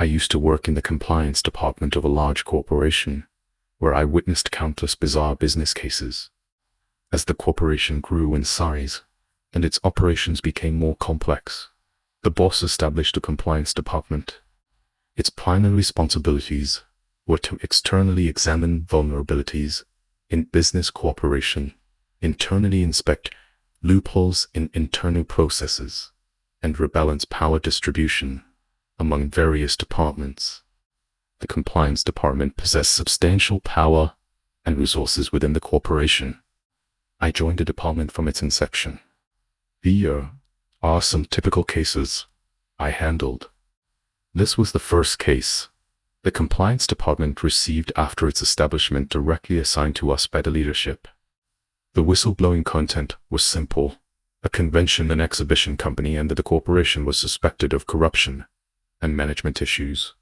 I used to work in the compliance department of a large corporation, where I witnessed countless bizarre business cases. As the corporation grew in size and its operations became more complex, the boss established a compliance department. Its primary responsibilities were to externally examine vulnerabilities in business cooperation, internally inspect loopholes in internal processes, and rebalance power distribution among various departments. The compliance department possessed substantial power and resources within the corporation. I joined the department from its inception. Here are some typical cases I handled. This was the first case the compliance department received after its establishment, directly assigned to us by the leadership. The whistleblowing content was simple. A convention and exhibition company and the corporation was suspected of corruption and management issues.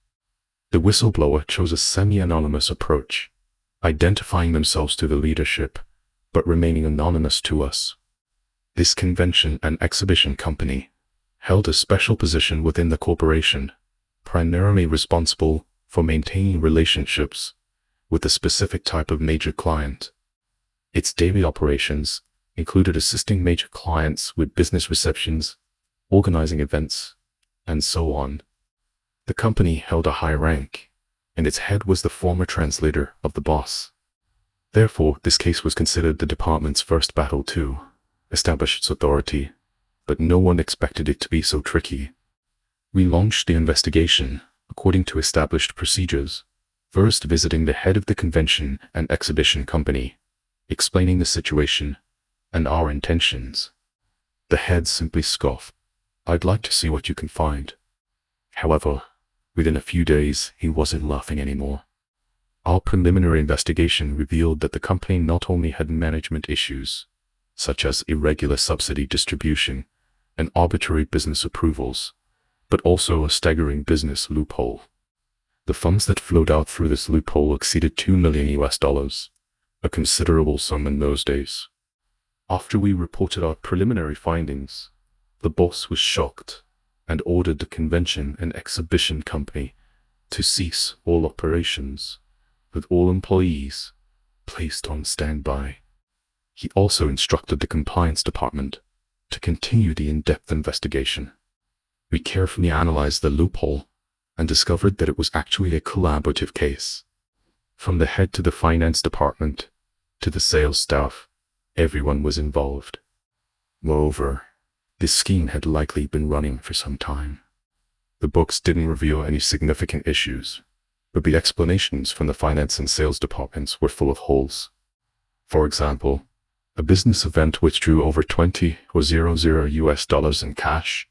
The whistleblower chose a semi-anonymous approach, identifying themselves to the leadership, but remaining anonymous to us. This convention and exhibition company held a special position within the corporation, primarily responsible for maintaining relationships with a specific type of major client. Its daily operations included assisting major clients with business receptions, organizing events, and so on. The company held a high rank, and its head was the former translator of the boss. Therefore, this case was considered the department's first battle to establish its authority, but no one expected it to be so tricky. We launched the investigation according to established procedures, first visiting the head of the convention and exhibition company, explaining the situation and our intentions. The head simply scoffed. "I'd like to see what you can find." However, within a few days, he wasn't laughing anymore. Our preliminary investigation revealed that the company not only had management issues, such as irregular subsidy distribution and arbitrary business approvals, but also a staggering business loophole. The funds that flowed out through this loophole exceeded $2 million US, a considerable sum in those days. After we reported our preliminary findings, the boss was shocked and ordered the convention and exhibition company to cease all operations, with all employees placed on standby. He also instructed the compliance department to continue the in-depth investigation. We carefully analyzed the loophole and discovered that it was actually a collaborative case. From the head to the finance department to the sales staff, everyone was involved. Moreover, this scheme had likely been running for some time. The books didn't reveal any significant issues, but the explanations from the finance and sales departments were full of holes. For example, a business event withdrew over $20,000 US in cash.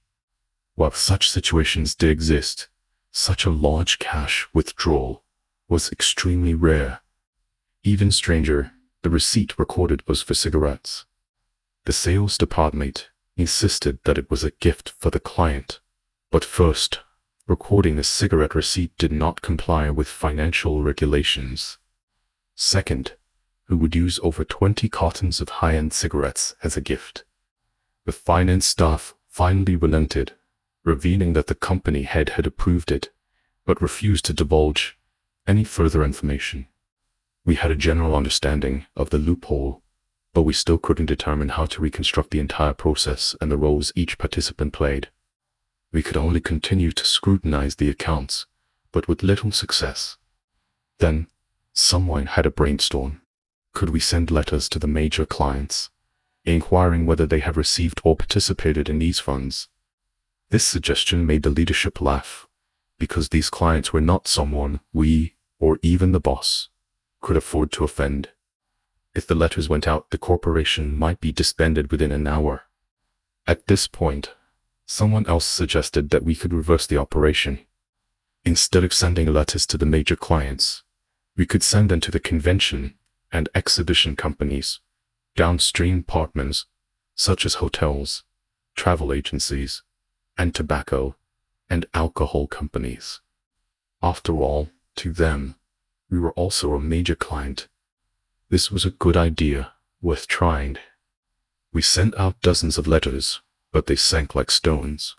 While such situations did exist, such a large cash withdrawal was extremely rare. Even stranger, the receipt recorded was for cigarettes. The sales department insisted that it was a gift for the client, but first, recording a cigarette receipt did not comply with financial regulations. Second, who would use over 20 cartons of high-end cigarettes as a gift. The finance staff finally relented, revealing that the company head had approved it, but refused to divulge any further information. We had a general understanding of the loophole, but we still couldn't determine how to reconstruct the entire process and the roles each participant played. We could only continue to scrutinize the accounts, but with little success. Then, someone had a brainstorm. Could we send letters to the major clients, inquiring whether they have received or participated in these funds? This suggestion made the leadership laugh, because these clients were not someone we, or even the boss, could afford to offend. If the letters went out, the corporation might be disbanded within an hour. At this point, someone else suggested that we could reverse the operation. Instead of sending letters to the major clients, we could send them to the convention and exhibition companies, downstream partners, such as hotels, travel agencies, and tobacco and alcohol companies. After all, to them, we were also a major client. This was a good idea, worth trying. We sent out dozens of letters, but they sank like stones.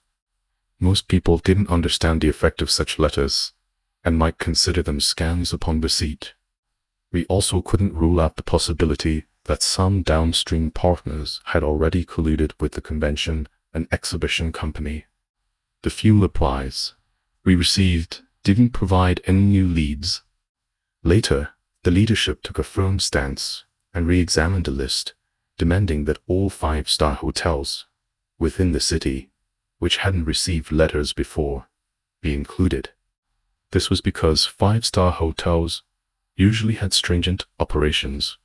Most people didn't understand the effect of such letters, and might consider them scams upon receipt. We also couldn't rule out the possibility that some downstream partners had already colluded with the convention and exhibition company. The few replies we received didn't provide any new leads. Later, the leadership took a firm stance and re-examined the list, demanding that all 5-star hotels within the city, which hadn't received letters before, be included. This was because 5-star hotels usually had stringent operations,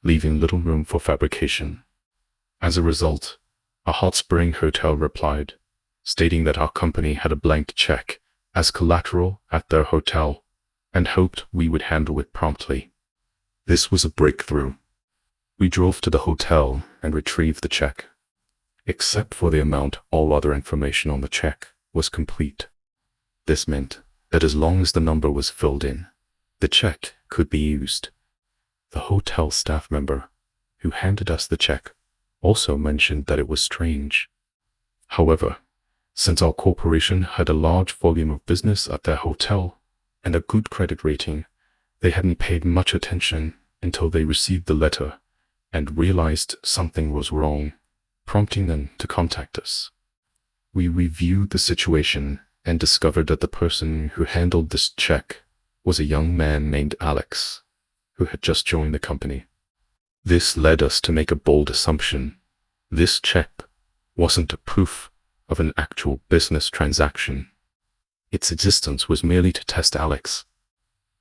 leaving little room for fabrication. As a result, a hot spring hotel replied, stating that our company had a blank check as collateral at their hotel and hoped we would handle it promptly. This was a breakthrough. We drove to the hotel and retrieved the check. Except for the amount, all other information on the check was complete. This meant that as long as the number was filled in, the check could be used. The hotel staff member who handed us the check also mentioned that it was strange. However, since our corporation had a large volume of business at their hotel and a good credit rating, they hadn't paid much attention until they received the letter and realized something was wrong, prompting them to contact us. We reviewed the situation and discovered that the person who handled this check was a young man named Alex, who had just joined the company. This led us to make a bold assumption. This check wasn't a proof of an actual business transaction. Its existence was merely to test Alex.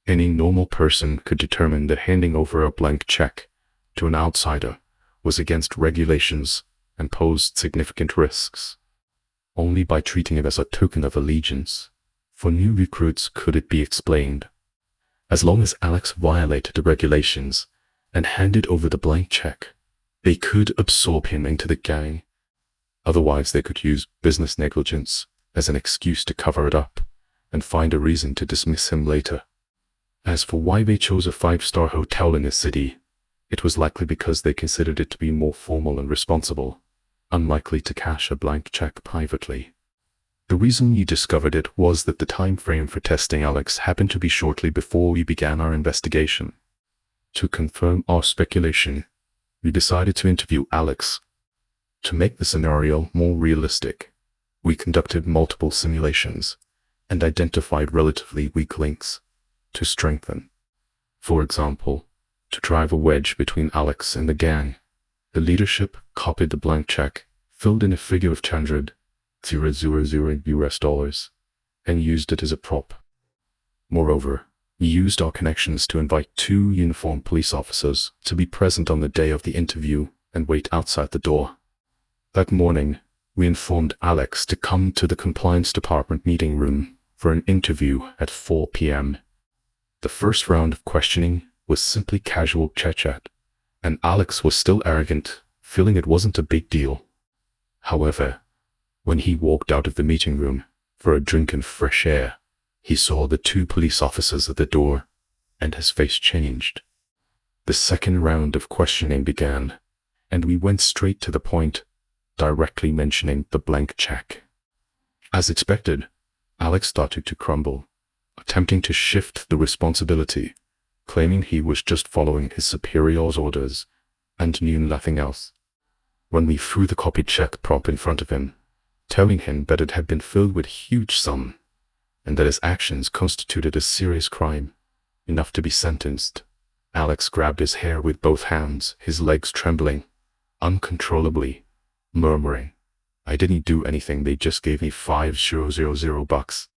Any normal person could determine that handing over a blank check to an outsider was against regulations and posed significant risks. Only by treating it as a token of allegiance for new recruits could it be explained. As long as Alex violated the regulations and handed over the blank check, they could absorb him into the gang. Otherwise, they could use business negligence as an excuse to cover it up and find a reason to dismiss him later. As for why they chose a 5-star hotel in the city, it was likely because they considered it to be more formal and responsible, unlikely to cash a blank check privately. The reason we discovered it was that the time frame for testing Alex happened to be shortly before we began our investigation. To confirm our speculation, we decided to interview Alex. To make the scenario more realistic, we conducted multiple simulations and identified relatively weak links to strengthen. For example, to drive a wedge between Alex and the gang, the leadership copied the blank check, filled in a figure of $100,000 and used it as a prop. Moreover, we used our connections to invite 2 uniformed police officers to be present on the day of the interview and wait outside the door. That morning, we informed Alex to come to the compliance department meeting room for an interview at 4 p.m. The first round of questioning was simply casual chit-chat, and Alex was still arrogant, feeling it wasn't a big deal. However, when he walked out of the meeting room for a drink and fresh air, he saw the 2 police officers at the door, and his face changed. The second round of questioning began, and we went straight to the point, directly mentioning the blank check. As expected, Alex started to crumble, attempting to shift the responsibility, claiming he was just following his superior's orders and knew nothing else. When we threw the copied check prop in front of him, telling him that it had been filled with huge sum, and that his actions constituted a serious crime, enough to be sentenced, Alex grabbed his hair with both hands, his legs trembling, uncontrollably, murmuring, "I didn't do anything, they just gave me $5,000.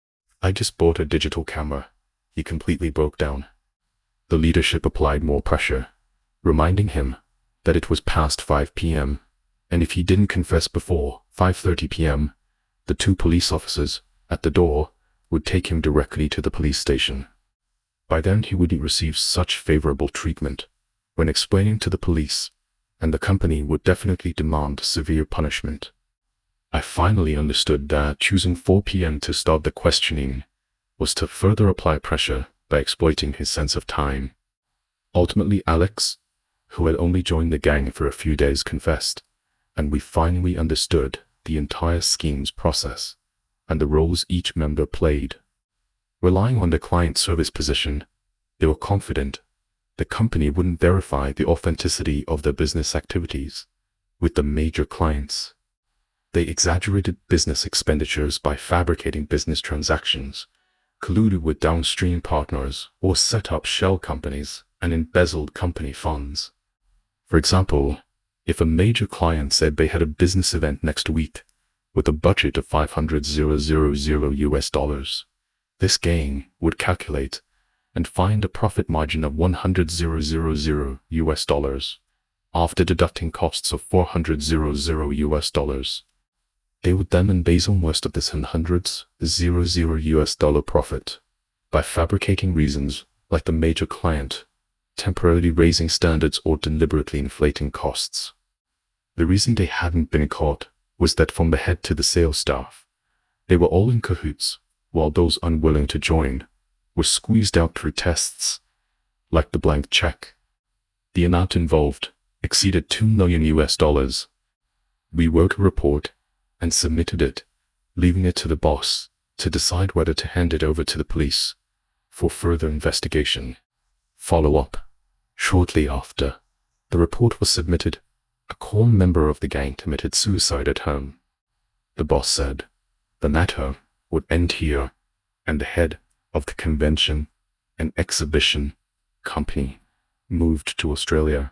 I just bought a digital camera." He completely broke down. The leadership applied more pressure, reminding him that it was past 5 p.m., and if he didn't confess before 5:30 p.m., the 2 police officers at the door would take him directly to the police station. By then he wouldn't receive such favorable treatment when explaining to the police, and the company would definitely demand severe punishment. I finally understood that choosing 4 p.m. to start the questioning was to further apply pressure by exploiting his sense of time. Ultimately, Alex, who had only joined the gang for a few days, confessed, and we finally understood the entire scheme's process. and the roles each member played. Relying on the client service position, they were confident the company wouldn't verify the authenticity of their business activities with the major clients. They exaggerated business expenditures by fabricating business transactions, colluded with downstream partners, or set up shell companies and embezzled company funds. For example, if a major client said they had a business event next week with a budget of $500,000 this gang would calculate and find a profit margin of $100,000 after deducting costs of $400,000. They would then embezzle most of this $100,000 profit by fabricating reasons like the major client temporarily raising standards or deliberately inflating costs. The reason they hadn't been caught was that from the head to the sales staff, they were all in cahoots, while those unwilling to join were squeezed out through tests like the blank check. The amount involved exceeded $2 million. We wrote a report and submitted it, leaving it to the boss to decide whether to hand it over to the police for further investigation. Follow-up. Shortly after the report was submitted, a core member of the gang committed suicide at home. The boss said the matter would end here, and the head of the convention and exhibition company moved to Australia,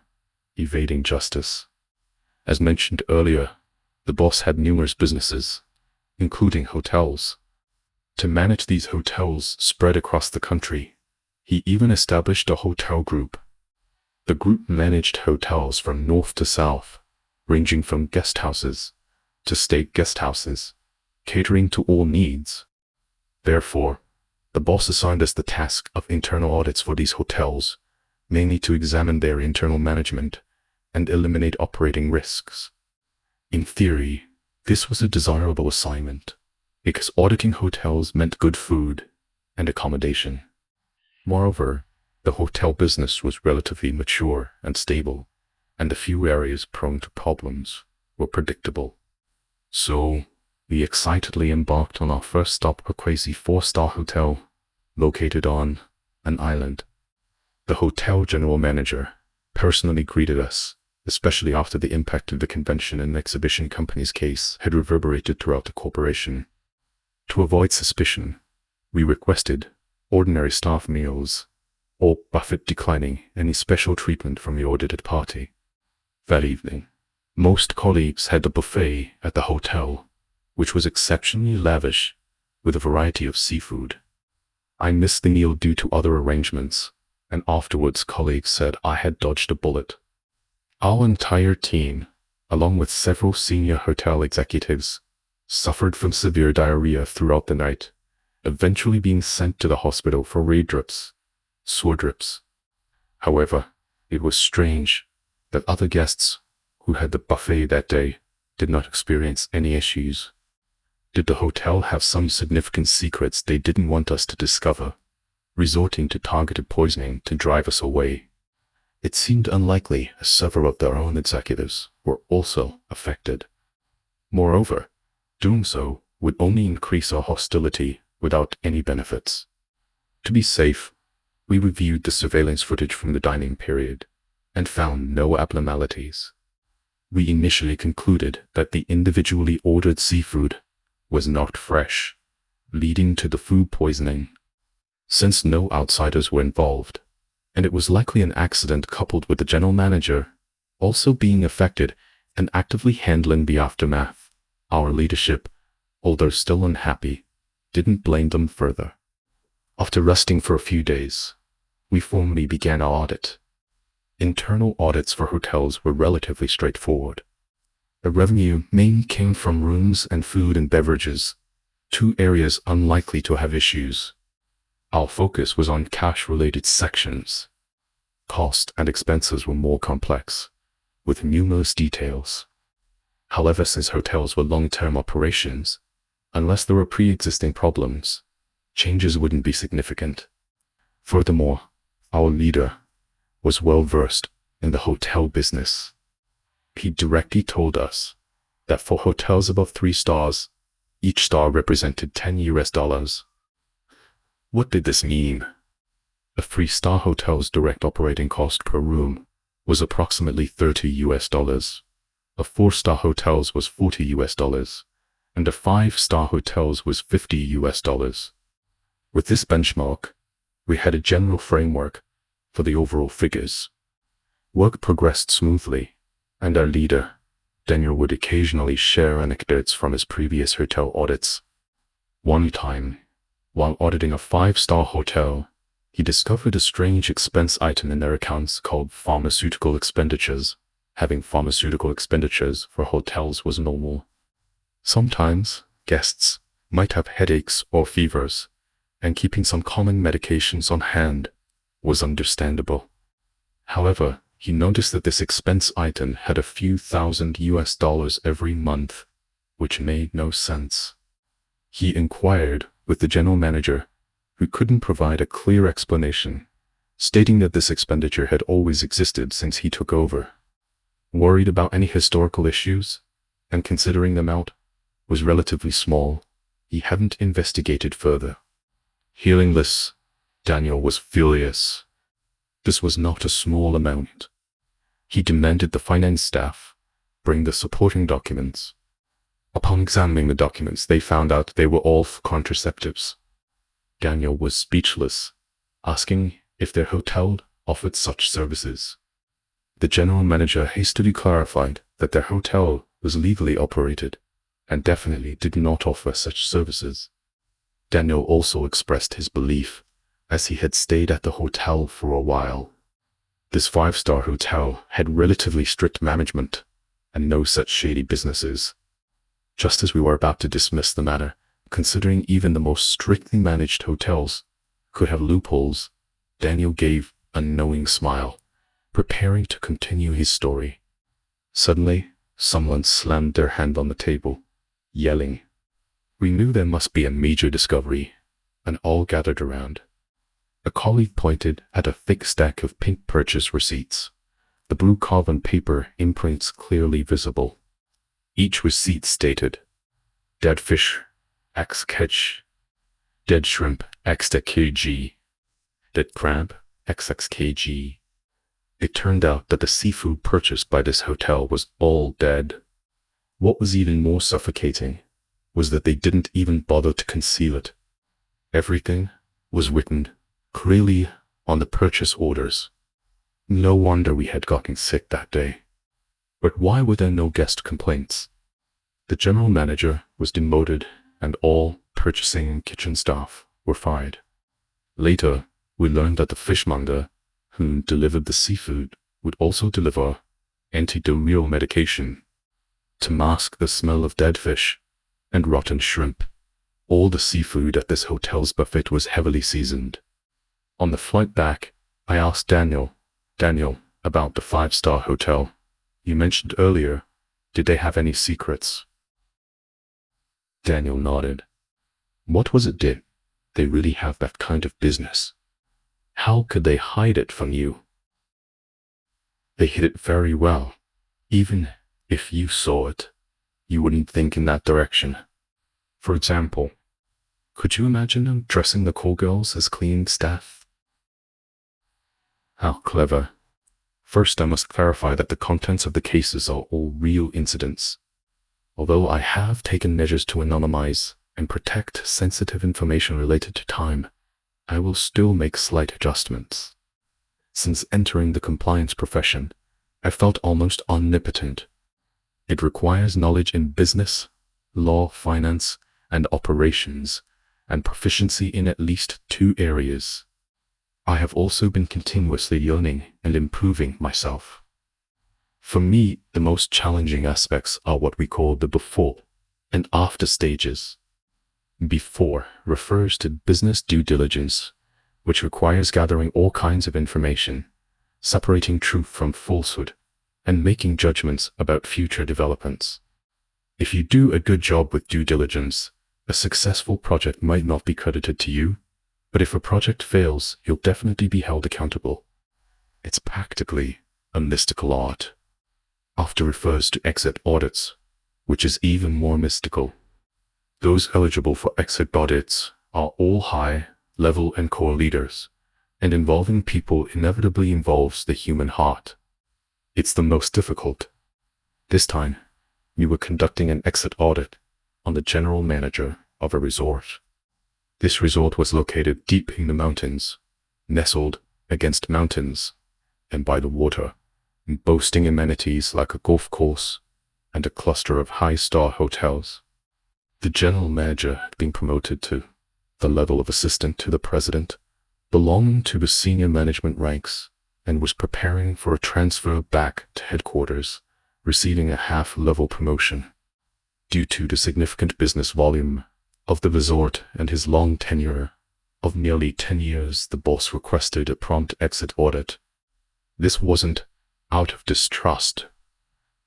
evading justice. As mentioned earlier, the boss had numerous businesses, including hotels. To manage these hotels spread across the country, he even established a hotel group. The group managed hotels from north to south, ranging from guest houses to state guest houses, catering to all needs. Therefore, the boss assigned us the task of internal audits for these hotels, mainly to examine their internal management and eliminate operating risks. In theory, this was a desirable assignment, because auditing hotels meant good food and accommodation. Moreover, the hotel business was relatively mature and stable, and the few areas prone to problems were predictable. So, we excitedly embarked on our first stop, a crazy 4-star hotel located on an island. The hotel general manager personally greeted us, especially after the impact of the convention and exhibition company's case had reverberated throughout the corporation. To avoid suspicion, we requested ordinary staff meals, or buffet, declining any special treatment from the audited party. That evening, most colleagues had a buffet at the hotel, which was exceptionally lavish, with a variety of seafood. I missed the meal due to other arrangements, and afterwards colleagues said I had dodged a bullet. Our entire team, along with several senior hotel executives, suffered from severe diarrhea throughout the night, eventually being sent to the hospital for ray drips, sore drips. However, it was strange that other guests who had the buffet that day did not experience any issues. Did the hotel have some significant secrets they didn't want us to discover, resorting to targeted poisoning to drive us away? It seemed unlikely, as several of their own executives were also affected. Moreover, doing so would only increase our hostility without any benefits. To be safe, we reviewed the surveillance footage from the dining period and found no abnormalities. We initially concluded that the individually ordered seafood was not fresh, leading to the food poisoning. Since no outsiders were involved, and it was likely an accident coupled with the general manager also being affected and actively handling the aftermath, our leadership, although still unhappy, didn't blame them further. After resting for a few days, we formally began our audit. Internal audits for hotels were relatively straightforward. The revenue mainly came from rooms and food and beverages, 2 areas unlikely to have issues. Our focus was on cash-related sections. Cost and expenses were more complex, with numerous details. However, since hotels were long-term operations, unless there were pre-existing problems, changes wouldn't be significant. Furthermore, our leader was well-versed in the hotel business. He directly told us that for hotels above 3 stars, Each star represented 10 US dollars. What did this mean? A 3-star hotel's direct operating cost per room was approximately 30 US dollars. A 4-star hotel's was 40 US dollars, and a 5-star hotel's was 50 US dollars. With this benchmark, we had a general framework for the overall figures. Work progressed smoothly, and our leader, Daniel, would occasionally share anecdotes from his previous hotel audits. One time, while auditing a 5-star hotel, he discovered a strange expense item in their accounts called pharmaceutical expenditures. Having pharmaceutical expenditures for hotels was normal. Sometimes, guests might have headaches or fevers, and keeping some common medications on hand was understandable. However, he noticed that this expense item had a few thousand US dollars every month, which made no sense. He inquired with the general manager, who couldn't provide a clear explanation, stating that this expenditure had always existed since he took over. Worried about any historical issues, and considering the amount was relatively small, he hadn't investigated further. Hearing this, Daniel was furious. This was not a small amount. He demanded the finance staff bring the supporting documents. Upon examining the documents, they found out they were all for contraceptives. Daniel was speechless, asking if their hotel offered such services. The general manager hastily clarified that their hotel was legally operated and definitely did not offer such services. Daniel also expressed his belief, as he had stayed at the hotel for a while. This 5-star hotel had relatively strict management and no such shady businesses. Just as we were about to dismiss the matter, considering even the most strictly managed hotels could have loopholes, Daniel gave a knowing smile, preparing to continue his story. Suddenly, someone slammed their hand on the table, yelling. We knew there must be a major discovery, and all gathered around. A colleague pointed at a thick stack of pink purchase receipts, the blue carbon paper imprints clearly visible. Each receipt stated, dead fish, X catch, dead shrimp, X kg, dead crab, XX kg. It turned out that the seafood purchased by this hotel was all dead. What was even more suffocating was that they didn't even bother to conceal it. Everything was written clearly on the purchase orders. No wonder we had gotten sick that day. But why were there no guest complaints? The general manager was demoted and all purchasing and kitchen staff were fired. Later, we learned that the fishmonger who delivered the seafood would also deliver antidiarrheal medication to mask the smell of dead fish and rotten shrimp. All the seafood at this hotel's buffet was heavily seasoned. On the flight back, I asked Daniel, about the 5-star hotel you mentioned earlier. Did they have any secrets? Daniel nodded. What was it did they really have that kind of business? How could they hide it from you? They hid it very well. Even if you saw it, you wouldn't think in that direction. For example, could you imagine them dressing the call girls as cleaning staff? How clever. First, I must clarify that the contents of the cases are all real incidents. Although I have taken measures to anonymize and protect sensitive information related to time, I will still make slight adjustments. Since entering the compliance profession, I felt almost omnipotent. It requires knowledge in business, law, finance, and operations, and proficiency in at least 2 areas. I have also been continuously learning and improving myself. For me, the most challenging aspects are what we call the before and after stages. Before refers to business due diligence, which requires gathering all kinds of information, separating truth from falsehood, and making judgments about future developments. If you do a good job with due diligence, a successful project might not be credited to you, but if a project fails, you'll definitely be held accountable. It's practically a mystical art. After refers to exit audits, which is even more mystical. Those eligible for exit audits are all high-level and core leaders, and involving people inevitably involves the human heart. It's the most difficult. This time, we were conducting an exit audit on the general manager of a resort. This resort was located deep in the mountains, nestled against mountains and by the water, boasting amenities like a golf course and a cluster of high-star hotels. The general manager had been promoted to the level of assistant to the president, belonging to the senior management ranks, and was preparing for a transfer back to headquarters, receiving a half-level promotion. Due to the significant business volume of the resort and his long tenure of nearly 10 years, the boss requested a prompt exit audit. This wasn't out of distrust,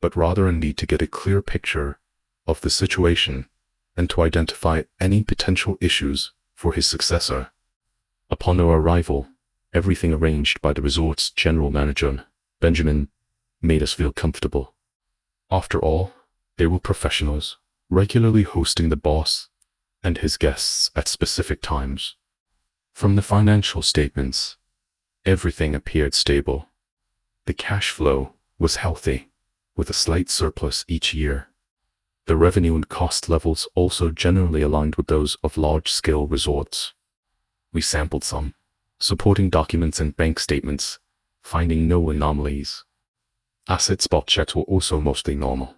but rather a need to get a clear picture of the situation and to identify any potential issues for his successor. Upon our arrival, everything arranged by the resort's general manager, Benjamin, made us feel comfortable. After all, they were professionals, regularly hosting the boss and his guests at specific times. From the financial statements, everything appeared stable. The cash flow was healthy, with a slight surplus each year. The revenue and cost levels also generally aligned with those of large-scale resorts. We sampled some supporting documents and bank statements, finding no anomalies. Asset spot checks were also mostly normal.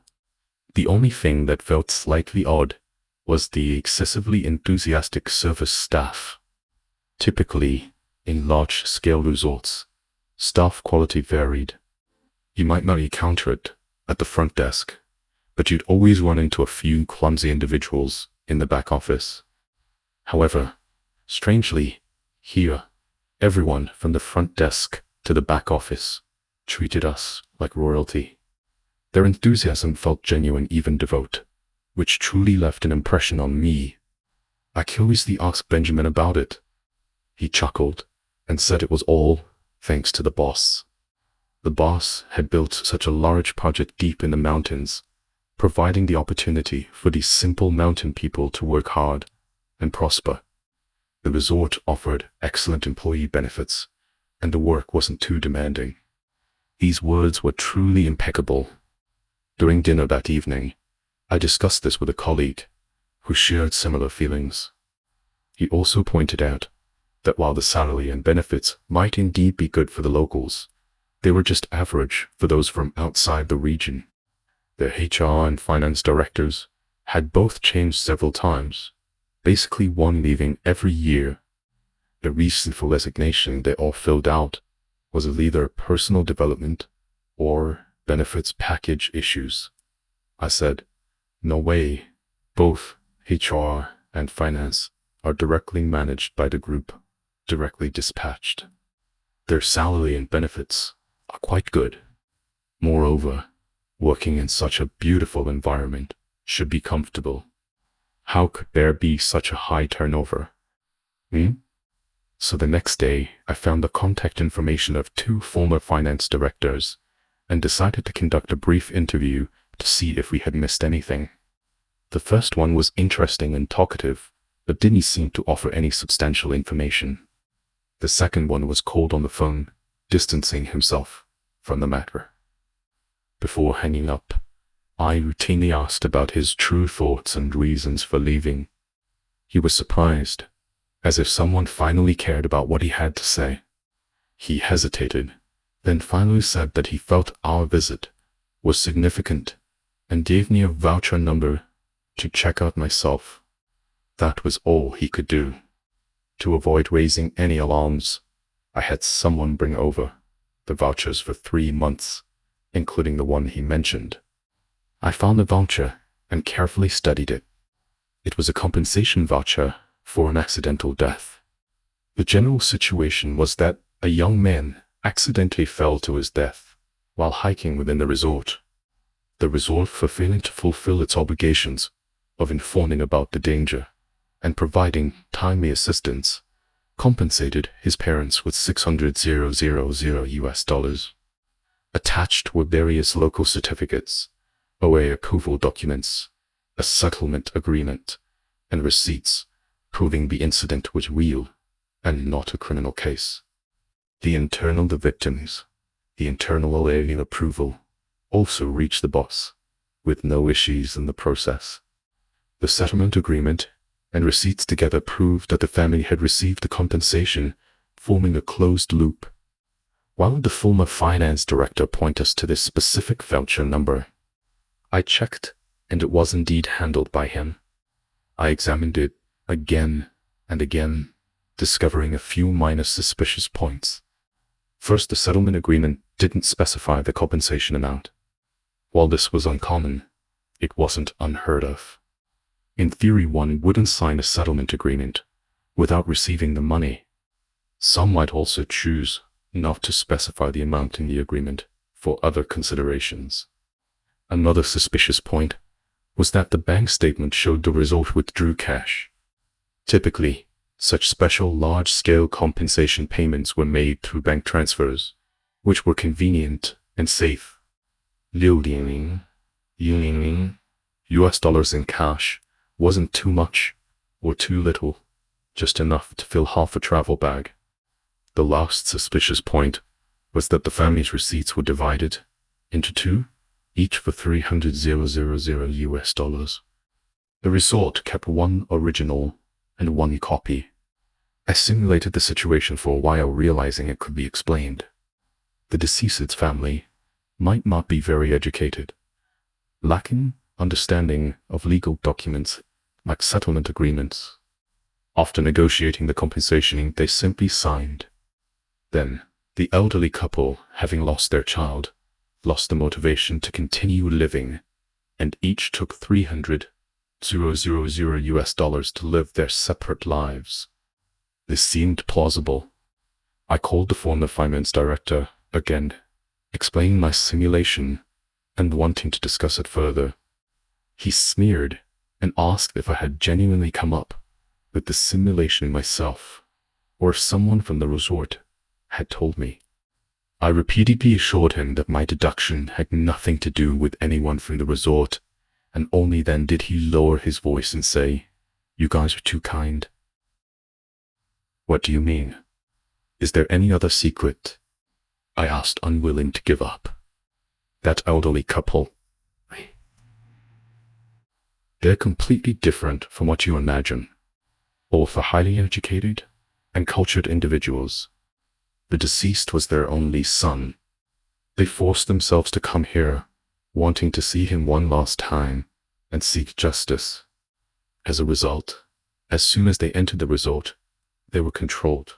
The only thing that felt slightly odd was the excessively enthusiastic service staff. Typically, in large-scale resorts, staff quality varied. You might not encounter it at the front desk, but you'd always run into a few clumsy individuals in the back office. However, strangely, here, everyone from the front desk to the back office treated us like royalty. Their enthusiasm felt genuine, even devout, which truly left an impression on me. I curiously asked Benjamin about it. He chuckled and said it was all thanks to the boss. The boss had built such a large project deep in the mountains, providing the opportunity for these simple mountain people to work hard and prosper. The resort offered excellent employee benefits, and the work wasn't too demanding. These words were truly impeccable. During dinner that evening, I discussed this with a colleague who shared similar feelings. He also pointed out that while the salary and benefits might indeed be good for the locals, they were just average for those from outside the region. Their HR and finance directors had both changed several times, basically one leaving every year. The reason for resignation they all filled out was either personal development or benefits package issues. I said, no way, both HR and finance are directly managed by the group, directly dispatched. Their salary and benefits are quite good. Moreover, working in such a beautiful environment should be comfortable. How could there be such a high turnover? So the next day, I found the contact information of 2 former finance directors and decided to conduct a brief interview to see if we had missed anything. The first one was interesting and talkative, but didn't seem to offer any substantial information. The second one was cold on the phone, distancing himself from the matter. Before hanging up, I routinely asked about his true thoughts and reasons for leaving. He was surprised, as if someone finally cared about what he had to say. He hesitated, then finally said that he felt our visit was significant and gave me a voucher number to check out myself. That was all he could do. To avoid raising any alarms, I had someone bring over the vouchers for 3 months, including the one he mentioned. I found the voucher and carefully studied it. It was a compensation voucher for an accidental death. The general situation was that a young man accidentally fell to his death while hiking within the resort. The resort, for failing to fulfill its obligations of informing about the danger and providing timely assistance, compensated his parents with $600,000. Attached were various local certificates, OA approval documents, a settlement agreement, and receipts, proving the incident was real and not a criminal case. The victims, the internal alien approval, also reached the boss, with no issues in the process. The settlement agreement and receipts together proved that the family had received the compensation, forming a closed loop. Why would the former finance director point us to this specific voucher number? I checked, and it was indeed handled by him. I examined it again and again, discovering a few minor suspicious points. First, the settlement agreement didn't specify the compensation amount. While this was uncommon, it wasn't unheard of. In theory, one wouldn't sign a settlement agreement without receiving the money. Some might also choose not to specify the amount in the agreement for other considerations. Another suspicious point was that the bank statement showed the resort withdrew cash. Typically, such special large-scale compensation payments were made through bank transfers, which were convenient and safe. US dollars in cash wasn't too much or too little, just enough to fill half a travel bag. The last suspicious point was that the family's receipts were divided into two, each for $300,000 US. The resort kept one original and one copy. I simulated the situation for a while, realizing it could be explained. The deceased's family might not be very educated, lacking understanding of legal documents like settlement agreements. After negotiating the compensation, they simply signed. Then, the elderly couple, having lost their child, lost the motivation to continue living, and each took $300,000 US to live their separate lives. This seemed plausible. I called the former finance director again, explaining my simulation and wanting to discuss it further. He sneered and asked if I had genuinely come up with the simulation myself, or if someone from the resort had told me. I repeatedly assured him that my deduction had nothing to do with anyone from the resort, and only then did he lower his voice and say, "You guys are too kind." "What do you mean? Is there any other secret?" I asked, unwilling to give up. "That elderly couple. They're completely different from what you imagine. Both are highly educated and cultured individuals. The deceased was their only son. They forced themselves to come here, wanting to see him one last time and seek justice. As a result, as soon as they entered the resort, they were controlled.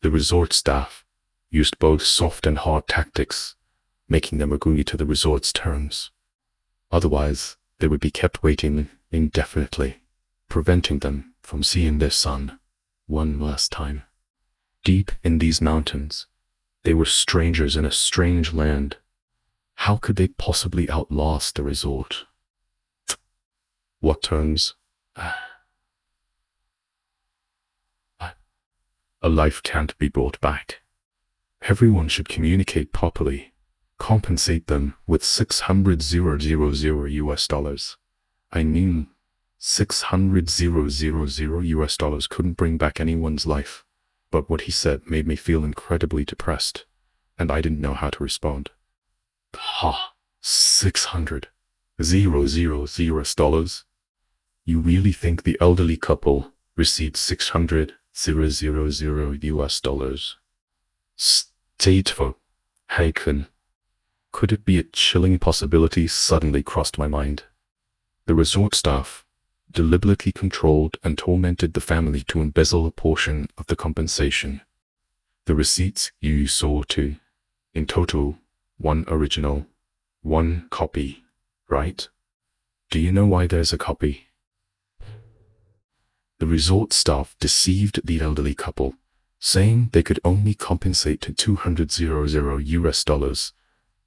The resort staff used both soft and hard tactics, making them agree to the resort's terms. Otherwise, they would be kept waiting indefinitely, preventing them from seeing their son one last time. Deep in these mountains, they were strangers in a strange land. How could they possibly outlast the resort? What terms? A life can't be brought back. Everyone should communicate properly. Compensate them with $600,000 US. I mean, $600,000 US couldn't bring back anyone's life. But what he said made me feel incredibly depressed, and I didn't know how to respond. $600,000 US? You really think the elderly couple received $600,000 US? Stateful. Haken. Could it be a chilling possibility suddenly crossed my mind? The resort staff deliberately controlled and tormented the family to embezzle a portion of the compensation. The receipts you saw too. In total, one original, one copy, right? Do you know why there's a copy? The resort staff deceived the elderly couple, saying they could only compensate to $200,000 US,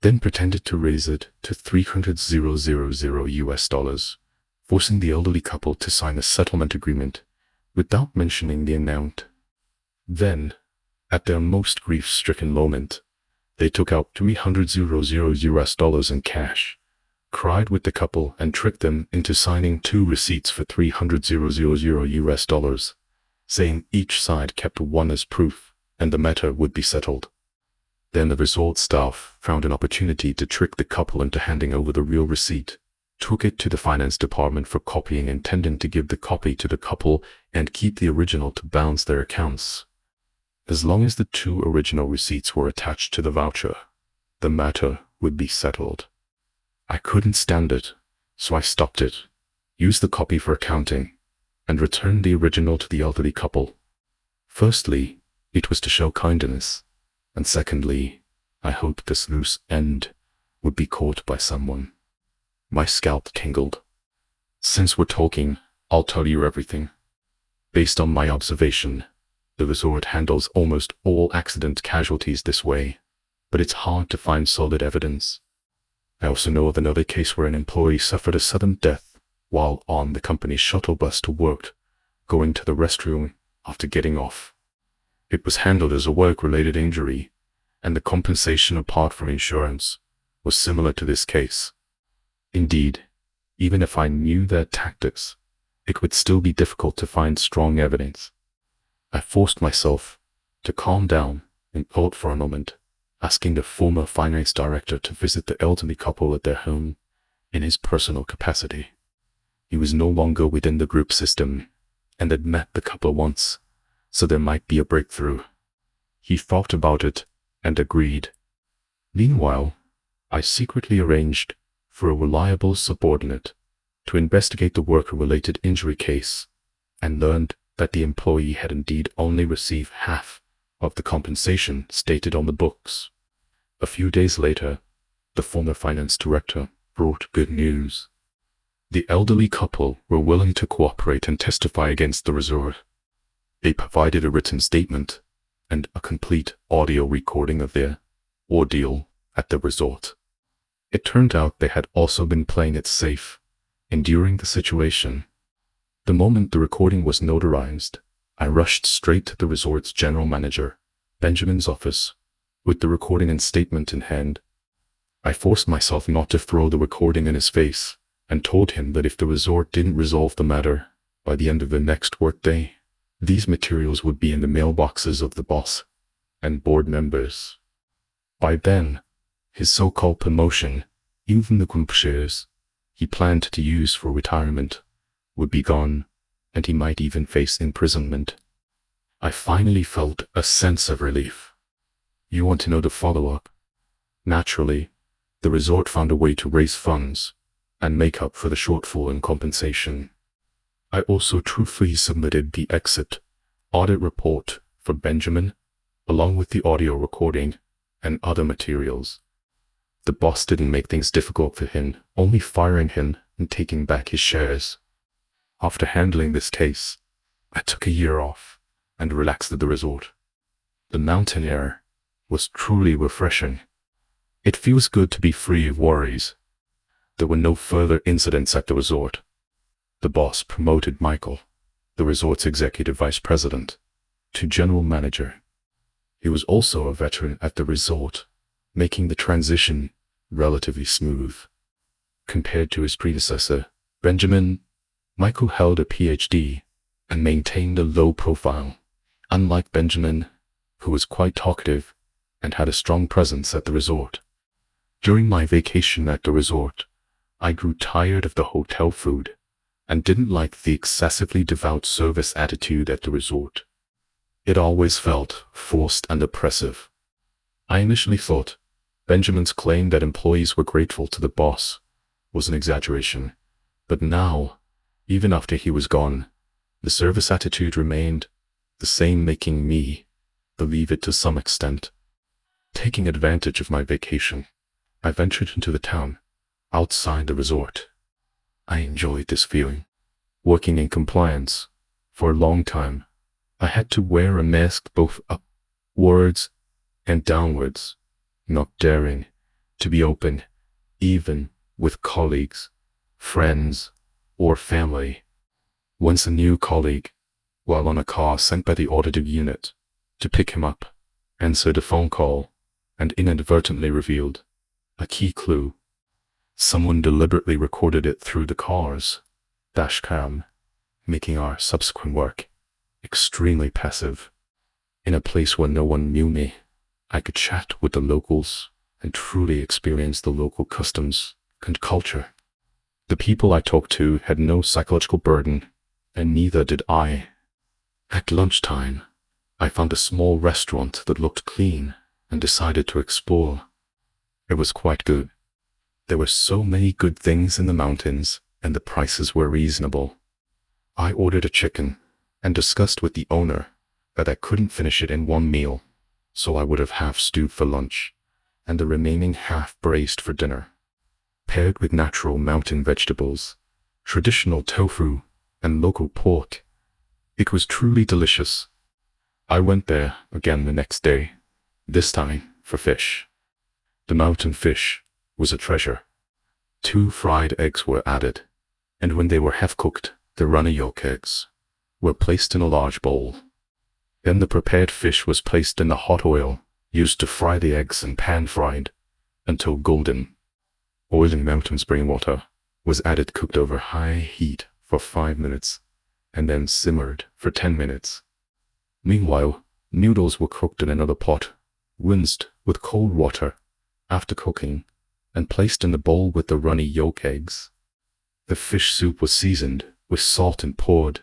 then pretended to raise it to $300,000 US, forcing the elderly couple to sign a settlement agreement without mentioning the amount. Then, at their most grief-stricken moment, they took out $300,000 US in cash, cried with the couple and tricked them into signing 2 receipts for $300,000 US, saying each side kept one as proof and the matter would be settled. Then the resort staff found an opportunity to trick the couple into handing over the real receipt, took it to the finance department for copying, intending to give the copy to the couple and keep the original to balance their accounts. As long as the 2 original receipts were attached to the voucher, the matter would be settled. I couldn't stand it, so I stopped it, used the copy for accounting, and returned the original to the elderly couple. Firstly, it was to show kindness, and secondly, I hoped this loose end would be caught by someone. My scalp tingled. Since we're talking, I'll tell you everything. Based on my observation, the resort handles almost all accident casualties this way, but it's hard to find solid evidence. I also know of another case where an employee suffered a sudden death while on the company's shuttle bus to work, going to the restroom after getting off. It was handled as a work-related injury, and the compensation apart from insurance was similar to this case. Indeed, even if I knew their tactics, it would still be difficult to find strong evidence. I forced myself to calm down and thought for a moment, asking the former finance director to visit the elderly couple at their home in his personal capacity. He was no longer within the group system and had met the couple once, so there might be a breakthrough. He thought about it and agreed. Meanwhile, I secretly arranged for a reliable subordinate to investigate the worker-related injury case and learned that the employee had indeed only received half of the compensation stated on the books. A few days later, the former finance director brought good news. The elderly couple were willing to cooperate and testify against the resort. They provided a written statement and a complete audio recording of their ordeal at the resort. It turned out they had also been playing it safe, enduring the situation. The moment the recording was notarized, I rushed straight to the resort's general manager, Benjamin's office, with the recording and statement in hand. I forced myself not to throw the recording in his face, and told him that if the resort didn't resolve the matter by the end of the next workday, these materials would be in the mailboxes of the boss and board members. By then, his so-called promotion, even the group shares he planned to use for retirement, would be gone, and he might even face imprisonment. I finally felt a sense of relief. You want to know the follow-up? Naturally, the resort found a way to raise funds and make up for the shortfall in compensation. I also truthfully submitted the exit audit report for Benjamin, along with the audio recording and other materials. The boss didn't make things difficult for him, only firing him and taking back his shares. After handling this case, I took a year off and relaxed at the resort. The mountain air was truly refreshing. It feels good to be free of worries. There were no further incidents at the resort. The boss promoted Michael, the resort's executive vice president, to general manager. He was also a veteran at the resort, making the transition relatively smooth. Compared to his predecessor, Benjamin, Michael held a PhD and maintained a low profile, unlike Benjamin, who was quite talkative and had a strong presence at the resort. During my vacation at the resort, I grew tired of the hotel food and didn't like the excessively devout service attitude at the resort. It always felt forced and oppressive. I initially thought Benjamin's claim that employees were grateful to the boss was an exaggeration, but now, even after he was gone, the service attitude remained the same, making me believe it to some extent. Taking advantage of my vacation, I ventured into the town outside the resort. I enjoyed this feeling. Working in compliance for a long time, I had to wear a mask both upwards and downwards, not daring to be open, even with colleagues, friends, or family. Once a new colleague, while on a car sent by the audited unit to pick him up, answered a phone call and inadvertently revealed a key clue. Someone deliberately recorded it through the car's dash cam, making our subsequent work extremely passive. In a place where no one knew me, I could chat with the locals and truly experience the local customs and culture. The people I talked to had no psychological burden, and neither did I. At lunchtime, I found a small restaurant that looked clean and decided to explore. It was quite good. There were so many good things in the mountains, and the prices were reasonable. I ordered a chicken and discussed with the owner that I couldn't finish it in one meal, so I would have half stewed for lunch and the remaining half braised for dinner. Paired with natural mountain vegetables, traditional tofu, and local pork, it was truly delicious. I went there again the next day, this time for fish. The mountain fish was a treasure. 2 fried eggs were added, and when they were half-cooked, the runny yolk eggs were placed in a large bowl. Then the prepared fish was placed in the hot oil used to fry the eggs and pan-fried until golden. Boiling mountain spring water was added, cooked over high heat for 5 minutes, and then simmered for 10 minutes. Meanwhile, noodles were cooked in another pot, rinsed with cold water after cooking, and placed in the bowl with the runny yolk eggs. The fish soup was seasoned with salt and poured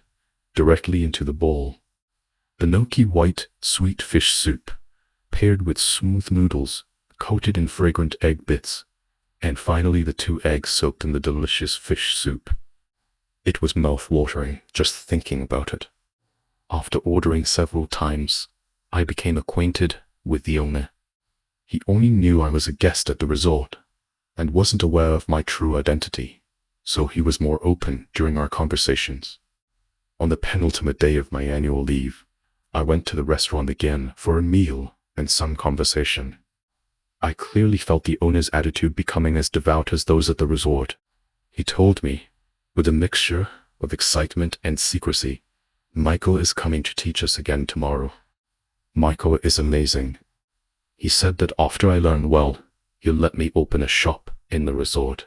directly into the bowl. The milky white, sweet fish soup, paired with smooth noodles coated in fragrant egg bits, and finally the 2 eggs soaked in the delicious fish soup. It was mouth-watering just thinking about it. After ordering several times, I became acquainted with the owner. He only knew I was a guest at the resort and wasn't aware of my true identity, so he was more open during our conversations. On the penultimate day of my annual leave, I went to the restaurant again for a meal and some conversation. I clearly felt the owner's attitude becoming as devout as those at the resort. He told me, with a mixture of excitement and secrecy, "Michael is coming to teach us again tomorrow. Michael is amazing. He said that after I learn well, he'll let me open a shop in the resort.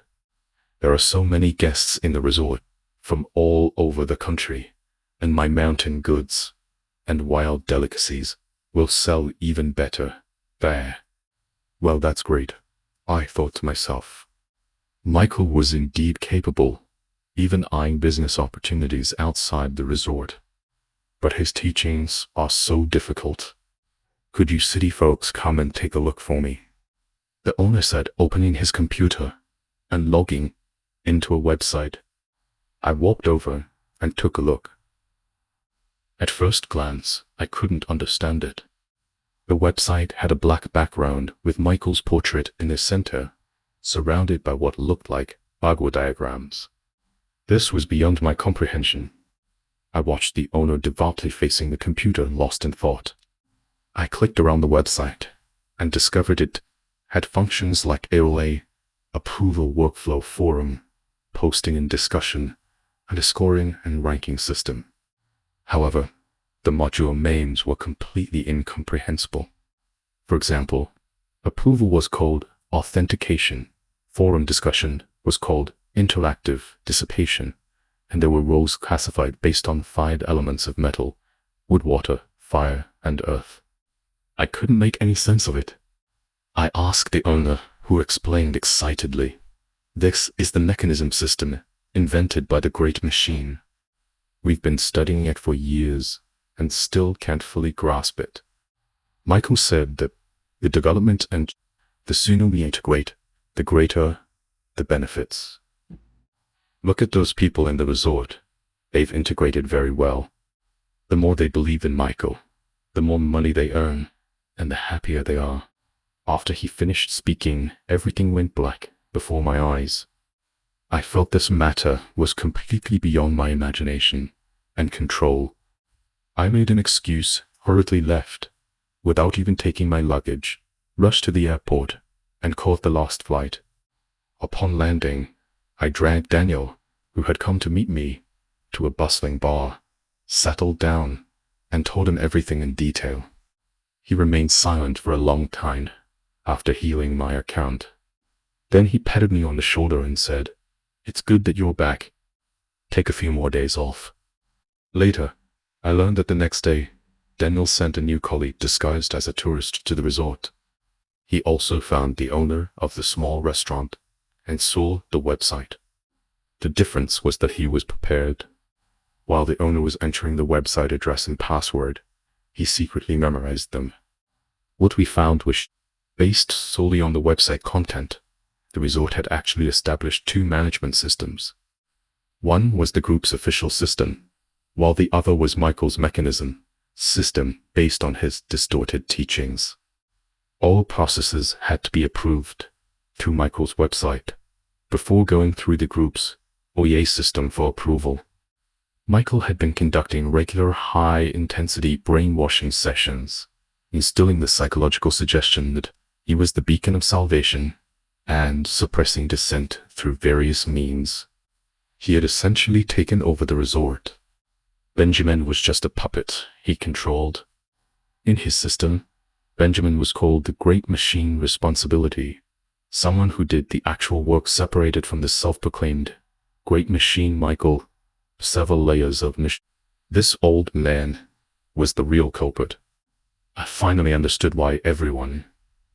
There are so many guests in the resort from all over the country, and my mountain goods and wild delicacies will sell even better there." Well, that's great, I thought to myself. Michael was indeed capable, even eyeing business opportunities outside the resort. But his teachings are so difficult. "Could you city folks come and take a look for me?" the owner said, opening his computer and logging into a website. I walked over and took a look. At first glance, I couldn't understand it. The website had a black background with Michael's portrait in the center, surrounded by what looked like agua diagrams. This was beyond my comprehension. I watched the owner devoutly facing the computer, lost in thought. I clicked around the website and discovered it had functions like AOA, approval workflow forum, posting and discussion, and a scoring and ranking system. However, the module names were completely incomprehensible. For example, approval was called authentication, forum discussion was called interactive dissipation, and there were roles classified based on 5 elements of metal, wood, water, fire, and earth. I couldn't make any sense of it. I asked the owner, who explained excitedly, "This is the mechanism system invented by the great machine. We've been studying it for years and still can't fully grasp it." Michael said that the development and the sooner we integrate, the greater the benefits. Look at those people in the resort. They've integrated very well. The more they believe in Michael, the more money they earn, and the happier they are. After he finished speaking, everything went black before my eyes. I felt this matter was completely beyond my imagination and control. I made an excuse, hurriedly left, without even taking my luggage, rushed to the airport, and caught the last flight. Upon landing, I dragged Daniel, who had come to meet me, to a bustling bar, settled down, and told him everything in detail. He remained silent for a long time after hearing my account. Then he patted me on the shoulder and said, "It's good that you're back. Take a few more days off." Later, I learned that the next day, Daniel sent a new colleague disguised as a tourist to the resort. He also found the owner of the small restaurant and saw the website. The difference was that he was prepared. While the owner was entering the website address and password, he secretly memorized them. What we found was, based solely on the website content, the resort had actually established two management systems. One was the group's official system, while the other was Michael's mechanism system based on his distorted teachings. All processes had to be approved through Michael's website before going through the group's OEA system for approval. Michael had been conducting regular high-intensity brainwashing sessions, instilling the psychological suggestion that he was the beacon of salvation and suppressing dissent through various means. He had essentially taken over the resort. Benjamin was just a puppet he controlled. In his system, Benjamin was called the Great Machine Responsibility, someone who did the actual work separated from the self-proclaimed Great Machine Michael. Several layers of This old man was the real culprit. I finally understood why everyone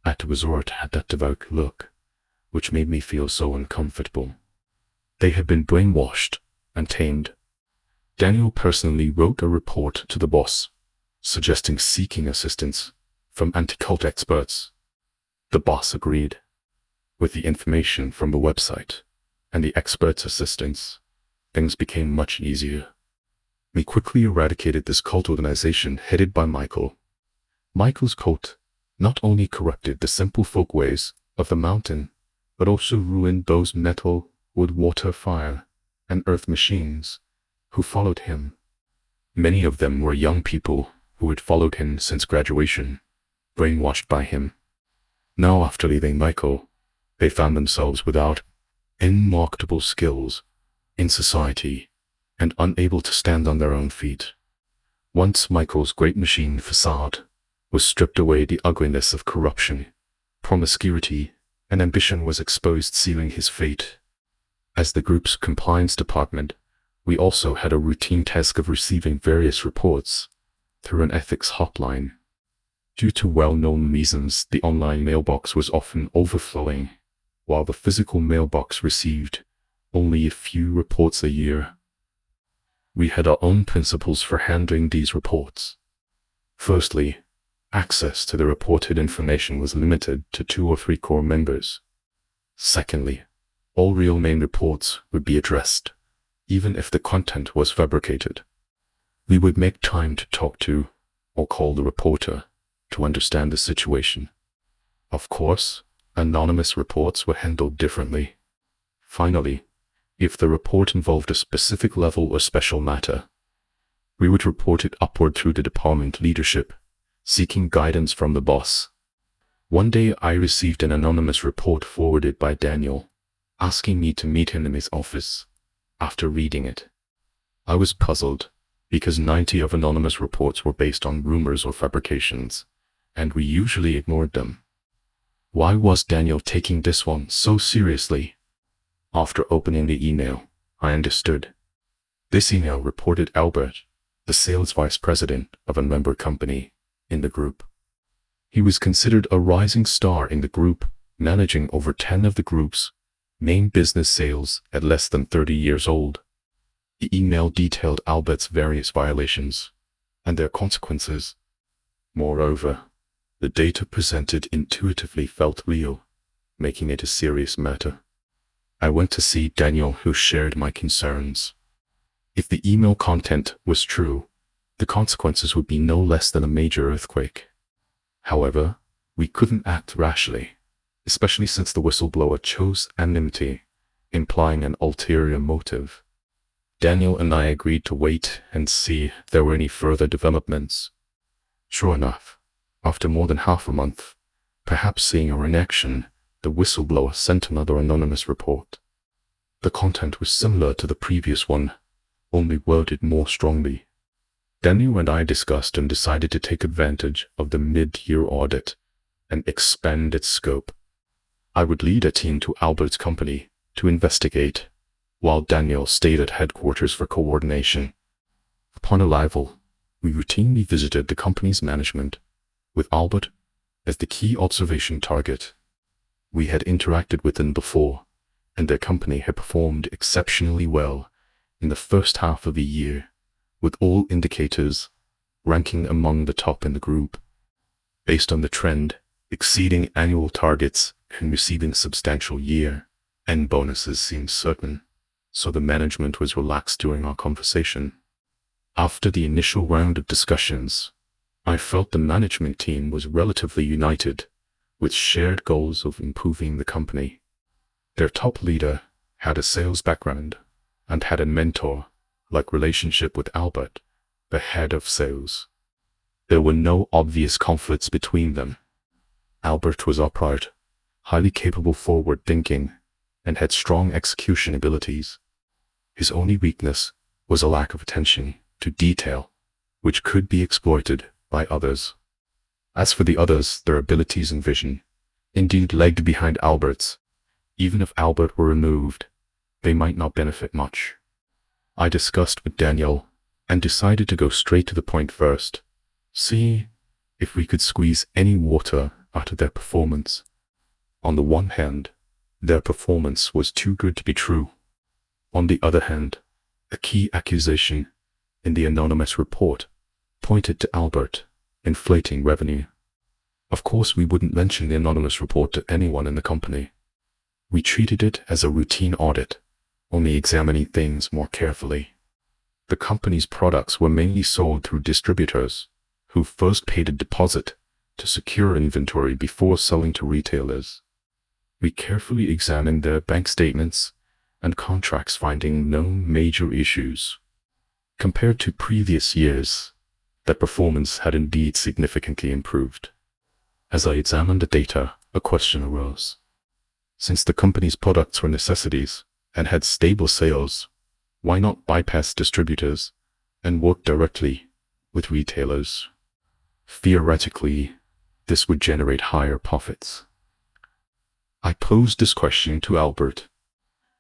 at the resort had that devout look, which made me feel so uncomfortable. They had been brainwashed and tamed. Daniel personally wrote a report to the boss, suggesting seeking assistance from anti-cult experts. The boss agreed. With the information from the website and the experts' assistance, things became much easier. We quickly eradicated this cult organization headed by Michael. Michael's cult not only corrupted the simple folkways of the mountain, but also ruined those metal, wood, water, fire, and earth machines who followed him. Many of them were young people who had followed him since graduation, brainwashed by him. Now, after leaving Michael, they found themselves without any marketable skills in society and unable to stand on their own feet. Once Michael's great machine facade was stripped away, the ugliness of corruption, promiscuity, and ambition was exposed, sealing his fate. As the group's compliance department, we also had a routine task of receiving various reports through an ethics hotline. Due to well-known reasons, the online mailbox was often overflowing, while the physical mailbox received only a few reports a year. We had our own principles for handling these reports. Firstly, access to the reported information was limited to 2 or 3 core members. Secondly, all real main reports would be addressed, even if the content was fabricated. We would make time to talk to or call the reporter to understand the situation. Of course, anonymous reports were handled differently. Finally, if the report involved a specific level or special matter, we would report it upward through the department leadership, seeking guidance from the boss. One day I received an anonymous report forwarded by Daniel, asking me to meet him in his office. After reading it, I was puzzled, because 90 of anonymous reports were based on rumors or fabrications, and we usually ignored them. Why was Daniel taking this one so seriously? After opening the email, I understood. This email reported Albert, the sales vice president of a member company in the group. He was considered a rising star in the group, managing over 10 of the group's main business sales at less than 30 years old. The email detailed Albert's various violations and their consequences. Moreover, the data presented intuitively felt real, making it a serious matter. I went to see Daniel, who shared my concerns. If the email content was true, the consequences would be no less than a major earthquake. However, we couldn't act rashly, especially since the whistleblower chose anonymity, implying an ulterior motive. Daniel and I agreed to wait and see if there were any further developments. Sure enough, after more than half a month, perhaps seeing our inaction, the whistleblower sent another anonymous report. The content was similar to the previous one, only worded more strongly. Daniel and I discussed and decided to take advantage of the mid-year audit and expand its scope. I would lead a team to Albert's company to investigate, while Daniel stayed at headquarters for coordination. Upon arrival, we routinely visited the company's management, with Albert as the key observation target. We had interacted with them before, and their company had performed exceptionally well in the first half of the year, with all indicators ranking among the top in the group. Based on the trend, exceeding annual targets and receiving substantial year-end bonuses seemed certain, so the management was relaxed during our conversation. After the initial round of discussions, I felt the management team was relatively united, with shared goals of improving the company. Their top leader had a sales background and had a mentor-like relationship with Albert, the head of sales. There were no obvious conflicts between them. Albert was upright, highly capable forward-thinking, and had strong execution abilities. His only weakness was a lack of attention to detail, which could be exploited by others. As for the others, their abilities and vision indeed lagged behind Albert's. Even if Albert were removed, they might not benefit much. I discussed with Daniel and decided to go straight to the point first, see if we could squeeze any water out of their performance. On the one hand, their performance was too good to be true. On the other hand, a key accusation in the anonymous report pointed to Albert inflating revenue. Of course, we wouldn't mention the anonymous report to anyone in the company. We treated it as a routine audit, only examining things more carefully. The company's products were mainly sold through distributors, who first paid a deposit to secure inventory before selling to retailers. We carefully examined their bank statements and contracts, finding no major issues. Compared to previous years, their performance had indeed significantly improved. As I examined the data, a question arose. Since the company's products were necessities and had stable sales, why not bypass distributors and work directly with retailers? Theoretically, this would generate higher profits. I posed this question to Albert.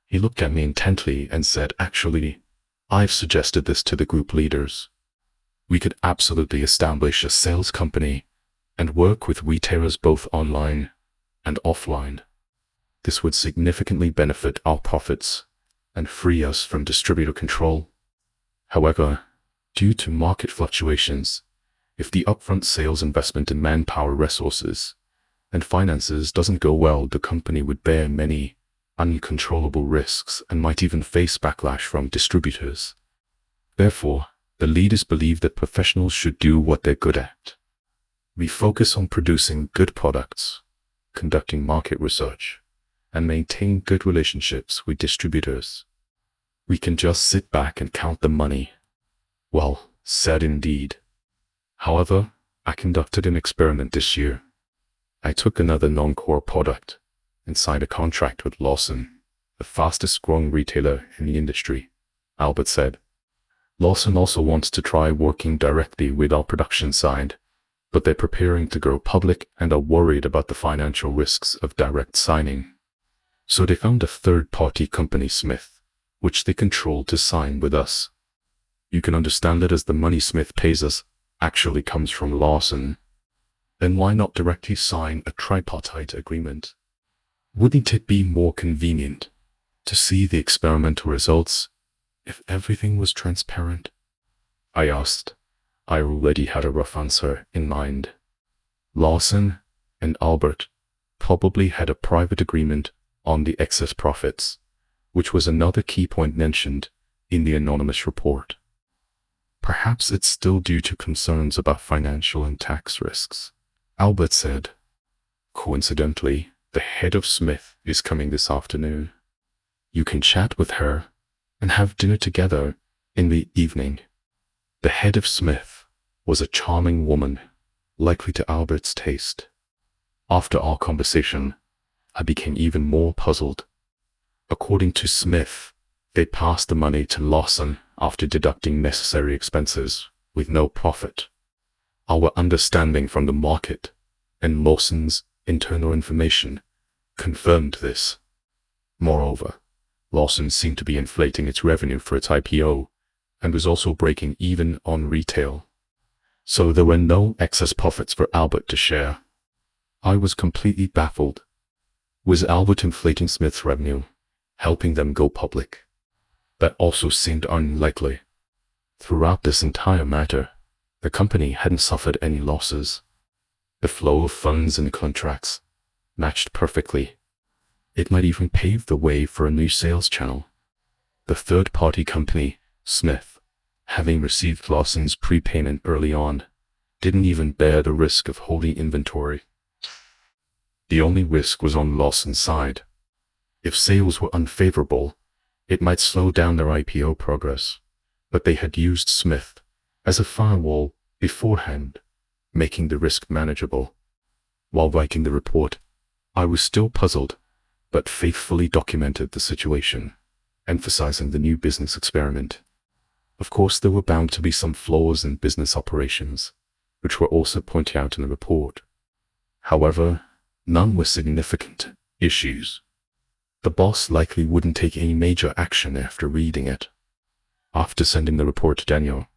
He looked at me intently and said, "Actually, I've suggested this to the group leaders. We could absolutely establish a sales company and work with retailers both online and offline. This would significantly benefit our profits and free us from distributor control. However, due to market fluctuations, if the upfront sales investment in manpower, resources, and finances doesn't go well, the company would bear many uncontrollable risks and might even face backlash from distributors. Therefore, the leaders believe that professionals should do what they're good at. We focus on producing good products, conducting market research, and maintain good relationships with distributors. We can just sit back and count the money." Well said indeed. However, I conducted an experiment this year. I took another non-core product and signed a contract with Lawson, the fastest growing retailer in the industry. Albert said. Lawson also wants to try working directly with our production side, but they're preparing to go public and are worried about the financial risks of direct signing. So they found a third-party company, Smith, which they control, to sign with us. You can understand it, as the money Smith pays us actually comes from Lawson. Then why not directly sign a tripartite agreement? Wouldn't it be more convenient to see the experimental results if everything was transparent? I asked. I already had a rough answer in mind. Lawson and Albert probably had a private agreement on the excess profits, which was another key point mentioned in the anonymous report. Perhaps it's still due to concerns about financial and tax risks, Albert said. Coincidentally, the head of Smith is coming this afternoon. You can chat with her and have dinner together in the evening. The head of Smith was a charming woman, likely to Albert's taste. After our conversation, I became even more puzzled. According to Smith, they passed the money to Lawson after deducting necessary expenses, with no profit. Our understanding from the market and Lawson's internal information confirmed this. Moreover, Lawson seemed to be inflating its revenue for its IPO and was also breaking even on retail. So there were no excess profits for Albert to share. I was completely baffled. Was Albert inflating Smith's revenue, helping them go public? That also seemed unlikely. Throughout this entire matter, the company hadn't suffered any losses. The flow of funds and contracts matched perfectly. It might even pave the way for a new sales channel. The third-party company, Smith, having received Lawson's prepayment early on, didn't even bear the risk of holding inventory. The only risk was on Lawson's side. If sales were unfavorable, it might slow down their IPO progress, but they had used Smith as a firewall beforehand, making the risk manageable. While writing the report, I was still puzzled, but faithfully documented the situation, emphasizing the new business experiment. Of course, there were bound to be some flaws in business operations, which were also pointed out in the report. However, none were significant issues. The boss likely wouldn't take any major action after reading it. After sending the report to Daniel,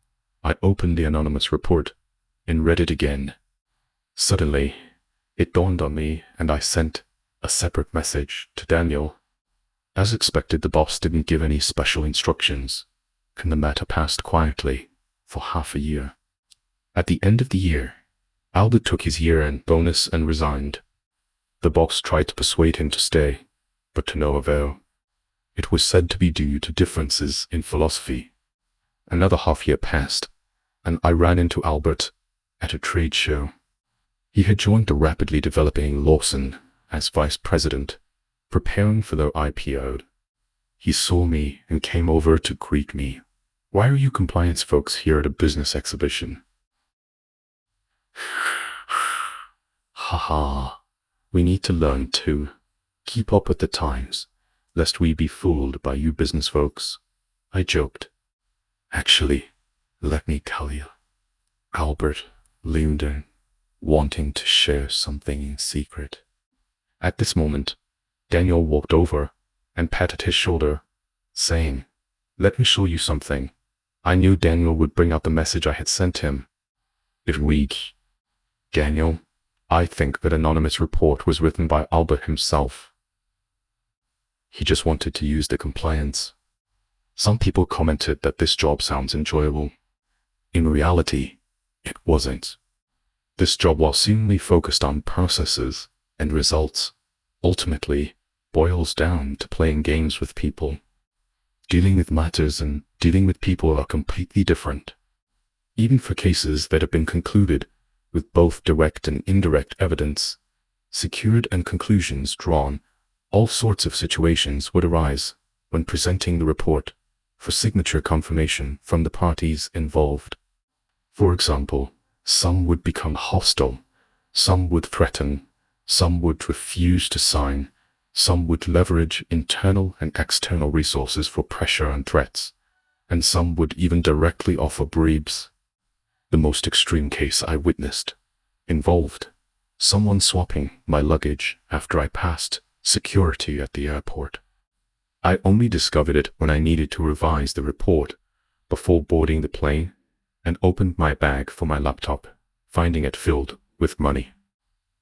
I opened the anonymous report and read it again. Suddenly, it dawned on me, and I sent a separate message to Daniel. As expected, the boss didn't give any special instructions, and the matter passed quietly for half a year. At the end of the year, Albert took his year-end bonus and resigned. The boss tried to persuade him to stay, but to no avail. It was said to be due to differences in philosophy. Another half year passed, and I ran into Albert at a trade show. He had joined the rapidly developing Lawson as vice president, preparing for their IPO. He saw me and came over to greet me. "Why are you compliance folks here at a business exhibition?" Haha, we need to learn too. Keep up with the times, lest we be fooled by you business folks, I joked. Actually, let me tell you. Albert leaned in, wanting to share something in secret. At this moment, Daniel walked over and patted his shoulder, saying, "Let me show you something." I knew Daniel would bring out the message I had sent him. It read, "Daniel, I think that anonymous report was written by Albert himself. He just wanted to use the compliance." Some people commented that this job sounds enjoyable. In reality, it wasn't. This job, while seemingly focused on processes and results, ultimately boils down to playing games with people. Dealing with matters and dealing with people are completely different. Even for cases that have been concluded with both direct and indirect evidence secured and conclusions drawn, all sorts of situations would arise when presenting the report for signature confirmation from the parties involved. For example, some would become hostile, some would threaten, some would refuse to sign, some would leverage internal and external resources for pressure and threats, and some would even directly offer bribes. The most extreme case I witnessed involved someone swapping my luggage after I passed security at the airport. I only discovered it when I needed to revise the report before boarding the plane and opened my bag for my laptop, finding it filled with money.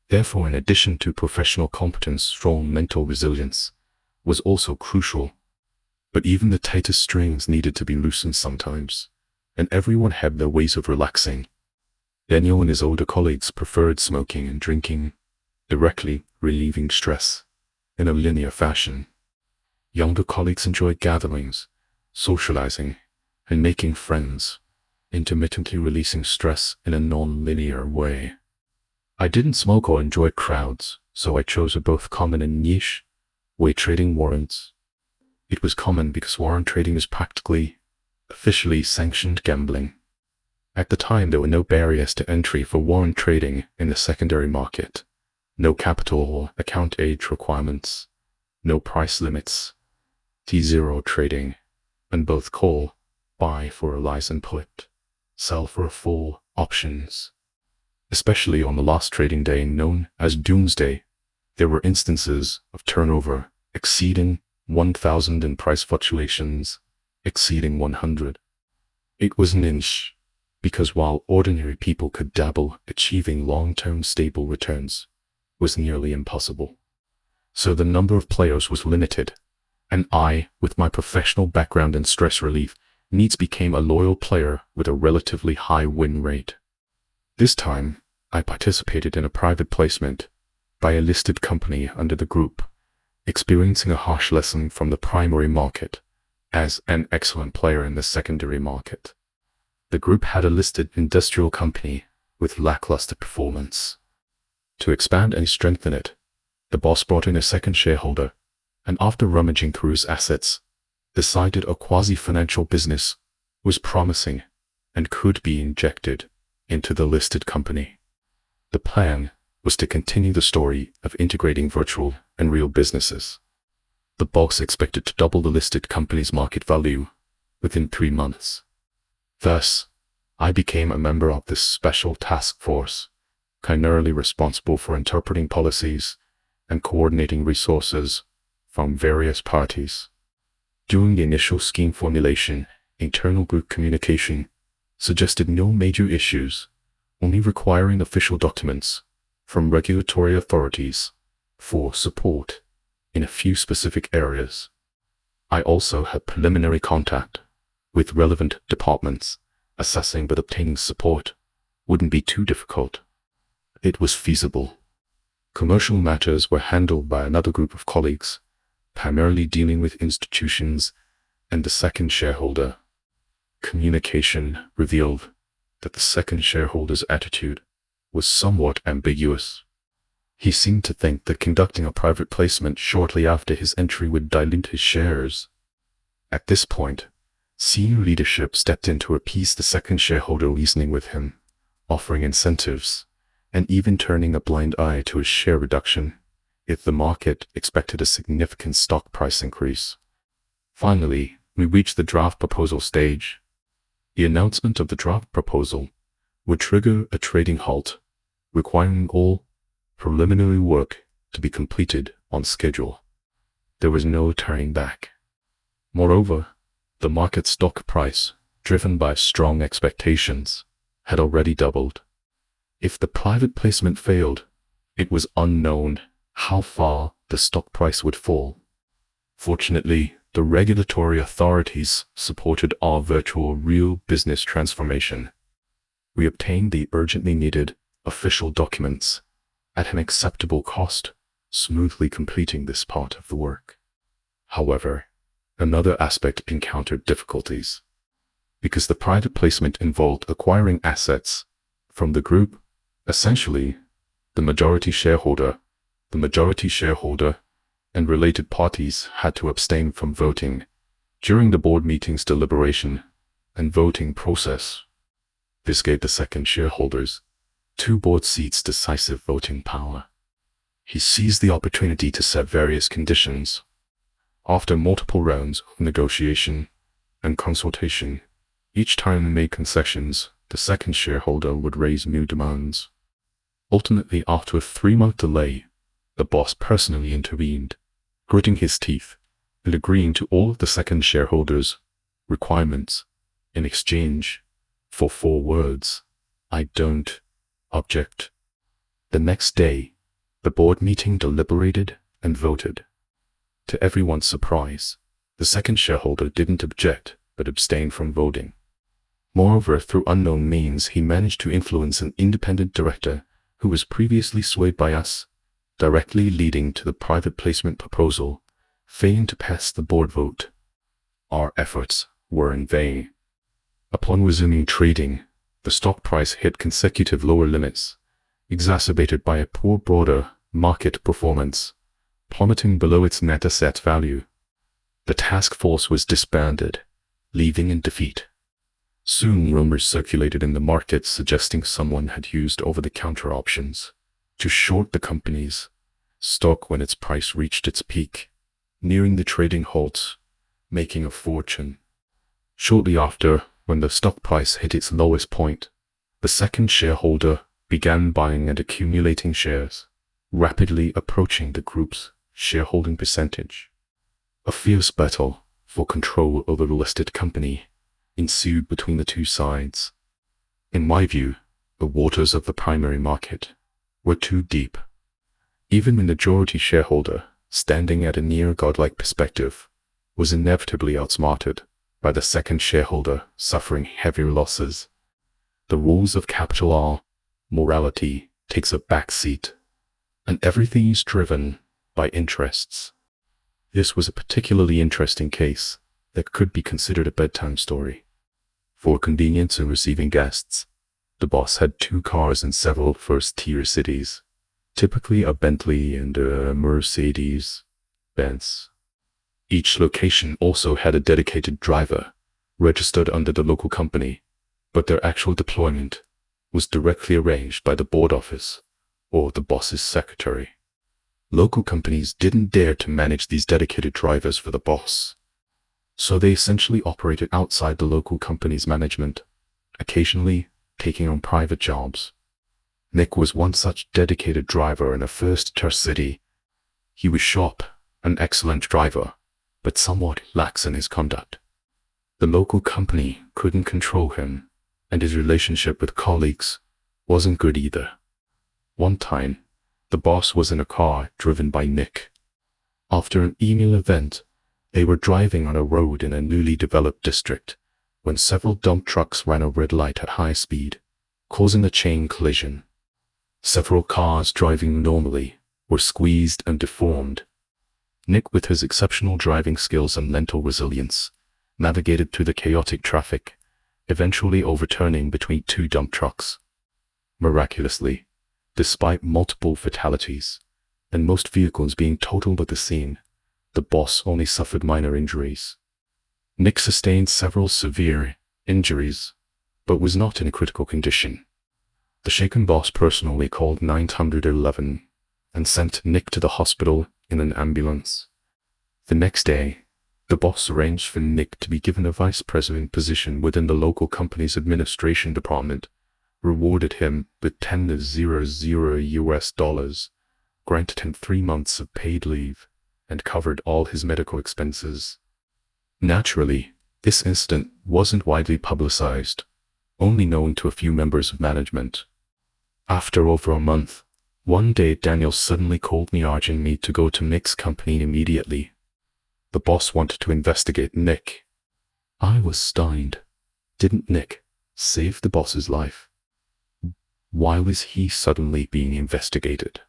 Therefore, in addition to professional competence, strong mental resilience was also crucial. But even the tightest strings needed to be loosened sometimes, and everyone had their ways of relaxing. Daniel and his older colleagues preferred smoking and drinking, directly relieving stress in a linear fashion. Younger colleagues enjoyed gatherings, socializing, and making friends, intermittently releasing stress in a non-linear way. I didn't smoke or enjoy crowds, so I chose a both common and niche way trading warrants. It was common because warrant trading is practically, officially sanctioned gambling. At the time, there were no barriers to entry for warrant trading in the secondary market, no capital or account age requirements, no price limits, T0 trading, and both call, buy for a license put, sell for a full options. Especially on the last trading day known as Doomsday, There were instances of turnover exceeding 1,000 and price fluctuations exceeding 100. It was niche, because while ordinary people could dabble, achieving long-term stable returns was nearly impossible. So the number of players was limited, and I, with my professional background in stress relief, needs became a loyal player with a relatively high win rate. This time, I participated in a private placement by a listed company under the group, experiencing a harsh lesson from the primary market as an excellent player in the secondary market. The group had a listed industrial company with lackluster performance. To expand and strengthen it, the boss brought in a second shareholder, and after rummaging through his assets, decided a quasi-financial business was promising and could be injected into the listed company. The plan was to continue the story of integrating virtual and real businesses. The boss expected to double the listed company's market value within 3 months. Thus, I became a member of this special task force, primarily responsible for interpreting policies and coordinating resources from various parties. During the initial scheme formulation, internal group communication suggested no major issues, only requiring official documents from regulatory authorities for support in a few specific areas. I also had preliminary contact with relevant departments, assessing that obtaining support wouldn't be too difficult. It was feasible. Commercial matters were handled by another group of colleagues, primarily dealing with institutions and the second shareholder. Communication revealed that the second shareholder's attitude was somewhat ambiguous. He seemed to think that conducting a private placement shortly after his entry would dilute his shares. At this point, senior leadership stepped in to appease the second shareholder, reasoning with him, offering incentives, and even turning a blind eye to his share reduction if the market expected a significant stock price increase. Finally, we reached the draft proposal stage. The announcement of the draft proposal would trigger a trading halt, requiring all preliminary work to be completed on schedule. There was no turning back. Moreover, the market stock price, driven by strong expectations, had already doubled. If the private placement failed, it was unknown how far the stock price would fall. Fortunately, the regulatory authorities supported our virtual real business transformation. We obtained the urgently needed official documents at an acceptable cost, smoothly completing this part of the work. However, another aspect encountered difficulties. Because the private placement involved acquiring assets from the group, essentially, the majority shareholder, and related parties had to abstain from voting during the board meeting's deliberation and voting process. This gave the second shareholders 2 board seats decisive voting power. He seized the opportunity to set various conditions. After multiple rounds of negotiation and consultation, each time he made concessions, the second shareholder would raise new demands. Ultimately, after a 3-month delay, the boss personally intervened, gritting his teeth and agreeing to all of the second shareholders' requirements in exchange for 4 words: "I don't object." The next day, the board meeting deliberated and voted. To everyone's surprise, the second shareholder didn't object but abstained from voting. Moreover, through unknown means, he managed to influence an independent director who was previously swayed by us, directly leading to the private placement proposal failing to pass the board vote. Our efforts were in vain. Upon resuming trading, the stock price hit consecutive lower limits, exacerbated by a poor broader market performance, plummeting below its net asset value. The task force was disbanded, leaving in defeat. Soon rumors circulated in the market suggesting someone had used over-the-counter options to short the company's stock when its price reached its peak, nearing the trading halt, making a fortune. Shortly after, when the stock price hit its lowest point, the second shareholder began buying and accumulating shares, rapidly approaching the group's shareholding percentage. A fierce battle for control over the listed company ensued between the two sides. In my view, the waters of the primary market were too deep. Even the majority shareholder, standing at a near godlike perspective, was inevitably outsmarted by the second shareholder suffering heavier losses. The rules of capital R, morality, takes a back seat, and everything is driven by interests. This was a particularly interesting case that could be considered a bedtime story. For convenience in receiving guests, the boss had 2 cars in several first-tier cities, typically a Bentley and a Mercedes-Benz. Each location also had a dedicated driver, registered under the local company, but their actual deployment was directly arranged by the board office or the boss's secretary. Local companies didn't dare to manage these dedicated drivers for the boss, so they essentially operated outside the local company's management, occasionally taking on private jobs. Nick was one such dedicated driver in a first-tier city. He was sharp, an excellent driver, but somewhat lax in his conduct. The local company couldn't control him, and his relationship with colleagues wasn't good either. One time, the boss was in a car driven by Nick. After an email event, they were driving on a road in a newly developed district when several dump trucks ran a red light at high speed, causing a chain collision. Several cars driving normally were squeezed and deformed. Nick, with his exceptional driving skills and mental resilience, navigated through the chaotic traffic, eventually overturning between 2 dump trucks. Miraculously, despite multiple fatalities, and most vehicles being totaled at the scene, the boss only suffered minor injuries. Nick sustained several severe injuries, but was not in a critical condition. The shaken boss personally called 911 and sent Nick to the hospital in an ambulance. The next day, the boss arranged for Nick to be given a vice president position within the local company's administration department, rewarded him with $10,000, granted him 3 months of paid leave, and covered all his medical expenses. Naturally, this incident wasn't widely publicized, only known to a few members of management. After over a month, one day Daniel suddenly called me urging me to go to Nick's company immediately. The boss wanted to investigate Nick. I was stunned. Didn't Nick save the boss's life? Why was he suddenly being investigated?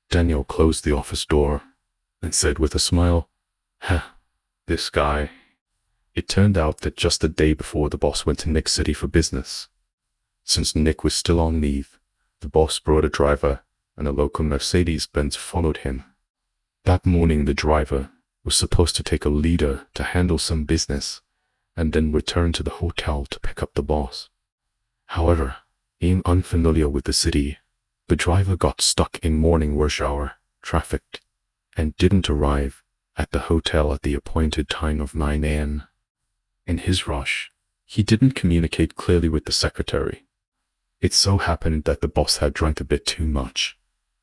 Daniel closed the office door and said with a smile, this guy. It turned out that just the day before the boss went to Nick City for business. Since Nick was still on leave, the boss brought a driver, and a local Mercedes-Benz followed him. That morning the driver was supposed to take a leader to handle some business, and then return to the hotel to pick up the boss. However, being unfamiliar with the city, the driver got stuck in morning rush hour traffic, and didn't arrive at the hotel at the appointed time of 9 a.m. In his rush, he didn't communicate clearly with the secretary. It so happened that the boss had drunk a bit too much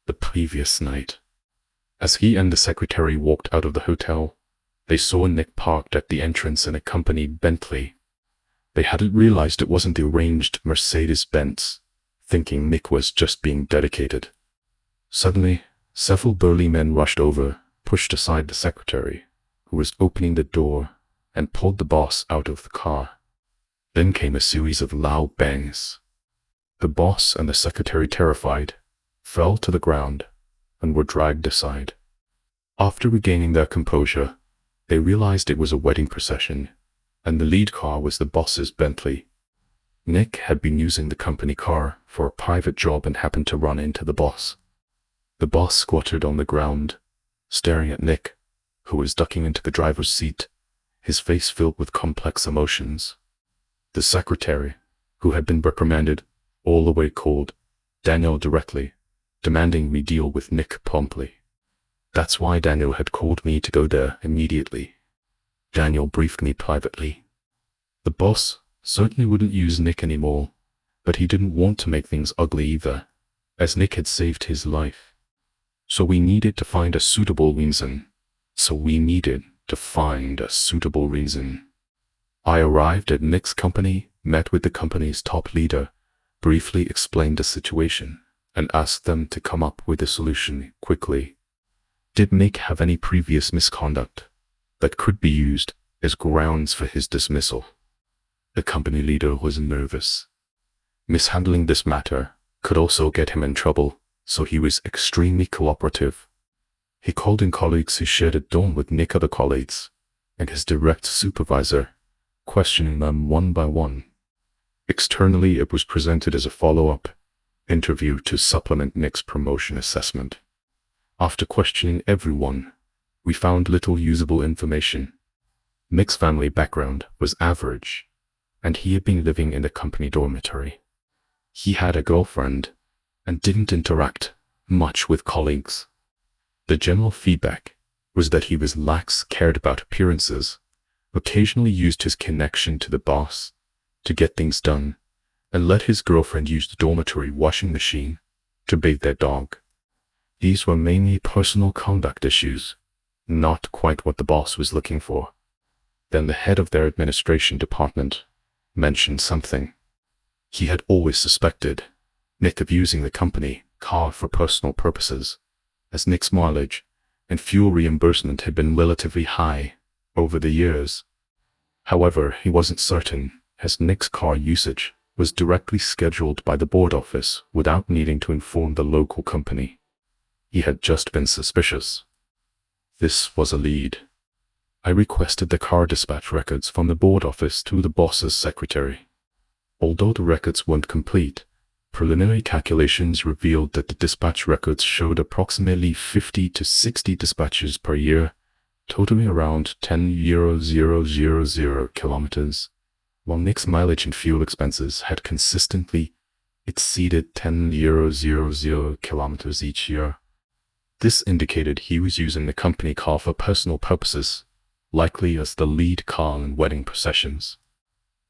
the previous night. As he and the secretary walked out of the hotel, they saw Nick parked at the entrance in a company Bentley. They hadn't realized it wasn't the arranged Mercedes-Benz, thinking Nick was just being dedicated. Suddenly, several burly men rushed over, pushed aside the secretary, who was opening the door, and pulled the boss out of the car. Then came a series of loud bangs. The boss and the secretary, terrified, fell to the ground and were dragged aside. After regaining their composure, they realized it was a wedding procession, and the lead car was the boss's Bentley. Nick had been using the company car for a private job and happened to run into the boss. The boss squatted on the ground, staring at Nick, who was ducking into the driver's seat, his face filled with complex emotions. The secretary, who had been reprimanded, all the way called Daniel directly, demanding we deal with Nick promptly. That's why Daniel had called me to go there immediately. Daniel briefed me privately. The boss certainly wouldn't use Nick anymore, but he didn't want to make things ugly either, as Nick had saved his life. So we needed to find a suitable reason. I arrived at Nick's company, met with the company's top leader, briefly explained the situation, and asked them to come up with a solution quickly. Did Nick have any previous misconduct that could be used as grounds for his dismissal? The company leader was nervous. Mishandling this matter could also get him in trouble, so he was extremely cooperative. He called in colleagues who shared a dorm with Nick, other colleagues, and his direct supervisor, questioning them one by one. Externally, it was presented as a follow-up interview to supplement Nick's promotion assessment. After questioning everyone, we found little usable information. Nick's family background was average, and he had been living in the company dormitory. He had a girlfriend and didn't interact much with colleagues. The general feedback was that he was lax, cared about appearances, occasionally used his connection to the boss to get things done, and let his girlfriend use the dormitory washing machine to bathe their dog. These were mainly personal conduct issues, not quite what the boss was looking for. Then the head of their administration department mentioned something. He had always suspected Nick of using the company car for personal purposes, as Nick's mileage and fuel reimbursement had been relatively high over the years. However, he wasn't certain, as Nick's car usage was directly scheduled by the board office without needing to inform the local company. He had just been suspicious. This was a lead. I requested the car dispatch records from the board office to the boss's secretary. Although the records weren't complete, preliminary calculations revealed that the dispatch records showed approximately 50 to 60 dispatches per year, totaling around 10,000 kilometers, while Nick's mileage and fuel expenses had consistently exceeded 10,000 kilometers each year. This indicated he was using the company car for personal purposes, likely as the lead car in wedding processions.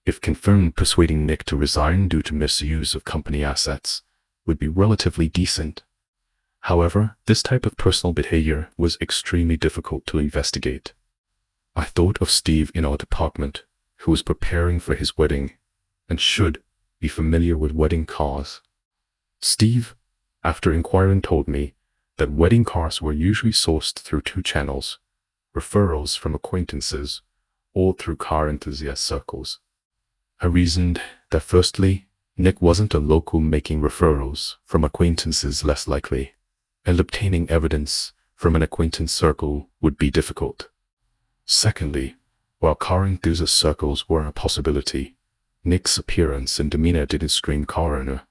If confirmed, persuading Nick to resign due to misuse of company assets would be relatively decent. However, this type of personal behavior was extremely difficult to investigate. I thought of Steve in our department, who was preparing for his wedding and should be familiar with wedding cars. Steve, after inquiring, told me that wedding cars were usually sourced through two channels: referrals from acquaintances or through car enthusiast circles. I reasoned that firstly, Nick wasn't a local, making referrals from acquaintances less likely, and obtaining evidence from an acquaintance circle would be difficult. Secondly, while car enthusiast circles were a possibility, Nick's appearance and demeanor didn't scream car owner.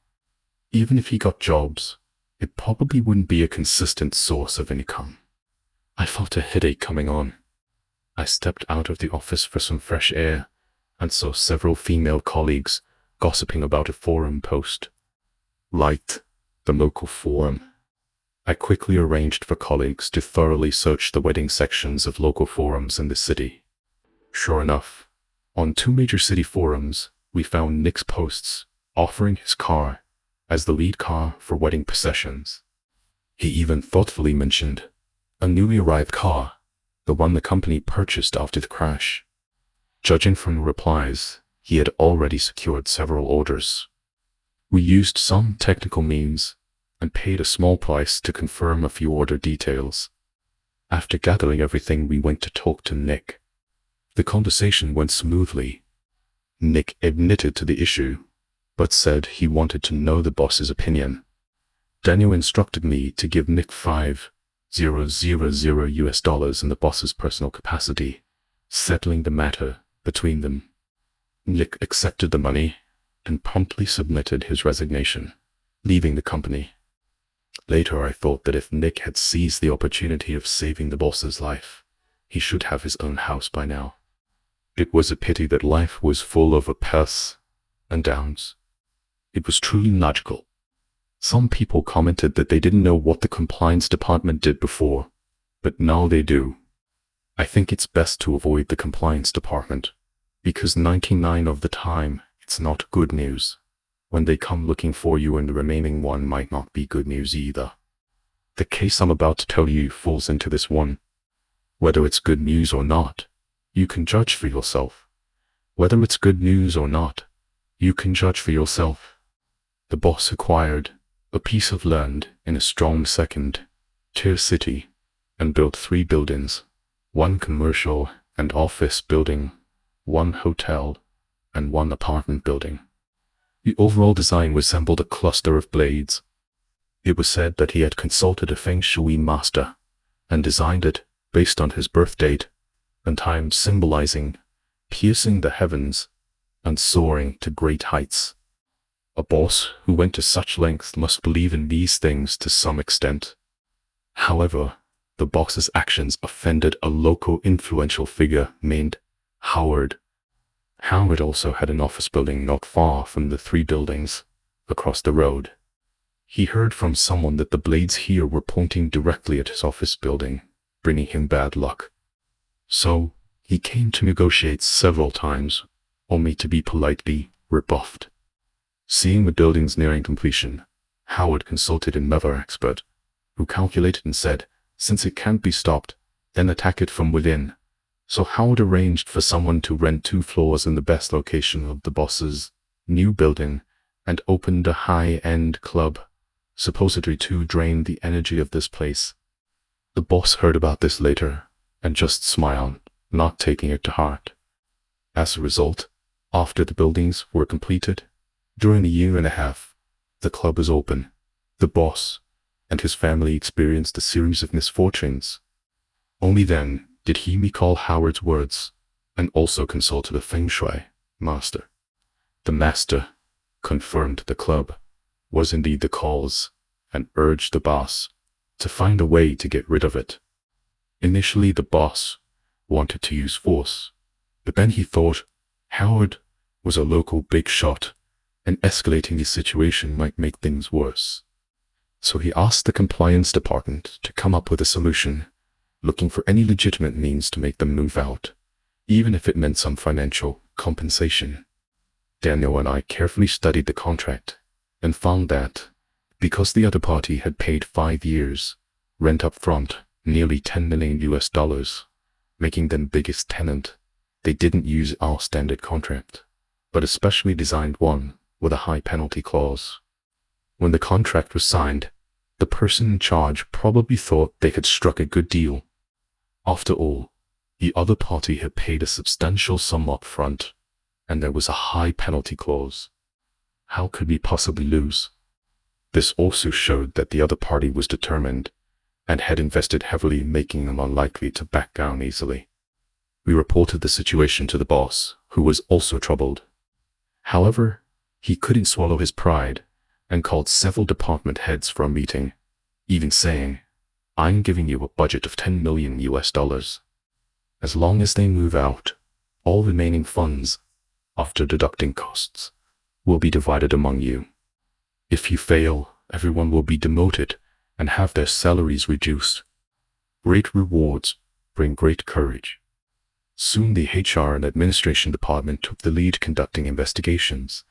Even if he got jobs, it probably wouldn't be a consistent source of income. I felt a headache coming on. I stepped out of the office for some fresh air and saw several female colleagues gossiping about a forum post. Liked the local forum. I quickly arranged for colleagues to thoroughly search the wedding sections of local forums in the city. Sure enough, on two major city forums, we found Nick's posts offering his car as the lead car for wedding processions. He even thoughtfully mentioned a newly arrived car, the one the company purchased after the crash. Judging from the replies, he had already secured several orders. We used some technical means and paid a small price to confirm a few order details. After gathering everything, we went to talk to Nick. The conversation went smoothly. Nick admitted to the issue, but said he wanted to know the boss's opinion. Daniel instructed me to give Nick $5,000 in the boss's personal capacity, settling the matter between them. Nick accepted the money and promptly submitted his resignation, leaving the company. Later, I thought that if Nick had seized the opportunity of saving the boss's life, he should have his own house by now. It was a pity that life was full of ups and downs. It was truly logical. Some people commented that they didn't know what the compliance department did before, but now they do. I think it's best to avoid the compliance department, because 99% of the time, it's not good news. When they come looking for you, and the remaining one might not be good news either. The case I'm about to tell you falls into this one. Whether it's good news or not, you can judge for yourself. Whether it's good news or not, you can judge for yourself. The boss acquired a piece of land in a strong second-tier city and built 3 buildings, 1 commercial and office building, 1 hotel, and 1 apartment building. The overall design resembled a cluster of blades. It was said that he had consulted a feng shui master and designed it based on his birth date and time, symbolizing piercing the heavens and soaring to great heights. A boss who went to such lengths must believe in these things to some extent. However, the boss's actions offended a local influential figure named Howard. Howard also had an office building not far from the 3 buildings across the road. He heard from someone that the blades here were pointing directly at his office building, bringing him bad luck. So, he came to negotiate several times, only to be politely rebuffed. Seeing the buildings nearing completion, Howard consulted another expert, who calculated and said, since it can't be stopped, then attack it from within. So Howard arranged for someone to rent 2 floors in the best location of the boss's new building and opened a high-end club, supposedly to drain the energy of this place. The boss heard about this later and just smiled, not taking it to heart. As a result, after the buildings were completed, during a year and a half, the club was open. The boss and his family experienced a series of misfortunes. Only then did he recall Howard's words and also consulted a feng shui master. The master confirmed the club was indeed the cause and urged the boss to find a way to get rid of it. Initially, the boss wanted to use force, but then he thought Howard was a local big shot and escalating the situation might make things worse. So he asked the compliance department to come up with a solution, looking for any legitimate means to make them move out, even if it meant some financial compensation. Daniel and I carefully studied the contract and found that, because the other party had paid 5 years rent up front, nearly $10 million, making them biggest tenant, they didn't use our standard contract, but a specially designed one with a high penalty clause. When the contract was signed, the person in charge probably thought they had struck a good deal. After all, the other party had paid a substantial sum up front, and there was a high penalty clause. How could we possibly lose? This also showed that the other party was determined and had invested heavily, making them unlikely to back down easily. We reported the situation to the boss, who was also troubled. However, he couldn't swallow his pride and called several department heads for a meeting, even saying, "I'm giving you a budget of $10 million. As long as they move out, all remaining funds, after deducting costs, will be divided among you. If you fail, everyone will be demoted and have their salaries reduced. Great rewards bring great courage." Soon the HR and administration department took the lead conducting investigations,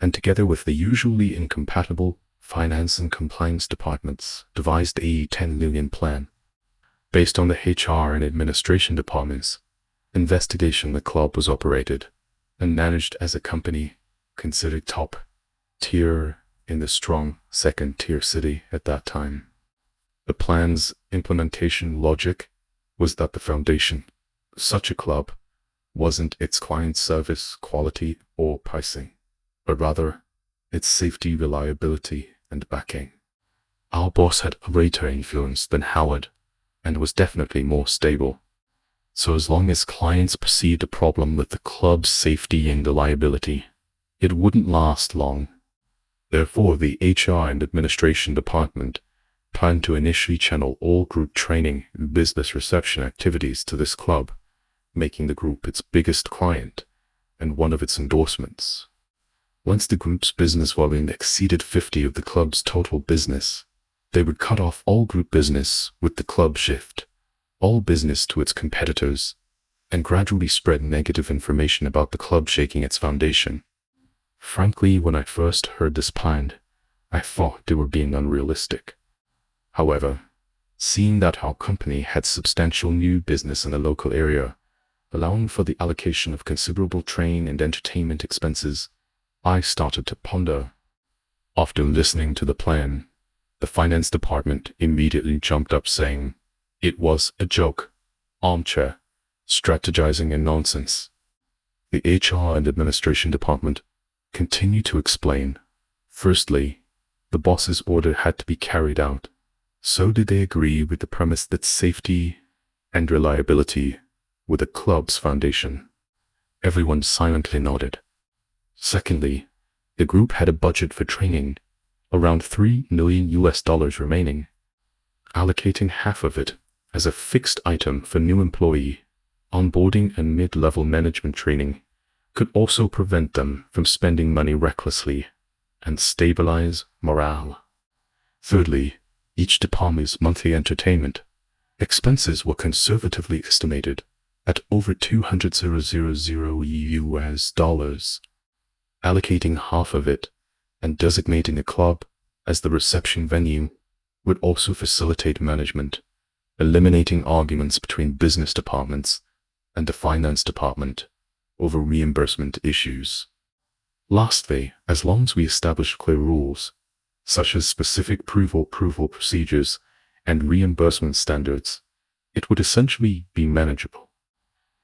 and together with the usually incompatible finance and compliance departments, devised a $10 million plan. Based on the HR and administration departments, investigation, the club was operated and managed as a company considered top tier in the strong second-tier city at that time. The plan's implementation logic was that the foundation of such a club wasn't its client service quality or pricing, but rather its safety, reliability, and backing. Our boss had a greater influence than Howard and was definitely more stable. So as long as clients perceived a problem with the club's safety and reliability, it wouldn't last long. Therefore, the HR and administration department planned to initially channel all group training and business reception activities to this club, making the group its biggest client and one of its endorsements. Once the group's business volume exceeded 50 of the club's total business, they would cut off all group business with the club, shift all business to its competitors, and gradually spread negative information about the club, shaking its foundation. Frankly, when I first heard this plan, I thought they were being unrealistic. However, Seeing that our company had substantial new business in the local area, allowing for the allocation of considerable train and entertainment expenses, I started to ponder. After listening to the plan, the finance department immediately jumped up saying it was a joke, armchair, strategizing and nonsense. The HR and administration department continued to explain. Firstly, the boss's order had to be carried out. So did they agree with the premise that safety and reliability were the club's foundation? Everyone silently nodded. Secondly, the group had a budget for training, around $3 million remaining. Allocating half of it as a fixed item for new employee onboarding and mid-level management training could also prevent them from spending money recklessly and stabilize morale. Thirdly, each department's monthly entertainment expenses were conservatively estimated at over $200,000. Allocating half of it and designating a club as the reception venue would also facilitate management, eliminating arguments between business departments and the finance department over reimbursement issues. Lastly, as long as we establish clear rules, such as specific approval procedures and reimbursement standards, it would essentially be manageable.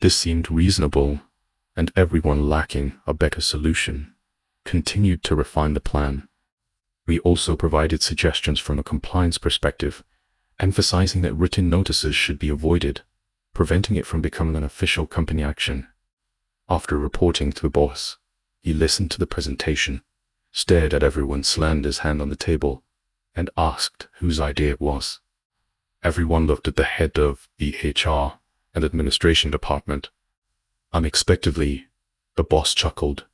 This seemed reasonable, and everyone lacking a better solution continued to refine the plan. We also provided suggestions from a compliance perspective, emphasizing that written notices should be avoided, preventing it from becoming an official company action. After reporting to the boss, he listened to the presentation, stared at everyone, slammed his hand on the table, and asked whose idea it was. Everyone looked at the head of the HR and administration department. Unexpectedly, the boss chuckled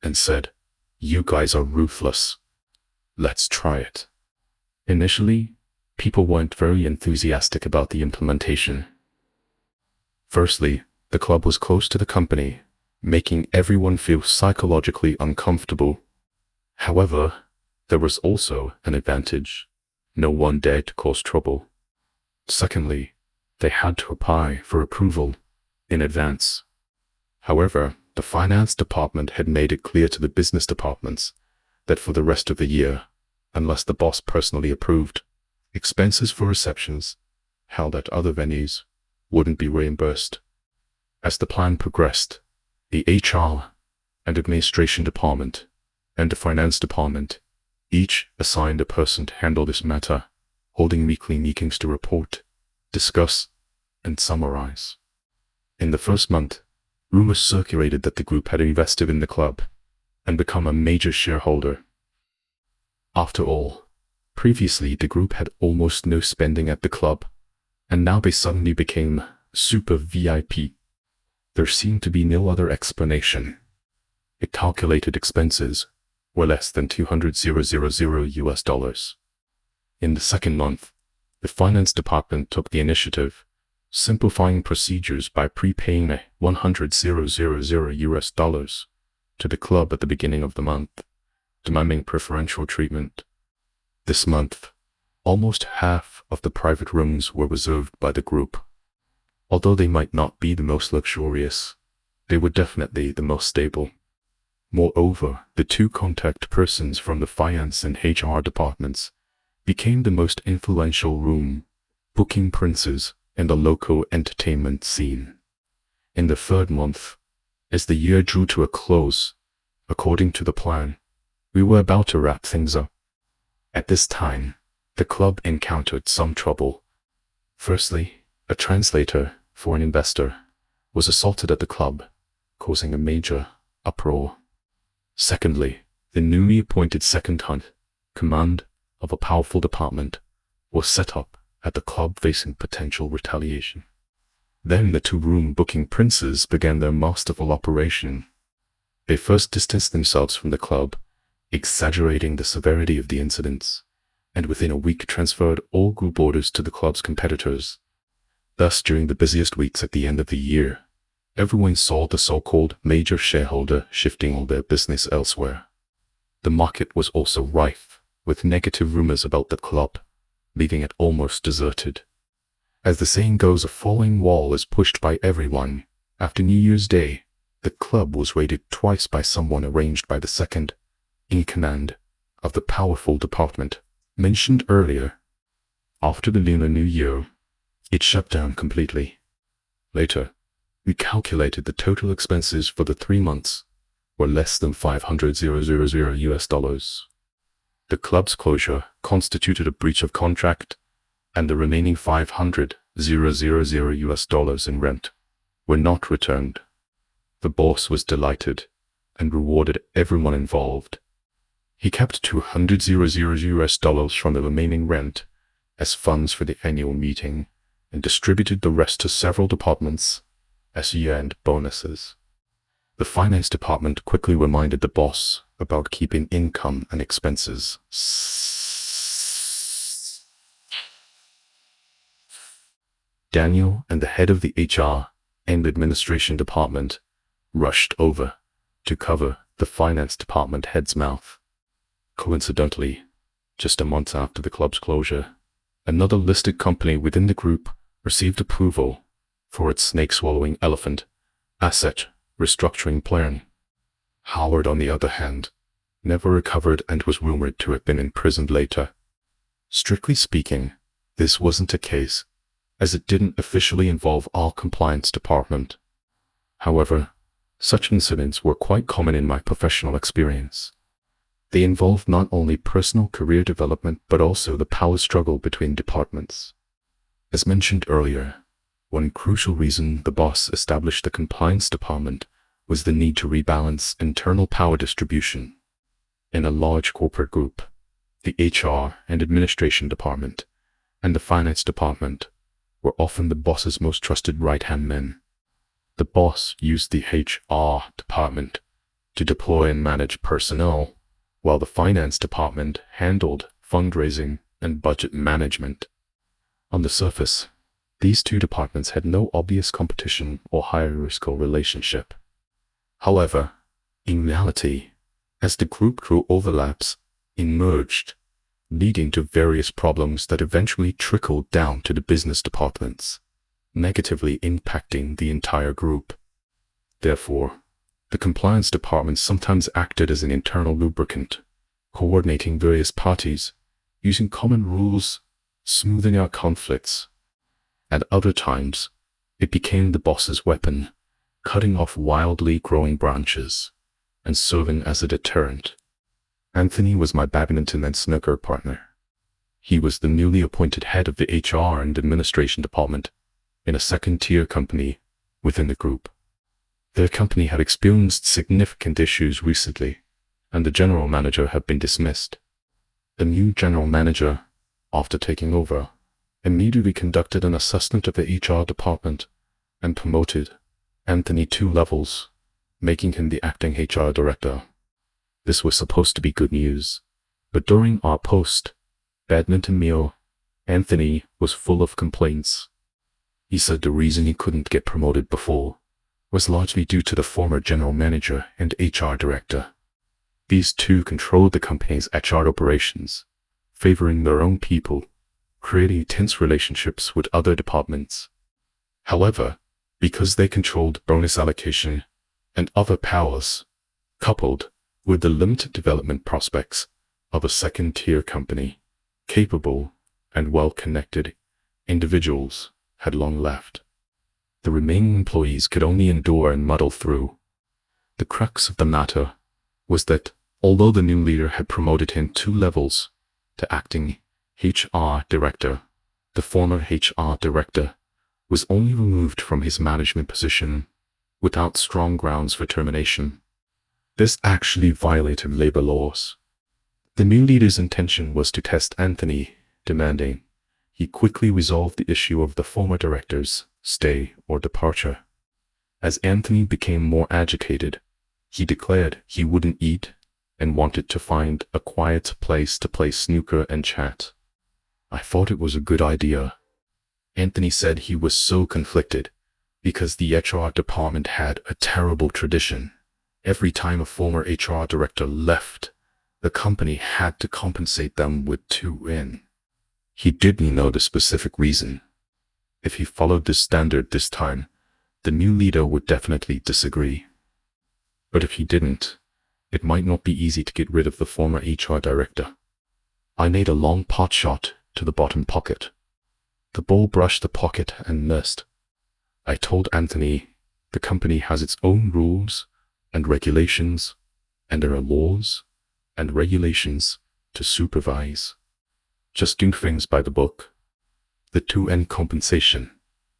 and said, "You guys are ruthless. Let's try it." Initially, people weren't very enthusiastic about the implementation. Firstly, the club was close to the company, making everyone feel psychologically uncomfortable. However, there was also an advantage. No one dared to cause trouble. Secondly, they had to apply for approval in advance. However, the finance department had made it clear to the business departments that for the rest of the year, unless the boss personally approved, expenses for receptions held at other venues wouldn't be reimbursed. As the plan progressed, the HR and administration department and the finance department each assigned a person to handle this matter, holding weekly meetings to report, discuss, and summarize. In the first month, rumors circulated that the group had invested in the club and become a major shareholder. After all, previously the group had almost no spending at the club, and now they suddenly became super VIP. There seemed to be no other explanation. It calculated expenses were less than $200,000. In the second month, the finance department took the initiative, simplifying procedures by prepaying $100,000 to the club at the beginning of the month, demanding preferential treatment. This month, almost half of the private rooms were reserved by the group. Although they might not be the most luxurious, they were definitely the most stable. Moreover, the two contact persons from the finance and HR departments became the most influential room booking princes in the local entertainment scene. In the third month, as the year drew to a close, according to the plan, we were about to wrap things up. At this time, the club encountered some trouble. Firstly, a translator for an investor was assaulted at the club, causing a major uproar. Secondly, the newly appointed second command of a powerful department was set up at the club, facing potential retaliation. Then the two-room booking princes began their masterful operation. They first distanced themselves from the club, exaggerating the severity of the incidents, and within a week transferred all group orders to the club's competitors. Thus, during the busiest weeks at the end of the year, everyone saw the so-called major shareholder shifting all their business elsewhere. The market was also rife with negative rumors about the club, leaving it almost deserted. As the saying goes, a falling wall is pushed by everyone. After New Year's Day, the club was raided twice by someone arranged by the second in command of the powerful department mentioned earlier. After the Lunar New Year, it shut down completely. Later, we calculated the total expenses for the 3 months were less than $500,000. The club's closure constituted a breach of contract, and the remaining $500,000 in rent were not returned. The boss was delighted and rewarded everyone involved. He kept $200,000 from the remaining rent as funds for the annual meeting and distributed the rest to several departments as year-end bonuses. The finance department quickly reminded the boss about keeping income and expenses. Daniel and the head of the HR and administration department rushed over to cover the finance department head's mouth. Coincidentally, just a month after the club's closure, another listed company within the group received approval for its snake-swallowing elephant asset restructuring plan. Howard, on the other hand, never recovered and was rumored to have been imprisoned later. Strictly speaking, this wasn't a case, as it didn't officially involve our compliance department. However, such incidents were quite common in my professional experience. They involved not only personal career development but also the power struggle between departments. As mentioned earlier, one crucial reason the boss established the compliance department was the need to rebalance internal power distribution. In a large corporate group, the HR and administration department and the finance department were often the boss's most trusted right-hand men. The boss used the HR department to deploy and manage personnel, while the finance department handled fundraising and budget management. On the surface, these two departments had no obvious competition or hierarchical relationship. However, in reality, as the group grew, overlaps emerged, leading to various problems that eventually trickled down to the business departments, negatively impacting the entire group. Therefore, the compliance department sometimes acted as an internal lubricant, coordinating various parties, using common rules, smoothing out conflicts. At other times, it became the boss's weapon, cutting off wildly growing branches and serving as a deterrent. Anthony was my badminton and snooker partner. He was the newly appointed head of the HR and administration department in a second-tier company within the group. Their company had experienced significant issues recently, and the general manager had been dismissed. The new general manager, after taking over, immediately conducted an assessment of the HR department and promoted Anthony 2 levels, making him the acting HR director. This was supposed to be good news, but during our post-badminton meal, Anthony was full of complaints. He said the reason he couldn't get promoted before was largely due to the former general manager and HR director. These two controlled the company's HR operations, favoring their own people, creating tense relationships with other departments. However, because they controlled bonus allocation and other powers, coupled with the limited development prospects of a second-tier company, capable and well-connected individuals had long left. The remaining employees could only endure and muddle through. The crux of the matter was that, although the new leader had promoted him 2 levels to acting HR director, the former HR director was only removed from his management position without strong grounds for termination. This actually violated labor laws. The new leader's intention was to test Anthony, demanding he quickly resolve the issue of the former director's stay or departure. As Anthony became more agitated, he declared he wouldn't eat and wanted to find a quiet place to play snooker and chat. I thought it was a good idea. Anthony said he was so conflicted because the HR department had a terrible tradition. Every time a former HR director left, the company had to compensate them with 2 in. He didn't know the specific reason. If he followed this standard this time, the new leader would definitely disagree. But if he didn't, it might not be easy to get rid of the former HR director. I made a long pot shot to the bottom pocket. The ball brushed the pocket and missed. I told Anthony the company has its own rules and regulations, and there are laws and regulations to supervise. Just do things by the book. The 2N compensation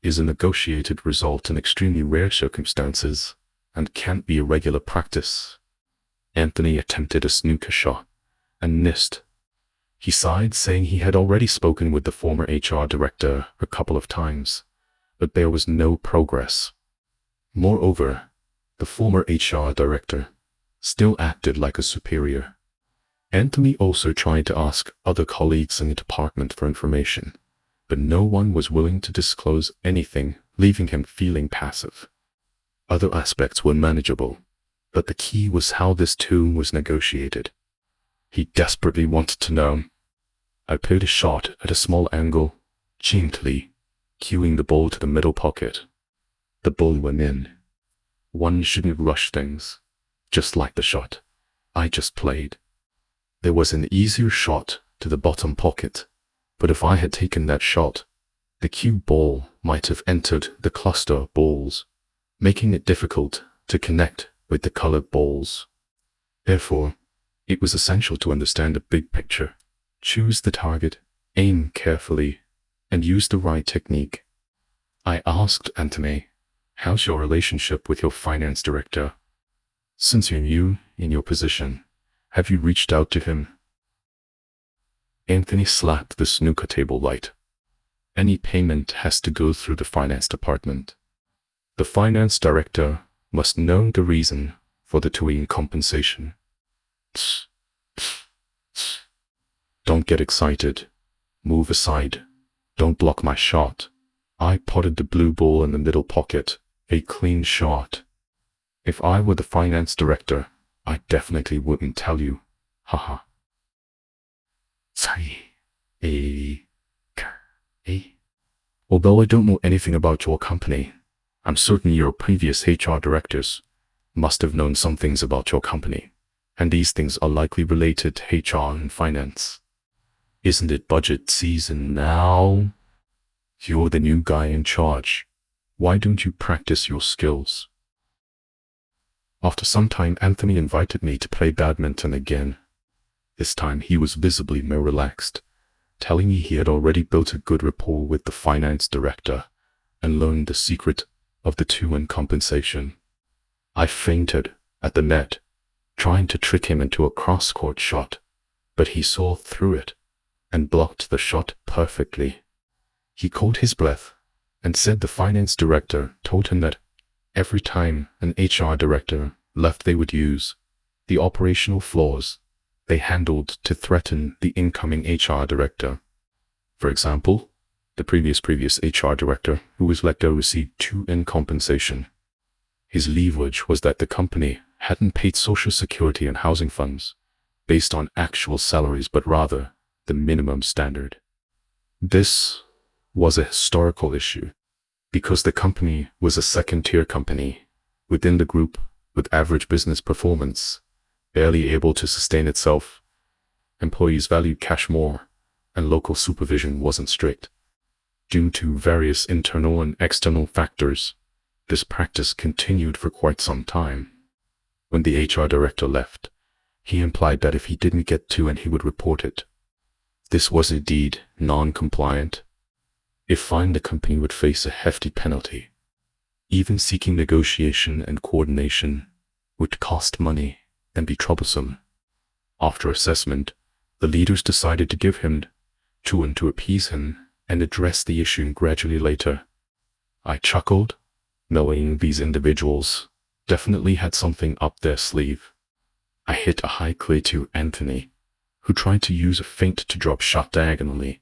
is a negotiated result in extremely rare circumstances and can't be a regular practice. Anthony attempted a snooker shot and missed. He sighed, saying he had already spoken with the former HR director a couple of times, but there was no progress. Moreover, the former HR director still acted like a superior. Anthony also tried to ask other colleagues in the department for information, but no one was willing to disclose anything, leaving him feeling passive. Other aspects were manageable, but the key was how this too was negotiated. He desperately wanted to know. I played a shot at a small angle, gently cueing the ball to the middle pocket. The ball went in. One shouldn't rush things, just like the shot I just played. There was an easier shot to the bottom pocket, but if I had taken that shot, the cue ball might have entered the cluster of balls, making it difficult to connect with the colored balls. Therefore, it was essential to understand the big picture, choose the target, aim carefully, and use the right technique. I asked Anthony, "How's your relationship with your finance director? Since you're new in your position, have you reached out to him?" Anthony slapped the snooker table light. "Any payment has to go through the finance department. The finance director must know the reason for the 2N compensation." "Don't get excited. Move aside. Don't block my shot." I potted the blue ball in the middle pocket, a clean shot. If I were the finance director, I definitely wouldn't tell you. Haha. Although I don't know anything about your company, I'm certain your previous HR directors must have known some things about your company, and these things are likely related to HR and finance. Isn't it budget season now? You're the new guy in charge. Why don't you practice your skills? After some time, Anthony invited me to play badminton again. This time he was visibly more relaxed, telling me he had already built a good rapport with the finance director and learned the secret of the 2N compensation. I feinted at the net, trying to trick him into a cross-court shot, but he saw through it and blocked the shot perfectly. He caught his breath and said the finance director told him that every time an HR director left, they would use the operational flaws they handled to threaten the incoming HR director. For example, the previous HR director who was let go received 2N compensation. His leverage was that the company hadn't paid Social Security and housing funds based on actual salaries, but rather the minimum standard. This was a historical issue because the company was a second-tier company within the group with average business performance, barely able to sustain itself. Employees valued cash more, and local supervision wasn't strict. Due to various internal and external factors, this practice continued for quite some time. When the HR director left, he implied that if he didn't get to and he would report it. This was indeed non-compliant. If fined, the company would face a hefty penalty. Even seeking negotiation and coordination would cost money and be troublesome. After assessment, the leaders decided to give him 2N to appease him and address the issue gradually later. I chuckled, knowing these individuals definitely had something up their sleeve. I hit a high clay to Anthony, who tried to use a feint to drop shot diagonally,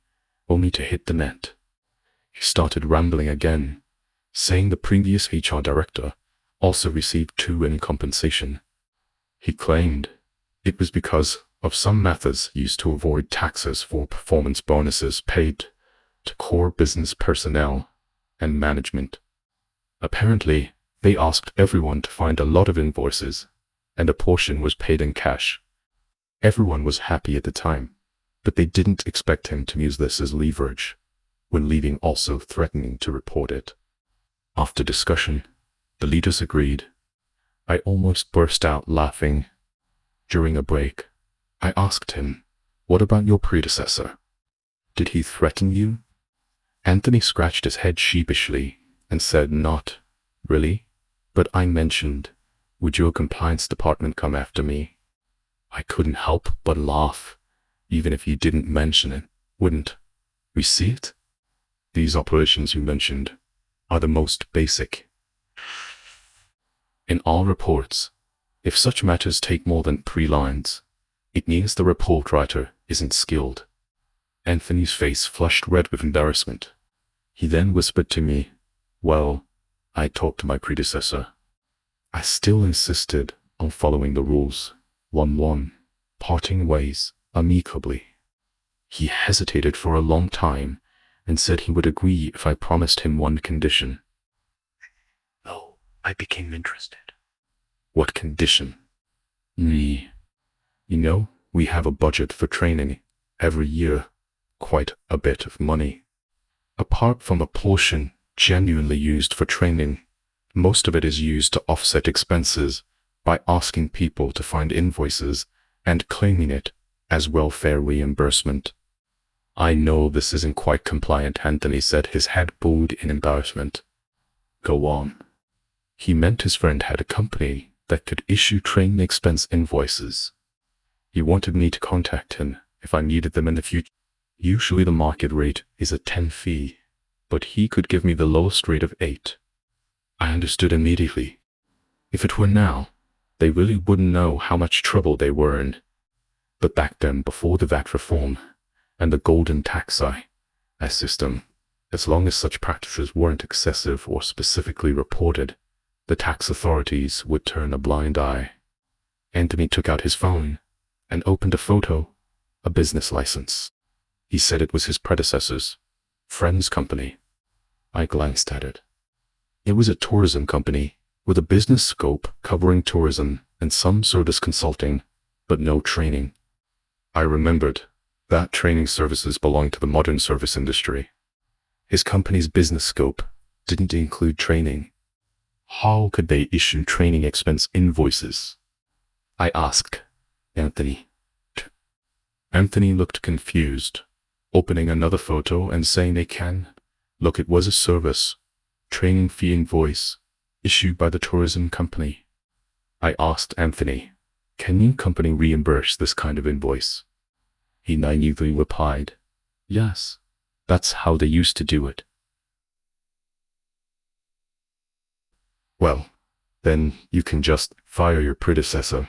only to hit the net. He started rambling again, saying the previous HR director also received 2N compensation. He claimed it was because of some methods used to avoid taxes for performance bonuses paid to core business personnel and management. Apparently, they asked everyone to find a lot of invoices, and a portion was paid in cash. Everyone was happy at the time, but they didn't expect him to use this as leverage, when leaving also threatening to report it. After discussion, the leaders agreed. I almost burst out laughing. During a break, I asked him, "What about your predecessor? Did he threaten you?" Anthony scratched his head sheepishly and said, "Not really, but I mentioned, would your compliance department come after me?" I couldn't help but laugh. Even if he didn't mention it, wouldn't we see it? These operations you mentioned are the most basic. In all reports, if such matters take more than 3 lines, it means the report writer isn't skilled. Anthony's face flushed red with embarrassment. He then whispered to me, "Well, I talked to my predecessor." I still insisted on following the rules. 1-1, parting ways amicably. He hesitated for a long time and said he would agree if I promised him one condition. Oh, I became interested. What condition? Me. You know, we have a budget for training every year, quite a bit of money. Apart from a portion genuinely used for training, most of it is used to offset expenses by asking people to find invoices and claiming it as welfare reimbursement. I know this isn't quite compliant, Anthony said, his head bowed in embarrassment. Go on. He meant his friend had a company that could issue training expense invoices. He wanted me to contact him if I needed them in the future. Usually the market rate is a 10 fee, but he could give me the lowest rate of 8. I understood immediately. If it were now, they really wouldn't know how much trouble they were in. But back then, before the VAT reform and the golden tax system, as long as such practices weren't excessive or specifically reported, the tax authorities would turn a blind eye. Anthony took out his phone and opened a photo, a business license. He said it was his predecessor's friend's company. I glanced at it. It was a tourism company with a business scope covering tourism and some service consulting, but no training. I remembered that training services belonged to the modern service industry. His company's business scope didn't include training. How could they issue training expense invoices? I asked Anthony. Anthony looked confused, opening another photo and saying they can. Look, it was a service, training fee invoice, issued by the tourism company. I asked Anthony, can your company reimburse this kind of invoice? He naively replied, yes, that's how they used to do it. Well, then you can just fire your predecessor.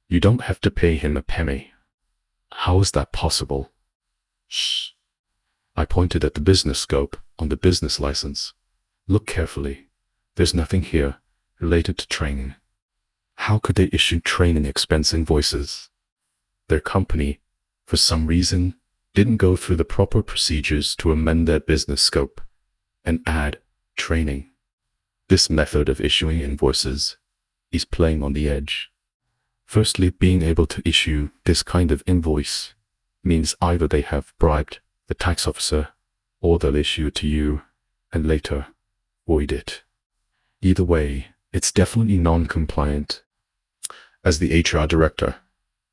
You don't have to pay him a penny. How is that possible? Shh. I pointed at the business scope on the business license. Look carefully. There's nothing here related to training. How could they issue training expense invoices? Their company, for some reason, didn't go through the proper procedures to amend their business scope and add training. This method of issuing invoices is playing on the edge. Firstly, being able to issue this kind of invoice means either they have bribed the tax officer or they'll issue it to you and later void it. Either way, it's definitely non-compliant. As the HR director,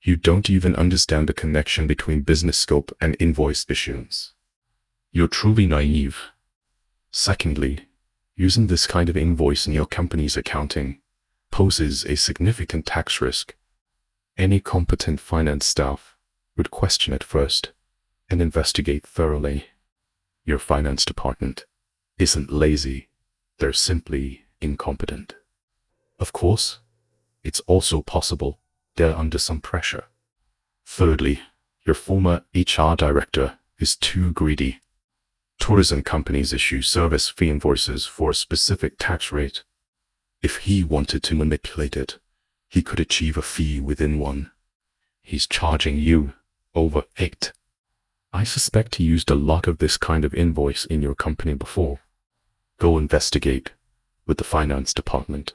you don't even understand the connection between business scope and invoice issuance. You're truly naive. Secondly, using this kind of invoice in your company's accounting poses a significant tax risk. Any competent finance staff would question it first and investigate thoroughly. Your finance department isn't lazy, they're simply incompetent. Of course, it's also possible they're under some pressure. Thirdly, your former HR director is too greedy. Tourism companies issue service fee invoices for a specific tax rate. If he wanted to manipulate it, he could achieve a fee within one. He's charging you over 8. I suspect he used a lot of this kind of invoice in your company before. Go investigate with the finance department.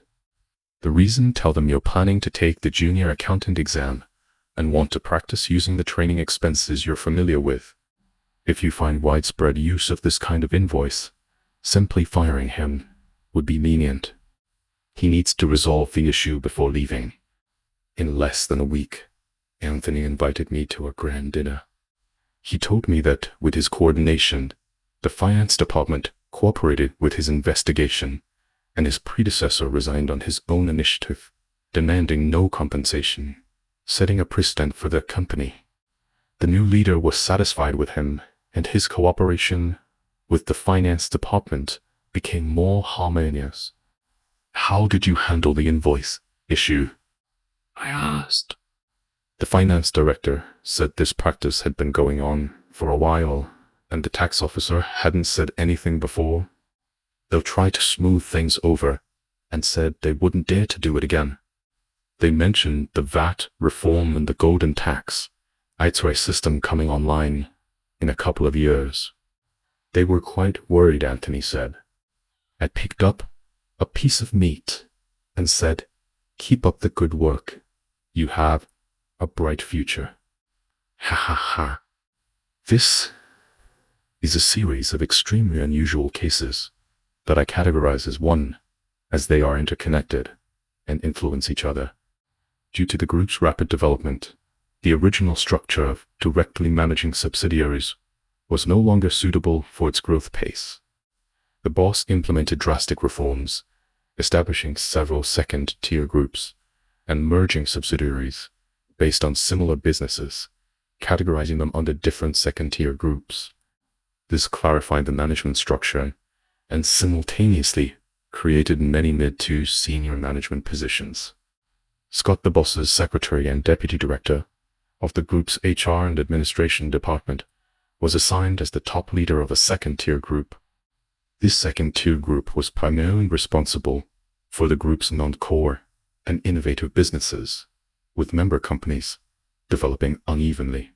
The reason, tell them you're planning to take the junior accountant exam and want to practice using the training expenses you're familiar with. If you find widespread use of this kind of invoice, simply firing him would be lenient. He needs to resolve the issue before leaving. In less than a week, Anthony invited me to a grand dinner. He told me that, with his coordination, the finance department cooperated with his investigation, and his predecessor resigned on his own initiative, demanding no compensation, setting a precedent for the company. The new leader was satisfied with him, and his cooperation with the finance department became more harmonious. How did you handle the invoice issue? I asked. The finance director said this practice had been going on for a while, and the tax officer hadn't said anything before. They'll try to smooth things over, and said they wouldn't dare to do it again. They mentioned the VAT reform and the golden tax ITRA system coming online in a couple of years. They were quite worried, Anthony said. I picked up a piece of meat and said, "Keep up the good work. You have a bright future." Ha ha ha. This is a series of extremely unusual cases that I categorize as one, as they are interconnected and influence each other. Due to the group's rapid development, the original structure of directly managing subsidiaries was no longer suitable for its growth pace. The boss implemented drastic reforms, establishing several second-tier groups and merging subsidiaries based on similar businesses, categorizing them under different second-tier groups. This clarified the management structure and simultaneously created many mid to senior management positions. Scott, the boss's secretary and deputy director of the group's HR and administration department, was assigned as the top leader of a second-tier group. This second-tier group was primarily responsible for the group's non-core and innovative businesses, with member companies developing unevenly.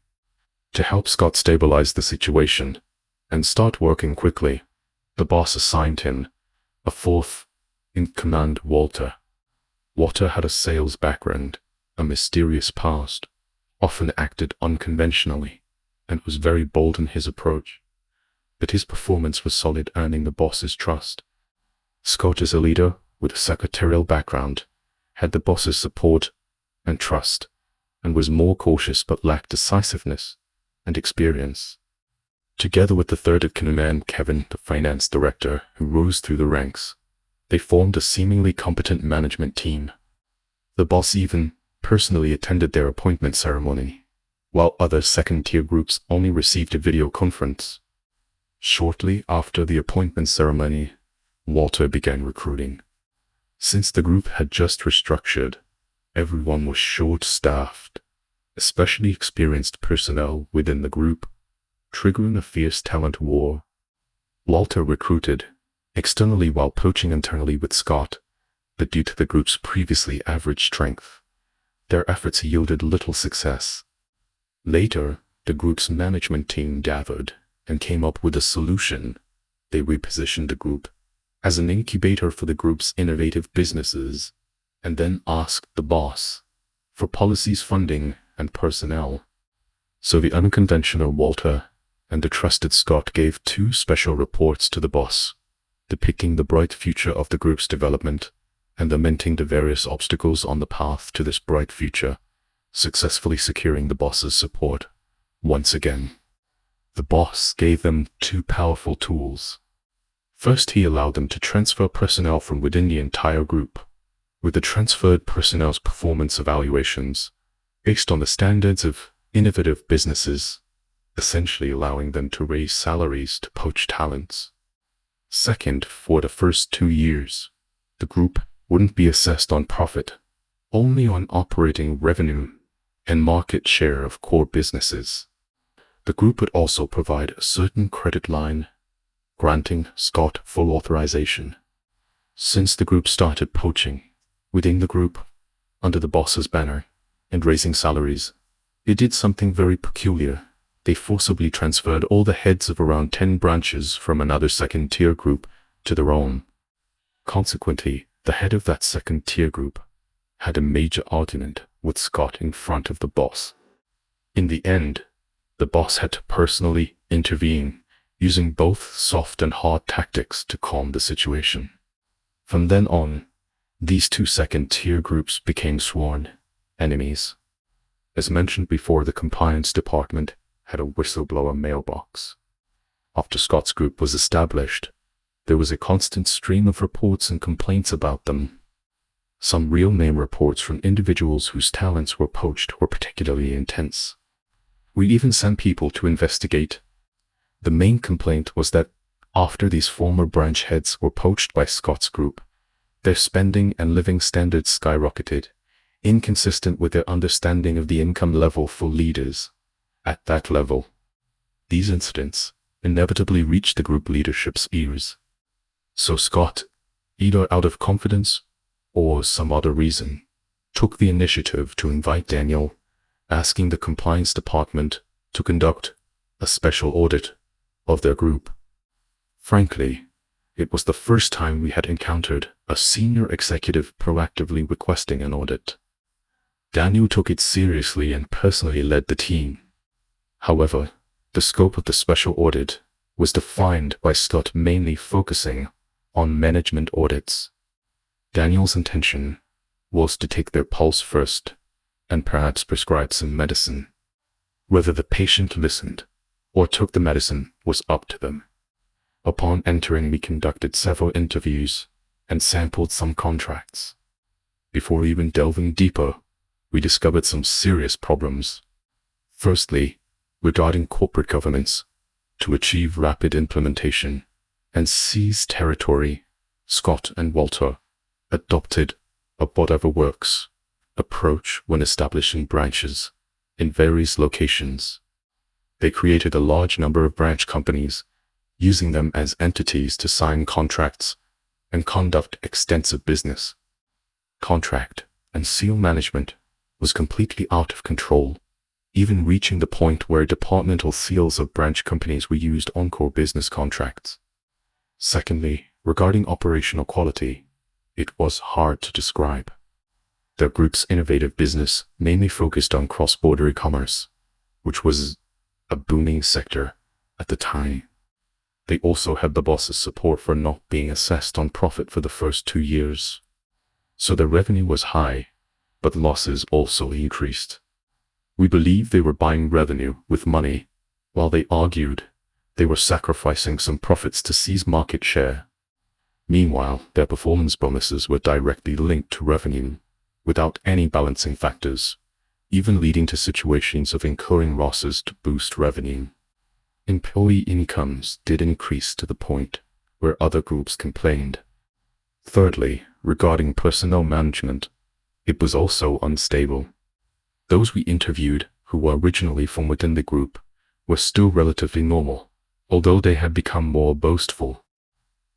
To help Scott stabilize the situation and start working quickly, the boss assigned him a fourth-in-command, Walter. Walter had a sales background, a mysterious past, often acted unconventionally, and was very bold in his approach. But his performance was solid, earning the boss's trust. Scott, as a leader with a secretarial background, had the boss's support and trust, and was more cautious but lacked decisiveness and experience. Together with the third-in-command, Kevin, the finance director, who rose through the ranks, they formed a seemingly competent management team. The boss even personally attended their appointment ceremony, while other second-tier groups only received a video conference. Shortly after the appointment ceremony, Walter began recruiting. Since the group had just restructured, everyone was short-staffed, especially experienced personnel within the group, triggering a fierce talent war. Walter recruited externally while poaching internally with Scott, but due to the group's previously average strength, their efforts yielded little success. Later, the group's management team gathered and came up with a solution. They repositioned the group as an incubator for the group's innovative businesses, and then asked the boss for policies, funding, and personnel. So the unconventional Walter and the trusted Scott gave 2 special reports to the boss, depicting the bright future of the group's development and lamenting the various obstacles on the path to this bright future, successfully securing the boss's support. Once again, the boss gave them 2 powerful tools. First, he allowed them to transfer personnel from within the entire group, with the transferred personnel's performance evaluations based on the standards of innovative businesses, essentially allowing them to raise salaries to poach talents. Second, for the first 2 years, the group wouldn't be assessed on profit, only on operating revenue and market share of core businesses. The group would also provide a certain credit line, granting Scott full authorization. Since the group started poaching within the group, under the boss's banner, and raising salaries, it did something very peculiar. They forcibly transferred all the heads of around 10 branches from another second-tier group to their own. Consequently, the head of that second-tier group had a major argument with Scott in front of the boss. In the end, the boss had to personally intervene, using both soft and hard tactics to calm the situation. From then on, these two second-tier groups became sworn enemies. As mentioned before, the compliance department had a whistleblower mailbox. After Scott's group was established, there was a constant stream of reports and complaints about them. Some real-name reports from individuals whose talents were poached were particularly intense. We even sent people to investigate. The main complaint was that after these former branch heads were poached by Scott's group, their spending and living standards skyrocketed, inconsistent with their understanding of the income level for leaders at that level. These incidents inevitably reached the group leadership's ears. So Scott, either out of confidence or some other reason, took the initiative to invite Daniel, asking the compliance department to conduct a special audit of their group. Frankly, it was the first time we had encountered a senior executive proactively requesting an audit. Daniel took it seriously and personally led the team. However, the scope of the special audit was defined by Scott mainly focusing on management audits. Daniel's intention was to take their pulse first and perhaps prescribe some medicine. Whether the patient listened or took the medicine was up to them. Upon entering, we conducted several interviews and sampled some contracts. Before even delving deeper, we discovered some serious problems. Firstly, regarding corporate governance, to achieve rapid implementation and seize territory, Scott and Walter adopted a whatever works approach when establishing branches in various locations. They created a large number of branch companies, using them as entities to sign contracts and conduct extensive business. Contract and seal management was completely out of control, even reaching the point where departmental seals of branch companies were used on core business contracts. Secondly, regarding operational quality, it was hard to describe. Their group's innovative business mainly focused on cross-border e-commerce, which was a booming sector at the time. They also had the boss's support for not being assessed on profit for the first 2 years. So their revenue was high, but losses also increased. We believe they were buying revenue with money, while they argued they were sacrificing some profits to seize market share. Meanwhile, their performance bonuses were directly linked to revenue, without any balancing factors, even leading to situations of incurring losses to boost revenue. Employee incomes did increase to the point where other groups complained. Thirdly, regarding personnel management, it was also unstable. Those we interviewed, who were originally from within the group, were still relatively normal, although they had become more boastful.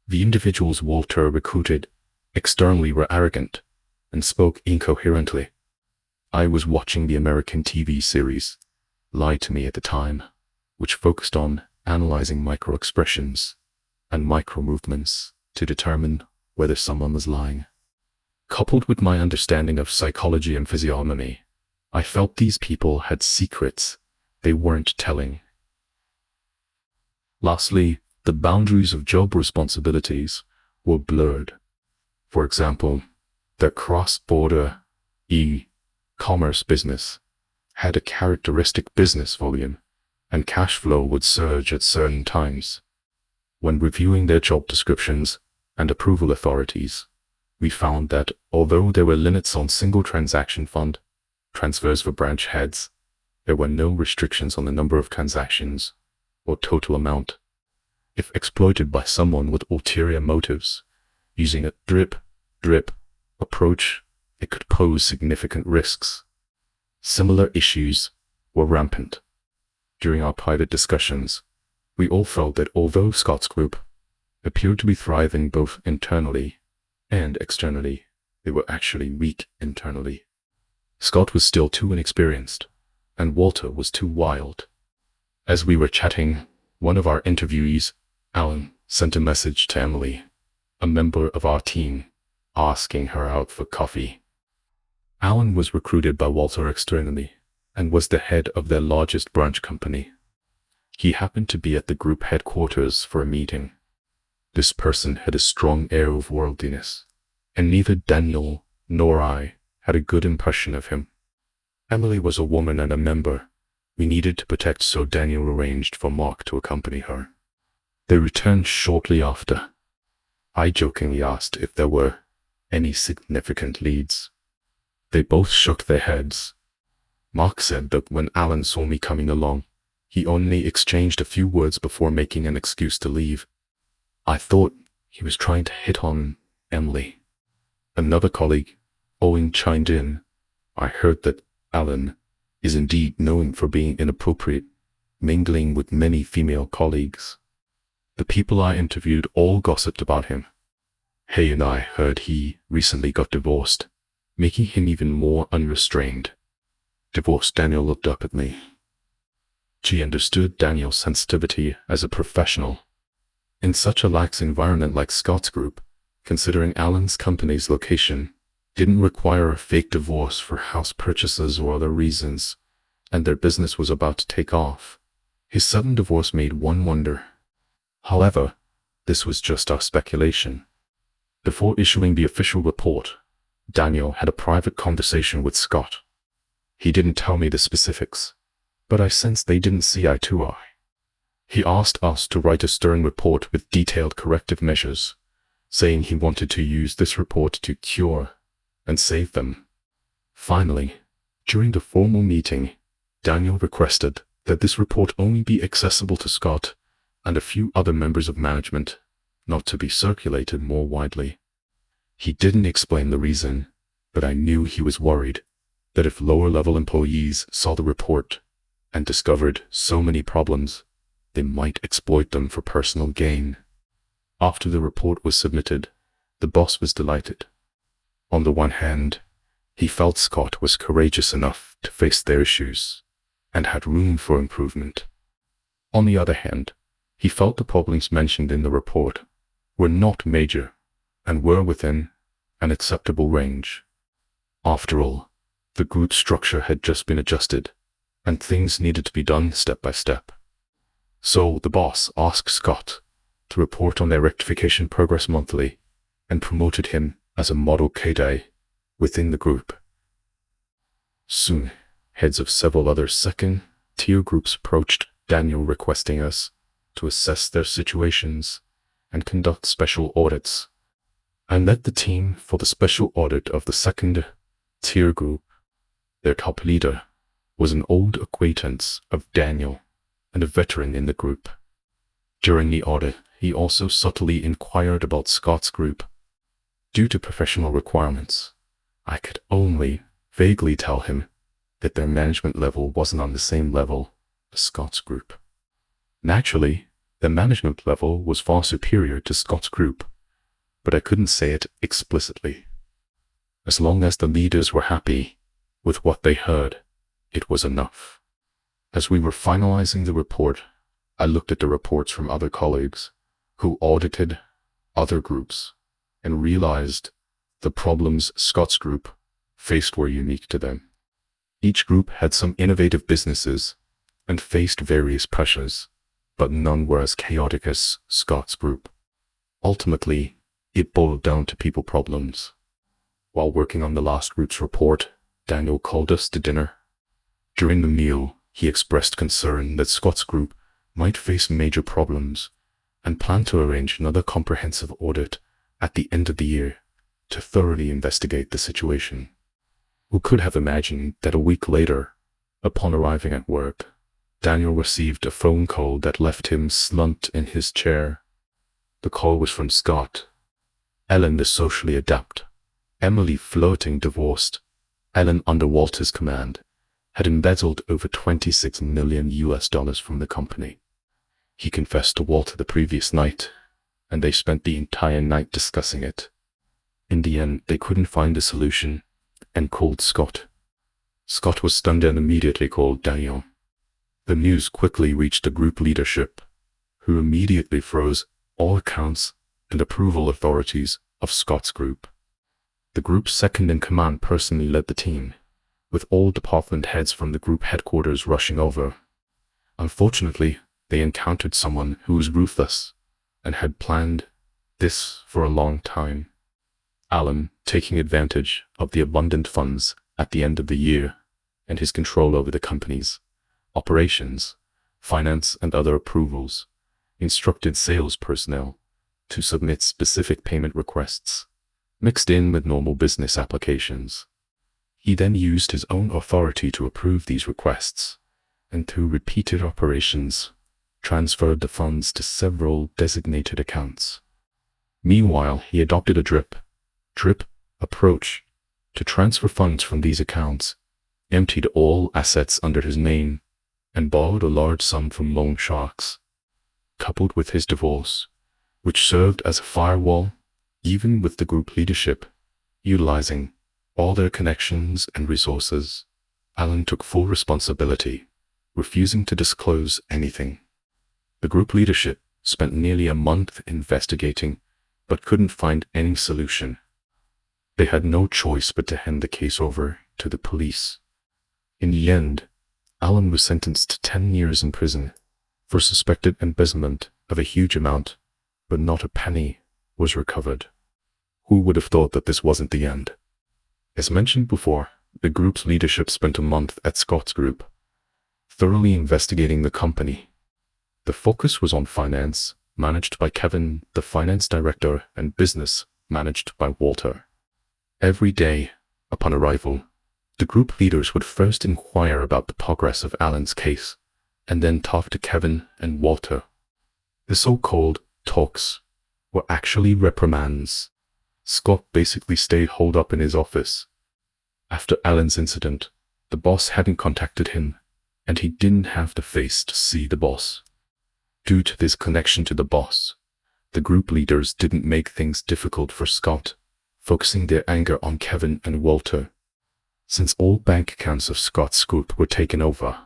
The individuals Walter recruited externally were arrogant and spoke incoherently. I was watching the American TV series Lie to Me at the time, which focused on analyzing micro-expressions and micro-movements to determine whether someone was lying. Coupled with my understanding of psychology and physiognomy, I felt these people had secrets they weren't telling. Lastly, the boundaries of job responsibilities were blurred. For example, their cross-border e-commerce business had a characteristic business volume, and cash flow would surge at certain times. When reviewing their job descriptions and approval authorities, we found that although there were limits on single transaction fund transfers for branch heads, there were no restrictions on the number of transactions or total amount. If exploited by someone with ulterior motives, using a drip approach, it could pose significant risks. Similar issues were rampant. During our private discussions, we all felt that although Scott's group appeared to be thriving both internally and externally, they were actually weak internally. Scott was still too inexperienced, and Walter was too wild. As we were chatting, one of our interviewees, Alan, sent a message to Emily a member of our team, asking her out for coffee. Alan was recruited by Walter externally and was the head of their largest branch company. He happened to be at the group headquarters for a meeting. This person had a strong air of worldliness, and neither Daniel nor I had a good impression of him. Emily was a woman and a member we needed to protect, so Daniel arranged for Mark to accompany her. They returned shortly after. I jokingly asked if there were any significant leads. They both shook their heads. Mark said that when Alan saw me coming along, he only exchanged a few words before making an excuse to leave. I thought he was trying to hit on Emily. Another colleague, Owen, chimed in. I heard that Alan is indeed known for being inappropriate, mingling with many female colleagues. The people I interviewed all gossiped about him. Hay and I heard he recently got divorced, making him even more unrestrained. Divorced? Daniel looked up at me. She understood Daniel's sensitivity as a professional. In such a lax environment like Scott's Group, considering Alan's company's location, didn't require a fake divorce for house purchases or other reasons, and their business was about to take off. His sudden divorce made one wonder. However, this was just our speculation. Before issuing the official report, Daniel had a private conversation with Scott. He didn't tell me the specifics, but I sensed they didn't see eye to eye. He asked us to write a stern report with detailed corrective measures, saying he wanted to use this report to cure and save them. Finally, during the formal meeting, Daniel requested that this report only be accessible to Scott and a few other members of management, not to be circulated more widely. He didn't explain the reason, but I knew he was worried that if lower-level employees saw the report and discovered so many problems, they might exploit them for personal gain. After the report was submitted, the boss was delighted. On the one hand, he felt Scott was courageous enough to face their issues and had room for improvement. On the other hand, he felt the problems mentioned in the report were not major and were within an acceptable range. After all, the group structure had just been adjusted, and things needed to be done step by step. So the boss asked Scott to report on their rectification progress monthly and promoted him as a model KD within the group. Soon, heads of several other second-tier groups approached Daniel requesting us to assess their situations and conduct special audits. I led the team for the special audit of the second-tier group. Their top leader was an old acquaintance of Daniel and a veteran in the group. During the audit, he also subtly inquired about Scott's Group. Due to professional requirements, I could only vaguely tell him that their management level wasn't on the same level as Scott's Group. Naturally, their management level was far superior to Scott's Group, but I couldn't say it explicitly. As long as the leaders were happy with what they heard, it was enough. As we were finalizing the report, I looked at the reports from other colleagues who audited other groups and realized the problems Scott's Group faced were unique to them. Each group had some innovative businesses and faced various pressures, but none were as chaotic as Scott's Group. Ultimately, it boiled down to people problems. While working on the last group's report, Daniel called us to dinner. During the meal, he expressed concern that Scott's Group might face major problems and planned to arrange another comprehensive audit at the end of the year to thoroughly investigate the situation. Who could have imagined that a week later, upon arriving at work, Daniel received a phone call that left him slumped in his chair. The call was from Scott. Ellen, the socially adept, Emily, flirting divorced, Ellen under Walter's command, had embezzled over $26 million from the company. He confessed to Walter the previous night, and they spent the entire night discussing it. In the end, they couldn't find a solution and called Scott. Scott was stunned and immediately called Daniel. The news quickly reached the group leadership, who immediately froze all accounts and approval authorities of Scott's group. The group's second-in-command personally led the team, with all department heads from the group headquarters rushing over. Unfortunately, they encountered someone who was ruthless and had planned this for a long time. Alan, taking advantage of the abundant funds at the end of the year and his control over the company's operations, finance, and other approvals, instructed sales personnel to submit specific payment requests, mixed in with normal business applications. He then used his own authority to approve these requests, and through repeated operations, transferred the funds to several designated accounts. Meanwhile, he adopted a drip approach to transfer funds from these accounts, emptied all assets under his name, and borrowed a large sum from loan sharks. Coupled with his divorce, which served as a firewall, even with the group leadership utilizing all their connections and resources, Alan took full responsibility, refusing to disclose anything. The group leadership spent nearly a month investigating, but couldn't find any solution. They had no choice but to hand the case over to the police. In the end, Alan was sentenced to 10 years in prison for suspected embezzlement of a huge amount, but not a penny was recovered. Who would have thought that this wasn't the end? As mentioned before, the group's leadership spent a month at Scott's group, thoroughly investigating the company. The focus was on finance, managed by Kevin, the finance director, and business, managed by Walter. Every day, upon arrival, the group leaders would first inquire about the progress of Alan's case, and then talk to Kevin and Walter. The so-called talks were actually reprimands. Scott basically stayed holed up in his office. After Alan's incident, the boss hadn't contacted him, and he didn't have the face to see the boss. Due to this connection to the boss, the group leaders didn't make things difficult for Scott, focusing their anger on Kevin and Walter. Since all bank accounts of Scott's group were taken over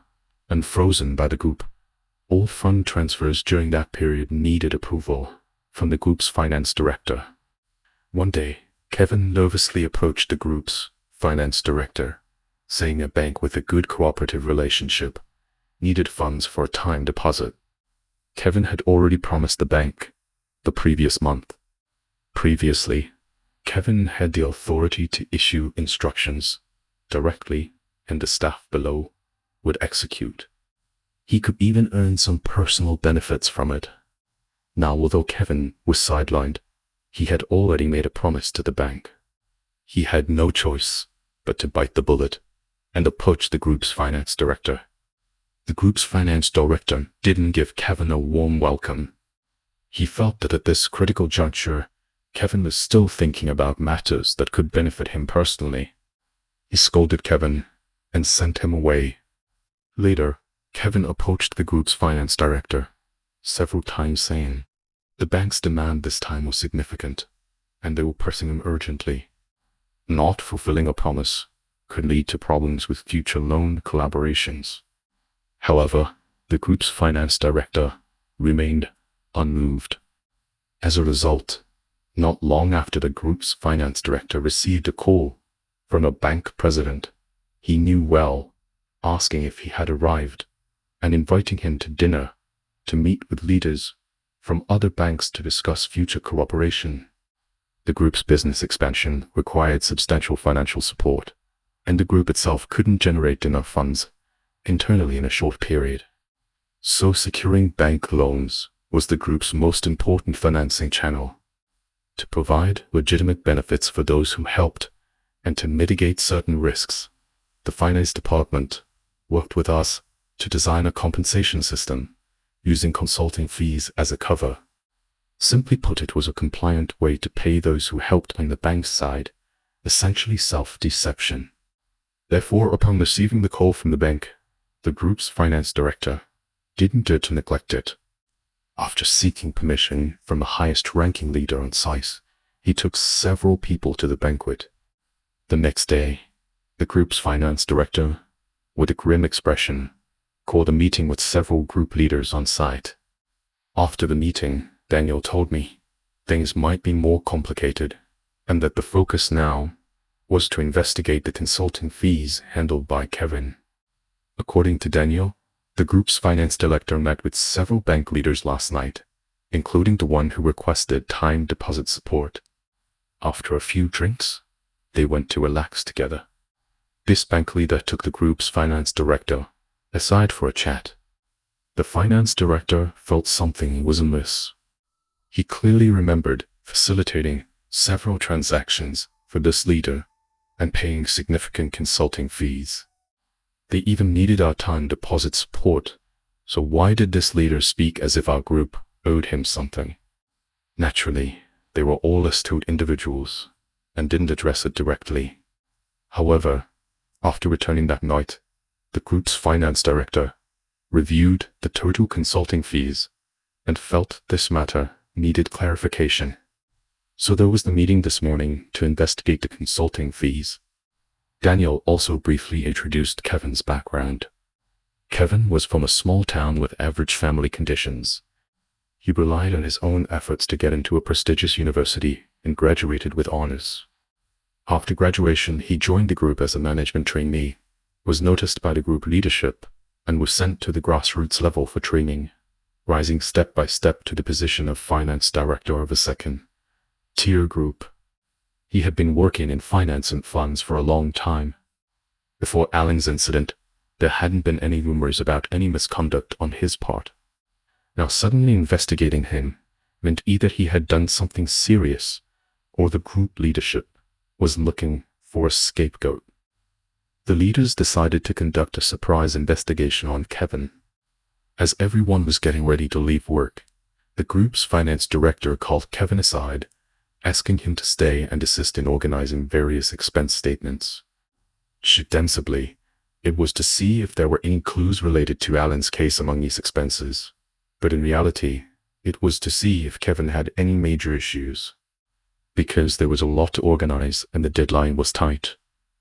and frozen by the group, all fund transfers during that period needed approval from the group's finance director. One day, Kevin nervously approached the group's finance director, saying a bank with a good cooperative relationship needed funds for a time deposit. Kevin had already promised the bank the previous month. Previously, Kevin had the authority to issue instructions directly, and the staff below would execute. He could even earn some personal benefits from it. Now, although Kevin was sidelined, he had already made a promise to the bank. He had no choice but to bite the bullet and approach the group's finance director. The group's finance director didn't give Kevin a warm welcome. He felt that at this critical juncture, Kevin was still thinking about matters that could benefit him personally. He scolded Kevin and sent him away. Later, Kevin approached the group's finance director several times, saying the bank's demand this time was significant, and they were pressing him urgently. Not fulfilling a promise could lead to problems with future loan collaborations. However, the group's finance director remained unmoved. As a result, not long after the group's finance director received a call from a bank president he knew well, asking if he had arrived and inviting him to dinner to meet with leaders from other banks to discuss future cooperation. The group's business expansion required substantial financial support, and the group itself couldn't generate enough funds internally in a short period. So securing bank loans was the group's most important financing channel. To provide legitimate benefits for those who helped and to mitigate certain risks, the finance department worked with us to design a compensation system using consulting fees as a cover. Simply put, it was a compliant way to pay those who helped on the bank's side, essentially self-deception. Therefore, upon receiving the call from the bank, the group's finance director didn't dare to neglect it. After seeking permission from the highest-ranking leader on site, he took several people to the banquet. The next day, the group's finance director, with a grim expression, called a meeting with several group leaders on site. After the meeting, Daniel told me things might be more complicated, and that the focus now was to investigate the consulting fees handled by Kevin. According to Daniel, the group's finance director met with several bank leaders last night, including the one who requested time deposit support. After a few drinks, they went to relax together. This bank leader took the group's finance director aside for a chat. The finance director felt something was amiss. He clearly remembered facilitating several transactions for this leader and paying significant consulting fees. They even needed our time deposit support, so why did this leader speak as if our group owed him something? Naturally, they were all astute individuals and didn't address it directly. However, after returning that night, the group's finance director reviewed the total consulting fees and felt this matter needed clarification. So there was the meeting this morning to investigate the consulting fees. Daniel also briefly introduced Kevin's background. Kevin was from a small town with average family conditions. He relied on his own efforts to get into a prestigious university and graduated with honors. After graduation, he joined the group as a management trainee, was noticed by the group leadership, and was sent to the grassroots level for training, rising step by step to the position of finance director of a second-tier group. He had been working in finance and funds for a long time. Before Alan's incident, there hadn't been any rumors about any misconduct on his part. Now suddenly investigating him meant either he had done something serious, or the group leadership was looking for a scapegoat. The leaders decided to conduct a surprise investigation on Kevin. As everyone was getting ready to leave work, the group's finance director called Kevin aside, asking him to stay and assist in organizing various expense statements. Ostensibly, it was to see if there were any clues related to Alan's case among these expenses, but in reality, it was to see if Kevin had any major issues. Because there was a lot to organize and the deadline was tight,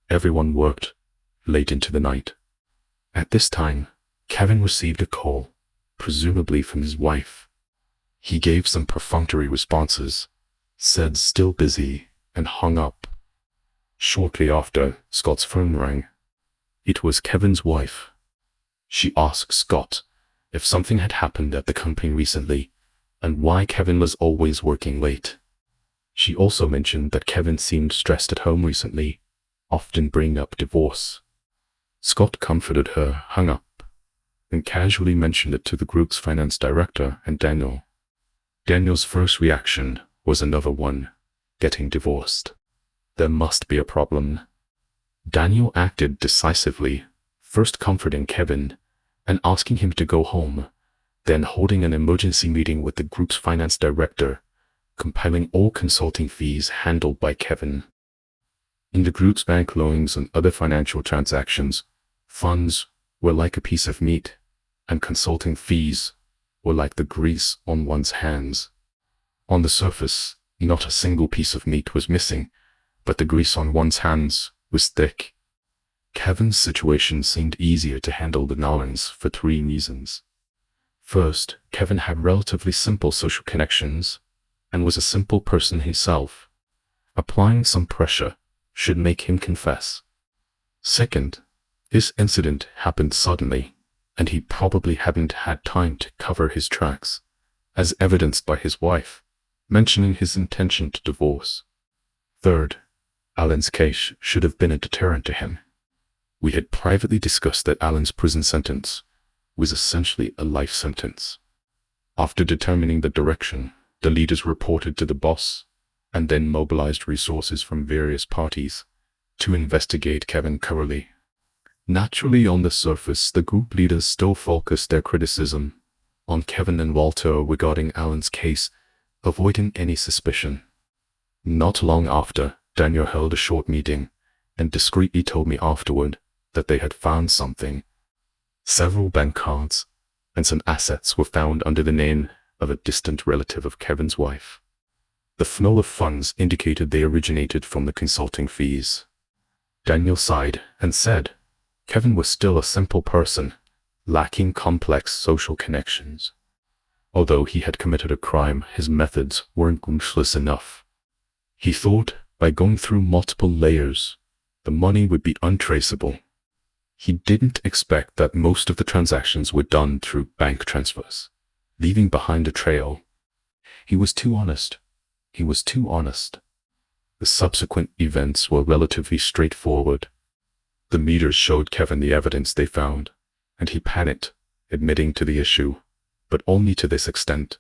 everyone worked late into the night. At this time, Kevin received a call, presumably from his wife. He gave some perfunctory responses, said still busy, and hung up. Shortly after, Scott's phone rang. It was Kevin's wife. She asked Scott if something had happened at the company recently, and why Kevin was always working late. She also mentioned that Kevin seemed stressed at home recently, often bringing up divorce. Scott comforted her, hung up, and casually mentioned it to the group's finance director and Daniel. Daniel's first reaction was another one: getting divorced. There must be a problem. Daniel acted decisively, first comforting Kevin and asking him to go home, then holding an emergency meeting with the group's finance director, compiling all consulting fees handled by Kevin. In the group's bank loans and other financial transactions, funds were like a piece of meat, and consulting fees were like the grease on one's hands. On the surface, not a single piece of meat was missing, but the grease on one's hands was thick. Kevin's situation seemed easier to handle than Alan's for 3 reasons. First, Kevin had relatively simple social connections and was a simple person himself. Applying some pressure should make him confess. Second, this incident happened suddenly, and he probably hadn't had time to cover his tracks, as evidenced by his wife mentioning his intention to divorce. Third, Alan's case should have been a deterrent to him. We had privately discussed that Alan's prison sentence was essentially a life sentence. After determining the direction, the leaders reported to the boss and then mobilized resources from various parties to investigate Kevin thoroughly. Naturally, on the surface, the group leaders still focused their criticism on Kevin and Walter regarding Alan's case, avoiding any suspicion. Not long after, Daniel held a short meeting and discreetly told me afterward that they had found something. Several bank cards and some assets were found under the name of a distant relative of Kevin's wife. The flow of funds indicated they originated from the consulting fees. Daniel sighed and said Kevin was still a simple person, lacking complex social connections. Although he had committed a crime, his methods weren't ruthless enough. He thought by going through multiple layers, the money would be untraceable. He didn't expect that most of the transactions were done through bank transfers, leaving behind a trail. He was too honest. He was too honest. The subsequent events were relatively straightforward. The meters showed Kevin the evidence they found, and he panicked, admitting to the issue, but only to this extent.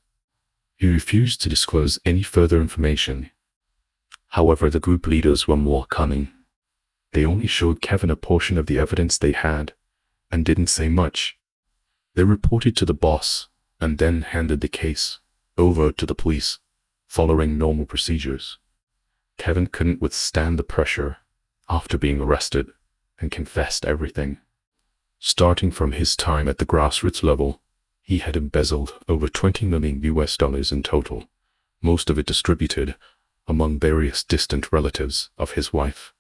He refused to disclose any further information. However, the group leaders were more cunning. They only showed Kevin a portion of the evidence they had, and didn't say much. They reported to the boss, and then handed the case over to the police, following normal procedures. Kevin couldn't withstand the pressure after being arrested, and confessed everything. Starting from his time at the grassroots level, he had embezzled over $20 million in total, most of it distributed among various distant relatives of his wife,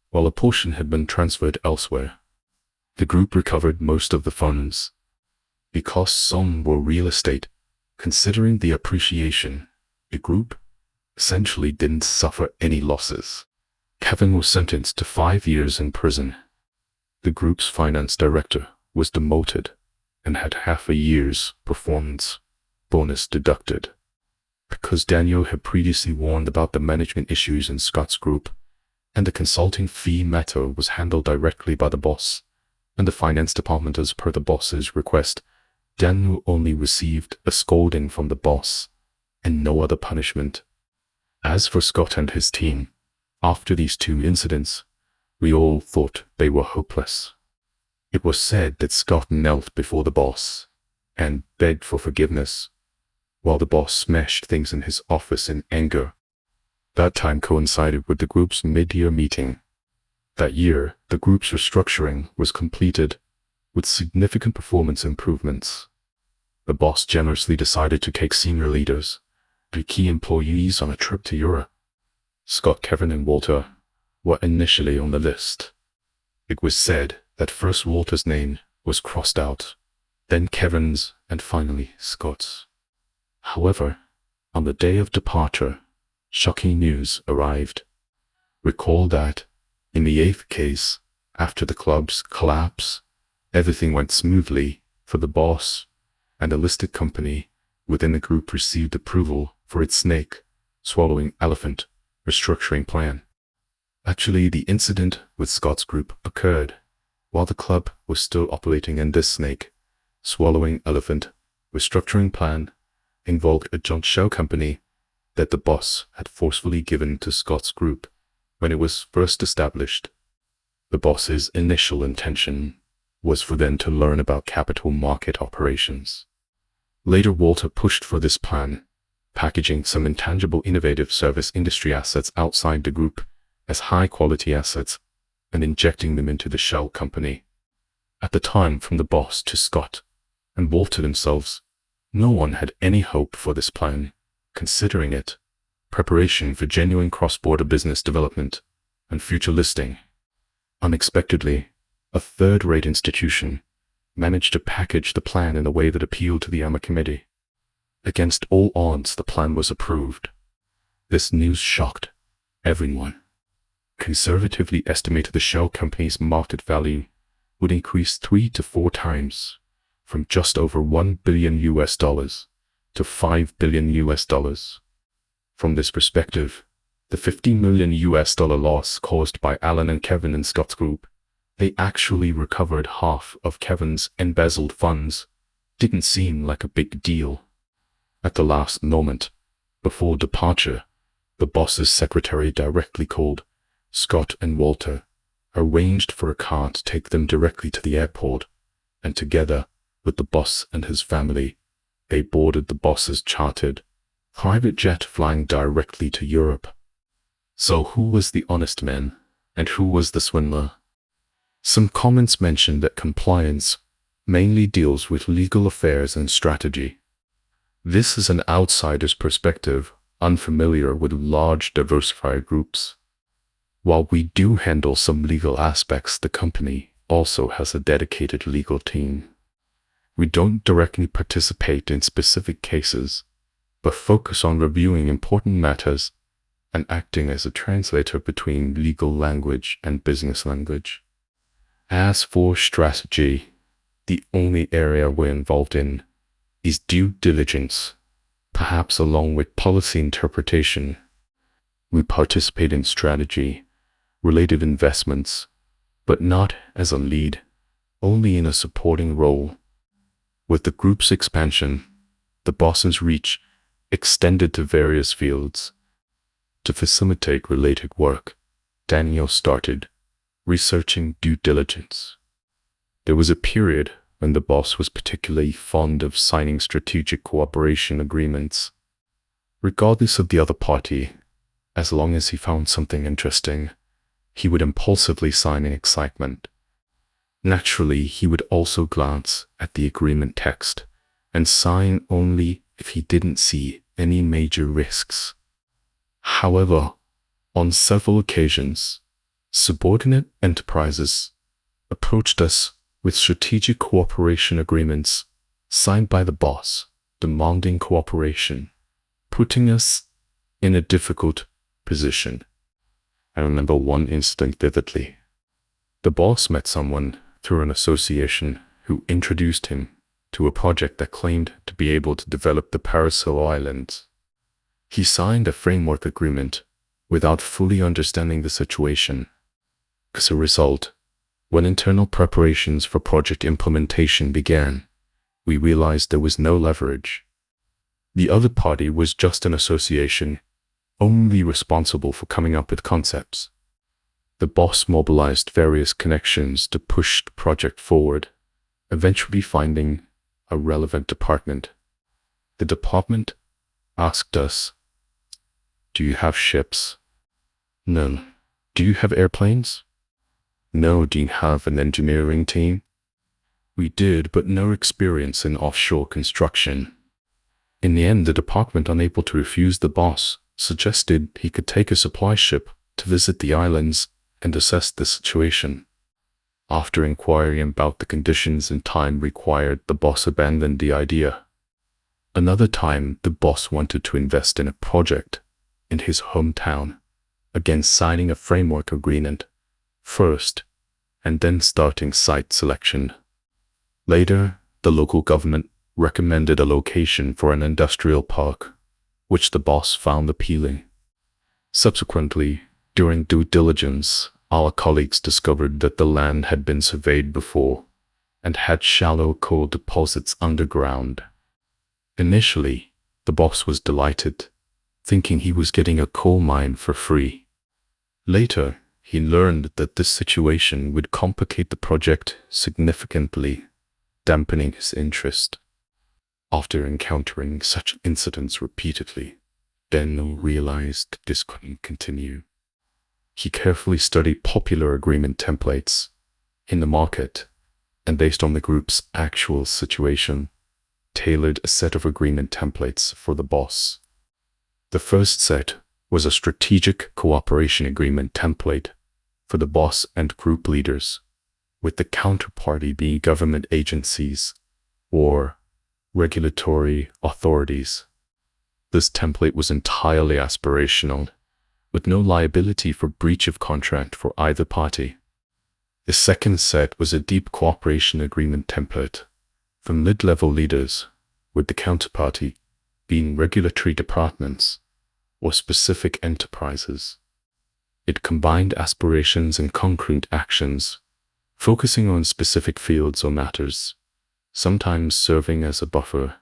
while a portion had been transferred elsewhere. The group recovered most of the funds. Because some were real estate, considering the appreciation, the group essentially didn't suffer any losses. Kevin was sentenced to 5 years in prison. The group's finance director was demoted and had half a year's performance bonus deducted. Because Daniel had previously warned about the management issues in Scott's group, and the consulting fee matter was handled directly by the boss and the finance department as per the boss's request, Daniel only received a scolding from the boss and no other punishment. As for Scott and his team, after these 2 incidents, we all thought they were hopeless. It was said that Scott knelt before the boss and begged for forgiveness, while the boss smashed things in his office in anger. That time coincided with the group's mid-year meeting. That year, the group's restructuring was completed with significant performance improvements. The boss generously decided to take senior leaders and key employees on a trip to Europe. Scott, Kevin, and Walter were initially on the list. It was said that first Walter's name was crossed out, then Kevin's, and finally Scott's. However, on the day of departure, shocking news arrived. Recall that, in the 8th case, after the club's collapse, everything went smoothly for the boss, and a listed company within the group received approval for its snake, swallowing elephant, restructuring plan. Actually, the incident with Scott's group occurred while the club was still operating, and this snake, swallowing elephant, restructuring plan involved a junk shell company that the boss had forcefully given to Scott's group when it was first established. The boss's initial intention was for them to learn about capital market operations. Later, Walter pushed for this plan, packaging some intangible innovative service industry assets outside the group as high-quality assets and injecting them into the shell company. At the time, from the boss to Scott and Walter themselves, no one had any hope for this plan, considering it preparation for genuine cross-border business development and future listing. Unexpectedly, a third-rate institution managed to package the plan in a way that appealed to the AMA committee. Against all odds, the plan was approved. This news shocked everyone. Conservatively estimated the shell company's market value would increase 3 to 4 times, from just over $1 billion to $5 billion. From this perspective, the $50 million loss caused by Alan and Kevin and Scott's group, they actually recovered half of Kevin's embezzled funds, didn't seem like a big deal. At the last moment, before departure, the boss's secretary directly called Scott and Walter, arranged for a car to take them directly to the airport, and together with the boss and his family, they boarded the boss's chartered private jet flying directly to Europe. So who was the honest man, and who was the swindler? Some comments mentioned that compliance mainly deals with legal affairs and strategy. This is an outsider's perspective, unfamiliar with large diversified groups. While we do handle some legal aspects, the company also has a dedicated legal team. We don't directly participate in specific cases, but focus on reviewing important matters and acting as a translator between legal language and business language. As for strategy, the only area we're involved in is due diligence, perhaps along with policy interpretation. We participate in strategy-related investments, but not as a lead, only in a supporting role. With the group's expansion, the boss's reach extended to various fields. To facilitate related work, Daniel started researching due diligence. There was a period when the boss was particularly fond of signing strategic cooperation agreements. Regardless of the other party, as long as he found something interesting, he would impulsively sign in excitement. Naturally, he would also glance at the agreement text and sign only if he didn't see any major risks. However, on several occasions, subordinate enterprises approached us with strategic cooperation agreements signed by the boss, demanding cooperation, putting us in a difficult position. I remember one incident vividly. The boss met someone through an association who introduced him to a project that claimed to be able to develop the Paracel Islands. He signed a framework agreement without fully understanding the situation. As a result, when internal preparations for project implementation began, we realized there was no leverage. The other party was just an association, only responsible for coming up with concepts. The boss mobilized various connections to push the project forward, eventually finding a relevant department. The department asked us, "Do you have ships?" "No." "Do you have airplanes?" "No." "Do you have an engineering team?" We did, but no experience in offshore construction. In the end, the department, unable to refuse the boss, suggested he could take a supply ship to visit the islands and assess the situation. After inquiring about the conditions and time required, the boss abandoned the idea. Another time, the boss wanted to invest in a project in his hometown, again signing a framework agreement first, and then starting site selection. Later, the local government recommended a location for an industrial park, which the boss found appealing. Subsequently, during due diligence, our colleagues discovered that the land had been surveyed before and had shallow coal deposits underground. Initially, the boss was delighted, thinking he was getting a coal mine for free. Later, he learned that this situation would complicate the project significantly, dampening his interest. After encountering such incidents repeatedly, Daniel realized this couldn't continue. He carefully studied popular agreement templates in the market and, based on the group's actual situation, tailored a set of agreement templates for the boss. The first set was a strategic cooperation agreement template for the boss and group leaders, with the counterparty being government agencies or regulatory authorities. This template was entirely aspirational, with no liability for breach of contract for either party. The second set was a deep cooperation agreement template for mid-level leaders, with the counterparty being regulatory departments or specific enterprises. It combined aspirations and concrete actions, focusing on specific fields or matters, sometimes serving as a buffer.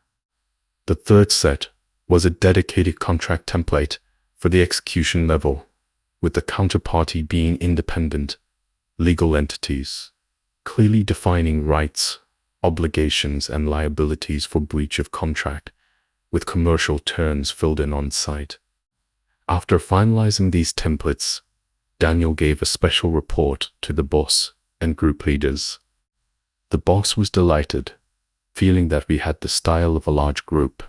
The third set was a dedicated contract template for the execution level, with the counterparty being independent legal entities, clearly defining rights, obligations, and liabilities for breach of contract, with commercial terms filled in on site. After finalizing these templates, Daniel gave a special report to the boss and group leaders. The boss was delighted, feeling that we had the style of a large group.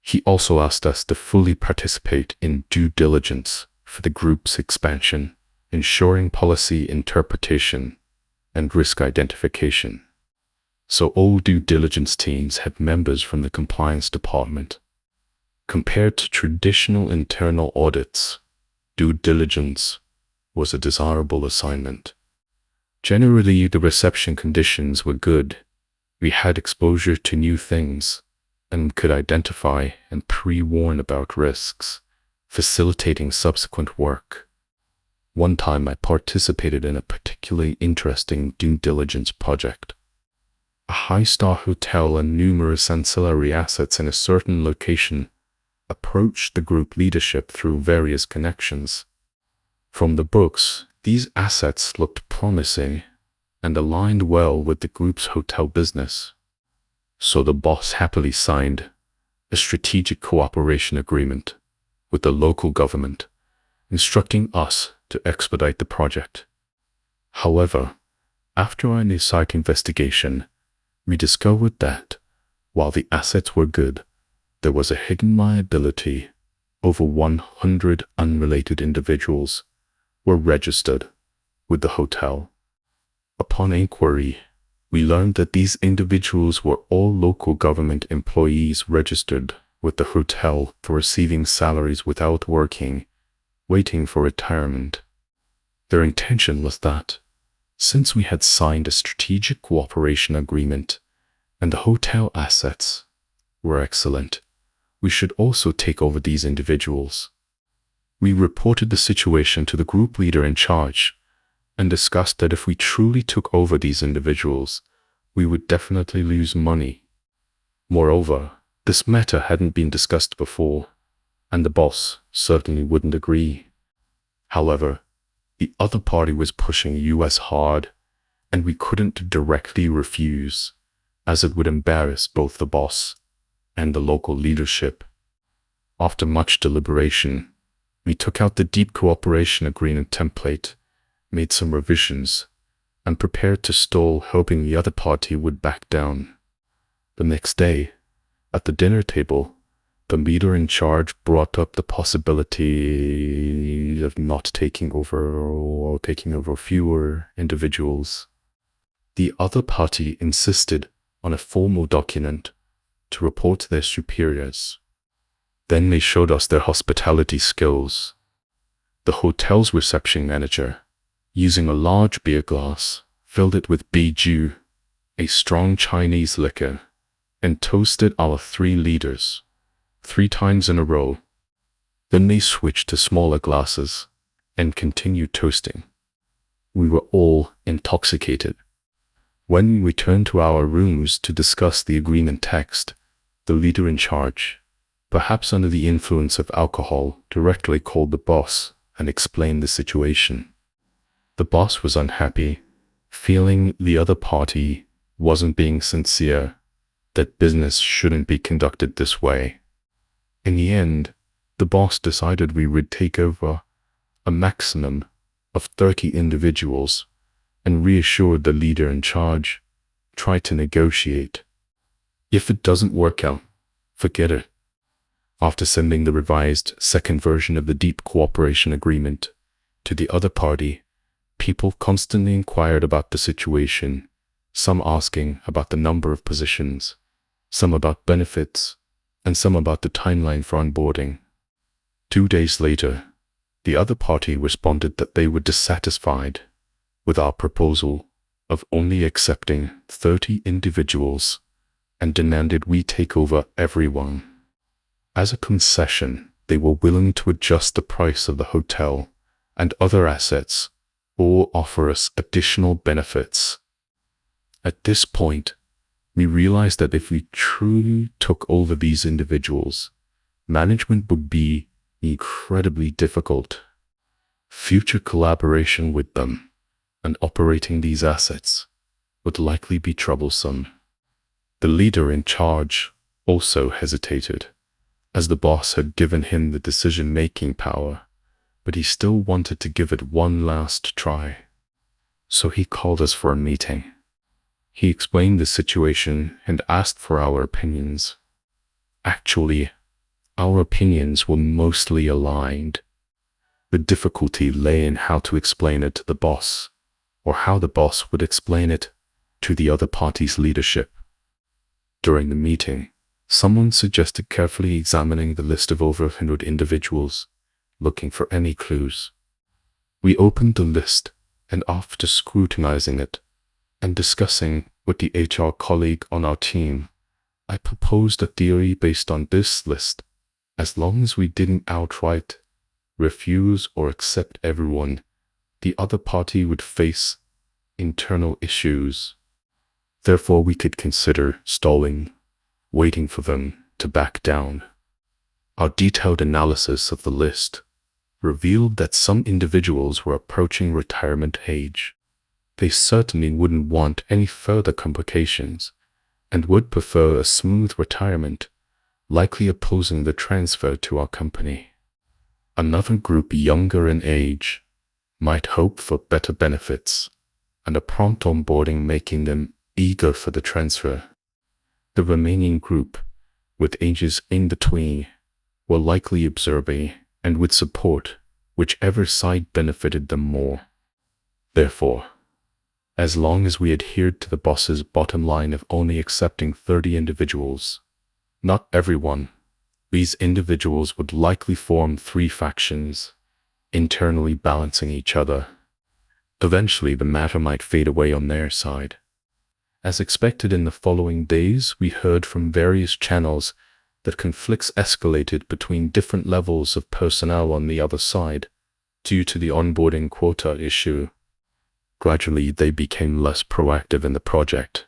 He also asked us to fully participate in due diligence for the group's expansion, ensuring policy interpretation and risk identification. So all due diligence teams had members from the compliance department. Compared to traditional internal audits, due diligence was a desirable assignment. Generally, the reception conditions were good. We had exposure to new things and could identify and pre-warn about risks, facilitating subsequent work. One time I participated in a particularly interesting due diligence project. A high-star hotel and numerous ancillary assets in a certain location approached the group leadership through various connections. From the books, these assets looked promising and aligned well with the group's hotel business. So the boss happily signed a strategic cooperation agreement with the local government, instructing us to expedite the project. However, after our site investigation, we discovered that, while the assets were good, there was a hidden liability. Over 100 unrelated individuals were registered with the hotel. Upon inquiry, we learned that these individuals were all local government employees registered with the hotel for receiving salaries without working, waiting for retirement. Their intention was that, since we had signed a strategic cooperation agreement and the hotel assets were excellent, we should also take over these individuals. We reported the situation to the group leader in charge and discussed that if we truly took over these individuals, we would definitely lose money. Moreover, this matter hadn't been discussed before, and the boss certainly wouldn't agree. However, the other party was pushing us hard, and we couldn't directly refuse, as it would embarrass both the boss and the local leadership. After much deliberation, we took out the deep cooperation agreement template, made some revisions, and prepared to stall, hoping the other party would back down. The next day, at the dinner table, the leader in charge brought up the possibility of not taking over or taking over fewer individuals. The other party insisted on a formal document to report to their superiors. Then they showed us their hospitality skills. The hotel's reception manager, using a large beer glass, filled it with biju, a strong Chinese liquor, and toasted our 3 leaders 3 times in a row. Then they switched to smaller glasses and continued toasting. We were all intoxicated. When we returned to our rooms to discuss the agreement text, the leader in charge, perhaps under the influence of alcohol, directly called the boss and explained the situation. The boss was unhappy, feeling the other party wasn't being sincere, that business shouldn't be conducted this way. In the end, the boss decided we would take over a maximum of 30 individuals and reassured the leader in charge, try to negotiate. If it doesn't work out, forget it. After sending the revised second version of the deep cooperation agreement to the other party, people constantly inquired about the situation, some asking about the number of positions, some about benefits, and some about the timeline for onboarding. 2 days later, the other party responded that they were dissatisfied with our proposal of only accepting 30 individuals and demanded we take over everyone. As a concession, they were willing to adjust the price of the hotel and other assets or offer us additional benefits. At this point, we realized that if we truly took over these individuals, management would be incredibly difficult. Future collaboration with them and operating these assets would likely be troublesome. The leader in charge also hesitated, as the boss had given him the decision-making power, but he still wanted to give it one last try. So he called us for a meeting. He explained the situation and asked for our opinions. Actually, our opinions were mostly aligned. The difficulty lay in how to explain it to the boss, or how the boss would explain it to the other party's leadership. During the meeting, someone suggested carefully examining the list of over 100 individuals, looking for any clues. We opened the list, and after scrutinizing it and discussing with the HR colleague on our team, I proposed a theory based on this list. As long as we didn't outright refuse or accept everyone, the other party would face internal issues. Therefore, we could consider stalling, waiting for them to back down. Our detailed analysis of the list revealed that some individuals were approaching retirement age. They certainly wouldn't want any further complications and would prefer a smooth retirement, likely opposing the transfer to our company. Another group younger in age might hope for better benefits and a prompt onboarding, making them eager for the transfer. The remaining group, with ages in between, were likely observing and would support whichever side benefited them more. Therefore, as long as we adhered to the boss's bottom line of only accepting 30 individuals, not everyone, these individuals would likely form 3 factions, internally balancing each other. Eventually, the matter might fade away on their side. As expected, in the following days, we heard from various channels that conflicts escalated between different levels of personnel on the other side due to the onboarding quota issue. Gradually, they became less proactive in the project.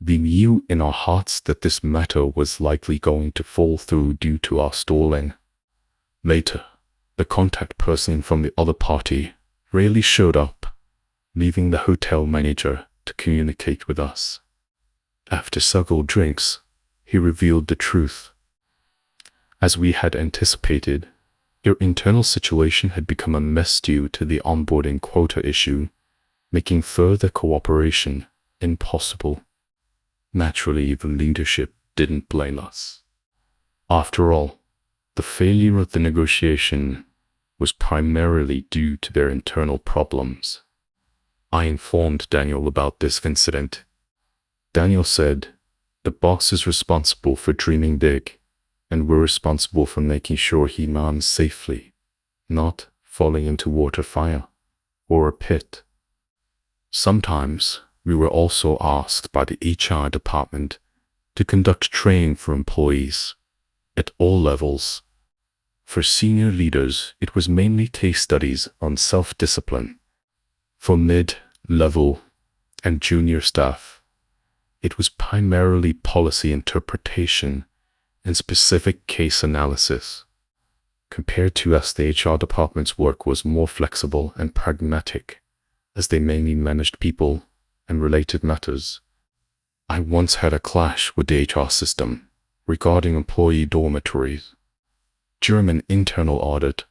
We knew in our hearts that this matter was likely going to fall through due to our stalling. Later, the contact person from the other party rarely showed up, leaving the hotel manager to communicate with us. After several drinks, he revealed the truth. As we had anticipated, your internal situation had become a mess due to the onboarding quota issue, making further cooperation impossible. Naturally, the leadership didn't blame us. After all, the failure of the negotiation was primarily due to their internal problems. I informed Daniel about this incident. Daniel said, "The boss is responsible for dreaming big, and we're responsible for making sure he lands safely, not falling into water, fire, or a pit." Sometimes, we were also asked by the HR department to conduct training for employees at all levels. For senior leaders, it was mainly case studies on self-discipline. For mid-level and junior staff, it was primarily policy interpretation and specific case analysis. Compared to us, the HR department's work was more flexible and pragmatic, as they mainly managed people and related matters. I once had a clash with the HR system regarding employee dormitories. During an internal audit,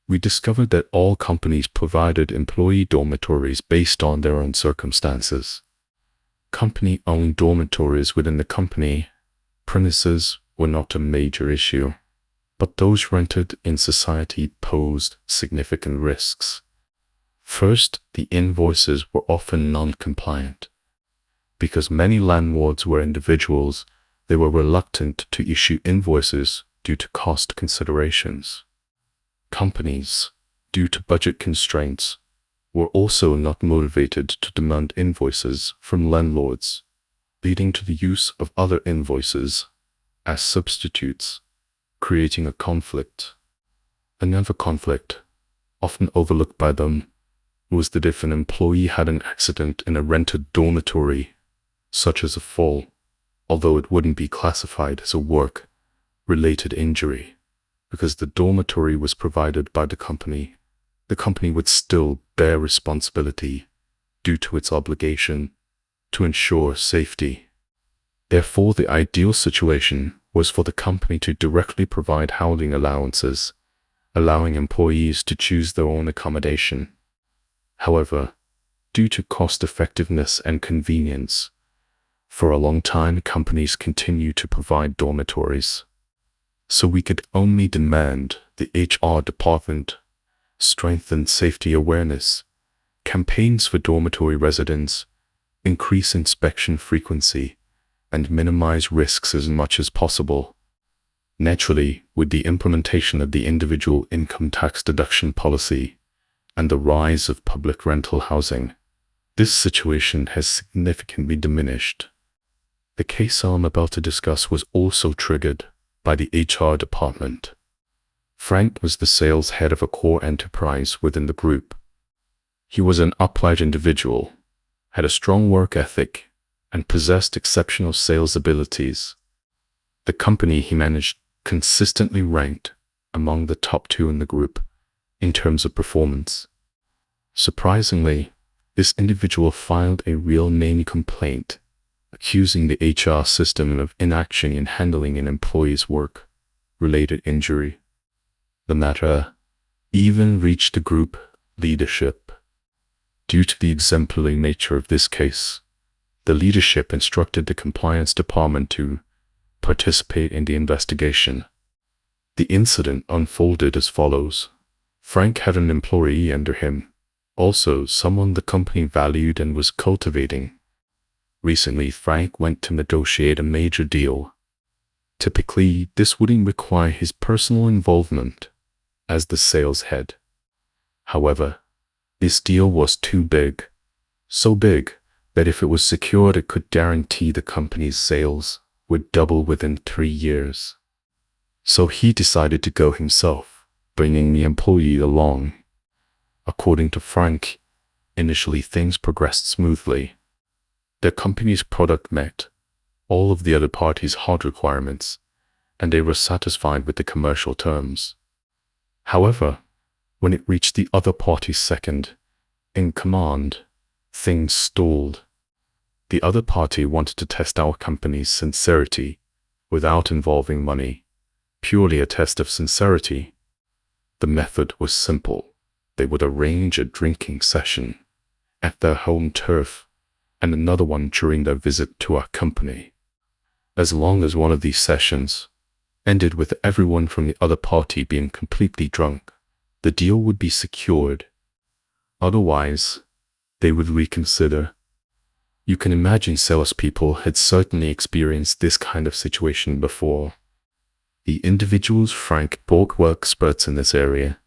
we discovered that all companies provided employee dormitories based on their own circumstances. Company-owned dormitories within the company premises were not a major issue, but those rented in society posed significant risks. First, the invoices were often non-compliant. Because many landlords were individuals, they were reluctant to issue invoices due to cost considerations. Companies, due to budget constraints, were also not motivated to demand invoices from landlords, leading to the use of other invoices as substitutes, creating a conflict. Another conflict, often overlooked by them, was that if an employee had an accident in a rented dormitory, such as a fall, although it wouldn't be classified as a work-related injury, because the dormitory was provided by the company would still bear responsibility due to its obligation to ensure safety. Therefore, the ideal situation was for the company to directly provide housing allowances, allowing employees to choose their own accommodation. However, due to cost-effectiveness and convenience, for a long time companies continued to provide dormitories. So we could only demand the HR department strengthen safety awareness, campaigns for dormitory residents, increase inspection frequency, and minimize risks as much as possible. Naturally, with the implementation of the individual income tax deduction policy and the rise of public rental housing, this situation has significantly diminished. The case I'm about to discuss was also triggered by the HR department. Frank was the sales head of a core enterprise within the group. He was an upright individual, had a strong work ethic, and possessed exceptional sales abilities. The company he managed consistently ranked among the top 2 in the group in terms of performance. Surprisingly, this individual filed a real-name complaint, accusing the HR system of inaction in handling an employee's work-related injury. The matter even reached the group leadership. Due to the exemplary nature of this case, the leadership instructed the compliance department to participate in the investigation. The incident unfolded as follows. Frank had an employee under him, also someone the company valued and was cultivating. Recently, Frank went to negotiate a major deal. Typically, this wouldn't require his personal involvement as the sales head. However, this deal was too big. So big that if it was secured, it could guarantee the company's sales would double within 3 years. So he decided to go himself, bringing the employee along. According to Frank, initially things progressed smoothly. The company's product met all of the other parties' hard requirements, and they were satisfied with the commercial terms. However, when it reached the other party's second in command, things stalled. The other party wanted to test our company's sincerity without involving money, purely a test of sincerity. The method was simple. They would arrange a drinking session at their home turf and another one during their visit to our company. As long as one of these sessions ended with everyone from the other party being completely drunk, the deal would be secured. Otherwise, they would reconsider. You can imagine salespeople had certainly experienced this kind of situation before. The individuals Frank brought were experts in this area.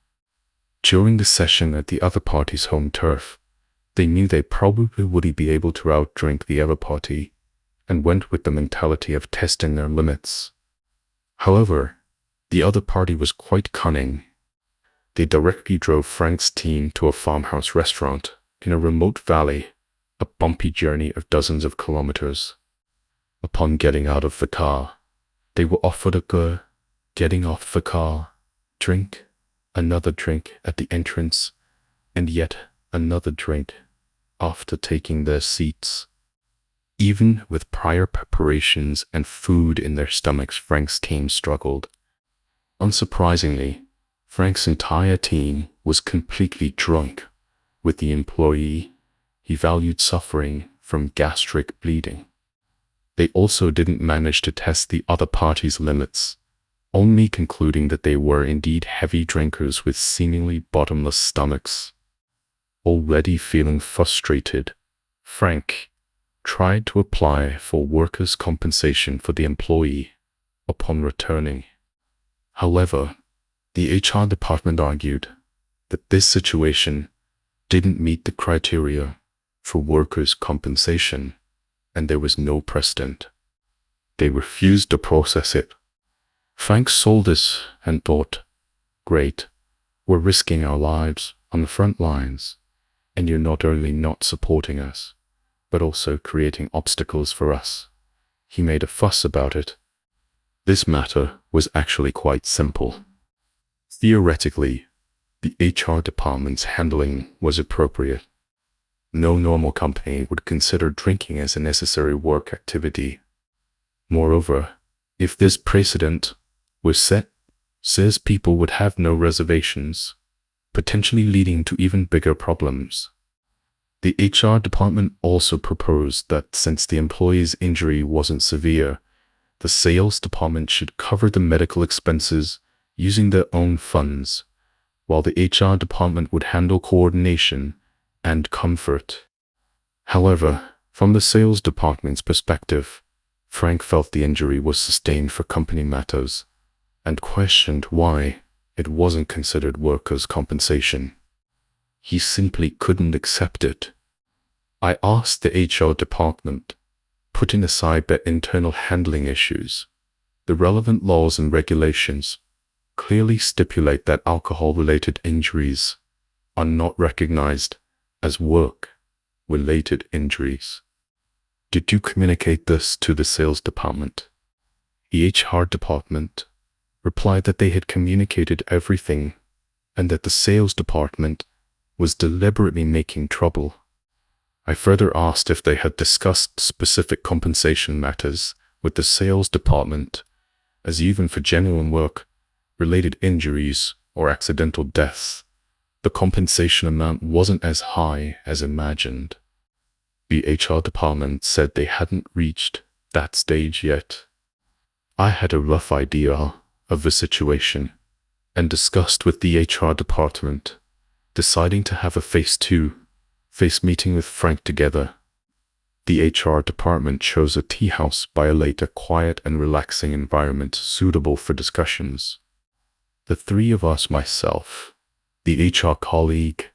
During the session at the other party's home turf, they knew they probably wouldn't be able to outdrink the other party, and went with the mentality of testing their limits. However, the other party was quite cunning. They directly drove Frank's team to a farmhouse restaurant in a remote valley, a bumpy journey of dozens of kilometers. Upon getting out of the car, they were offered a getting off the car drink, another drink at the entrance, and yet another drink after taking their seats. Even with prior preparations and food in their stomachs, Frank's team struggled. Unsurprisingly, Frank's entire team was completely drunk, with the employee he valued suffering from gastric bleeding. They also didn't manage to test the other party's limits, only concluding that they were indeed heavy drinkers with seemingly bottomless stomachs. Already feeling frustrated, Frank tried to apply for workers' compensation for the employee upon returning. However, the HR department argued that this situation didn't meet the criteria for workers' compensation, and there was no precedent. They refused to process it. Frank sold this and thought, "Great, we're risking our lives on the front lines, and you're not only not supporting us, but also creating obstacles for us." He made a fuss about it. This matter was actually quite simple. Theoretically, the HR department's handling was appropriate. No normal company would consider drinking as a necessary work activity. Moreover, if this precedent was set, salespeople would have no reservations, potentially leading to even bigger problems. The HR department also proposed that since the employee's injury wasn't severe, the sales department should cover the medical expenses using their own funds, while the HR department would handle coordination and comfort. However, From the sales department's perspective, Frank felt the injury was sustained for company matters and questioned why it wasn't considered workers' compensation. He simply couldn't accept it. I asked the HR department, putting aside their internal handling issues. The relevant laws and regulations clearly stipulate that alcohol-related injuries are not recognized as work-related injuries. Did you communicate this to the sales department? The HR department replied that they had communicated everything and that the sales department was deliberately making trouble. I further asked if they had discussed specific compensation matters with the sales department, as even for genuine work-related injuries or accidental deaths, the compensation amount wasn't as high as imagined. The HR department said they hadn't reached that stage yet. I had a rough idea of the situation and discussed with the HR department, deciding to have a face-to-face meeting with Frank together. The HR department chose a tea house by a later quiet and relaxing environment suitable for discussions. The three of us, myself, the HR colleague,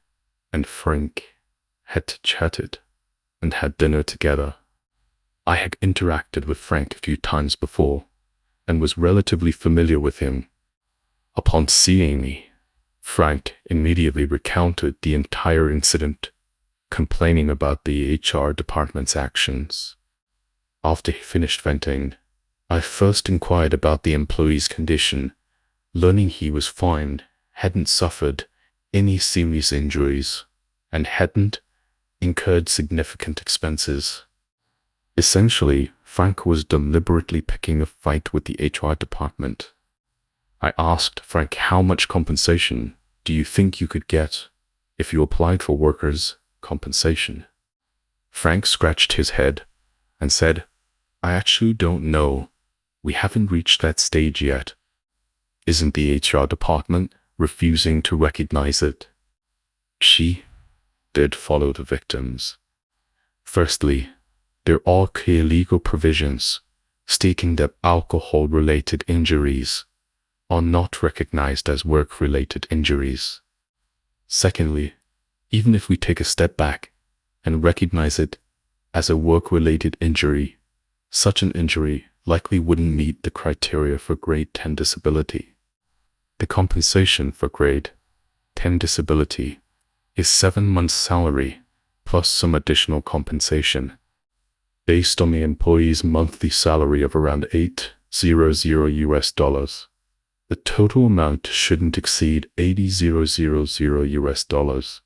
and Frank, had chatted and had dinner together. I had interacted with Frank a few times before and was relatively familiar with him. Upon seeing me, Frank immediately recounted the entire incident, complaining about the HR department's actions. After he finished venting, I first inquired about the employee's condition, learning he was fine, hadn't suffered any serious injuries, and hadn't incurred significant expenses. Essentially, Frank was deliberately picking a fight with the HR department. I asked Frank, how much compensation do you think you could get if you applied for workers' compensation? Frank scratched his head and said, I actually don't know. We haven't reached that stage yet. Isn't the HR department refusing to recognize it? She did follow the victims. Firstly, there are clear legal provisions stating that alcohol-related injuries are not recognized as work-related injuries. Secondly, even if we take a step back and recognize it as a work-related injury, such an injury likely wouldn't meet the criteria for grade 10 disability. The compensation for grade 10 disability is 7 months' salary plus some additional compensation. Based on the employee's monthly salary of around $800 the total amount shouldn't exceed $80,000.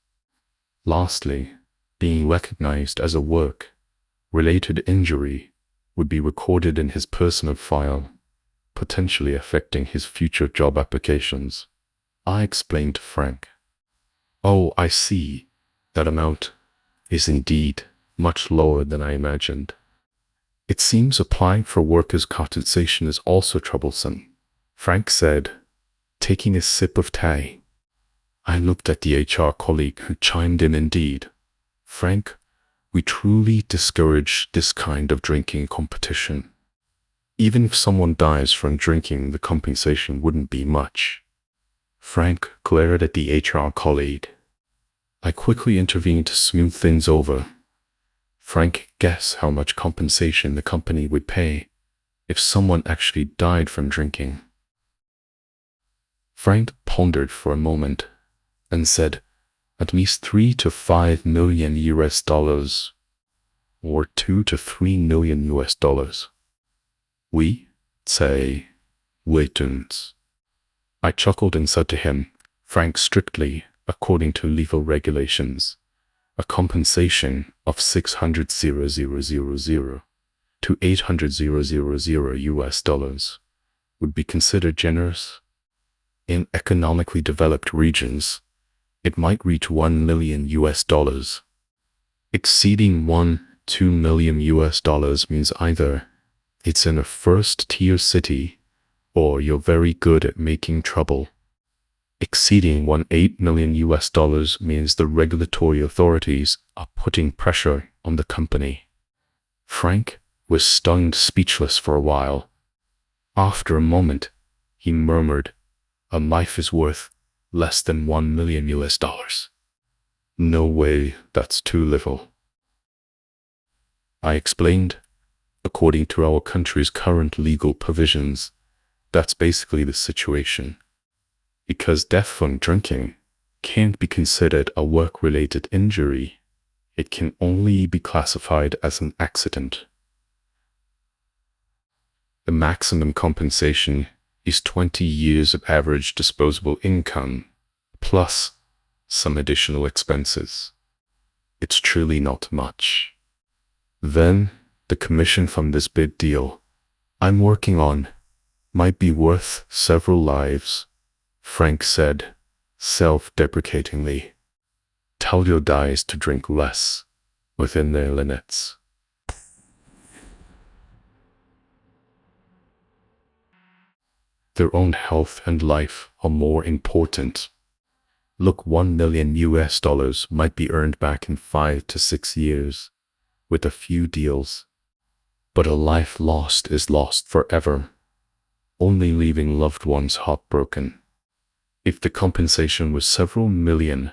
Lastly, being recognized as a work-related injury would be recorded in his personal file, potentially affecting his future job applications. I explained to Frank. Oh, I see. That amount is indeed much lower than I imagined. It seems applying for workers' compensation is also troublesome, Frank said, taking a sip of tea. I looked at the HR colleague who chimed in. Indeed, Frank, we truly discourage this kind of drinking competition. Even if someone dies from drinking, the compensation wouldn't be much. Frank glared at the HR colleague. I quickly intervened to smooth things over. Frank, guess how much compensation the company would pay if someone actually died from drinking. Frank pondered for a moment and said, at least $3 to $5 million or $2 to $3 million. We say wagons. I chuckled and said to him, Frank, strictly according to legal regulations, a compensation of $600,000 to $800,000 would be considered generous. In economically developed regions, it might reach $1 million. Exceeding $2 million means either it's in a first-tier city or you're very good at making trouble. Exceeding $8 million means the regulatory authorities are putting pressure on the company. Frank was stunned speechless for a while. After a moment, he murmured, "A life is worth less than $1 million US. No way, that's too little." I explained, "According to our country's current legal provisions, that's basically the situation. Because death from drinking can't be considered a work-related injury, it can only be classified as an accident. The maximum compensation is 20 years of average disposable income, plus some additional expenses. It's truly not much. Then, the commission from this big deal I'm working on might be worth several lives," Frank said, self-deprecatingly. "Tell your guys to drink less, within their limits." Their own health and life are more important. Look, $1 million US might be earned back in 5 to 6 years, with a few deals. But a life lost is lost forever, only leaving loved ones heartbroken. If the compensation was several million,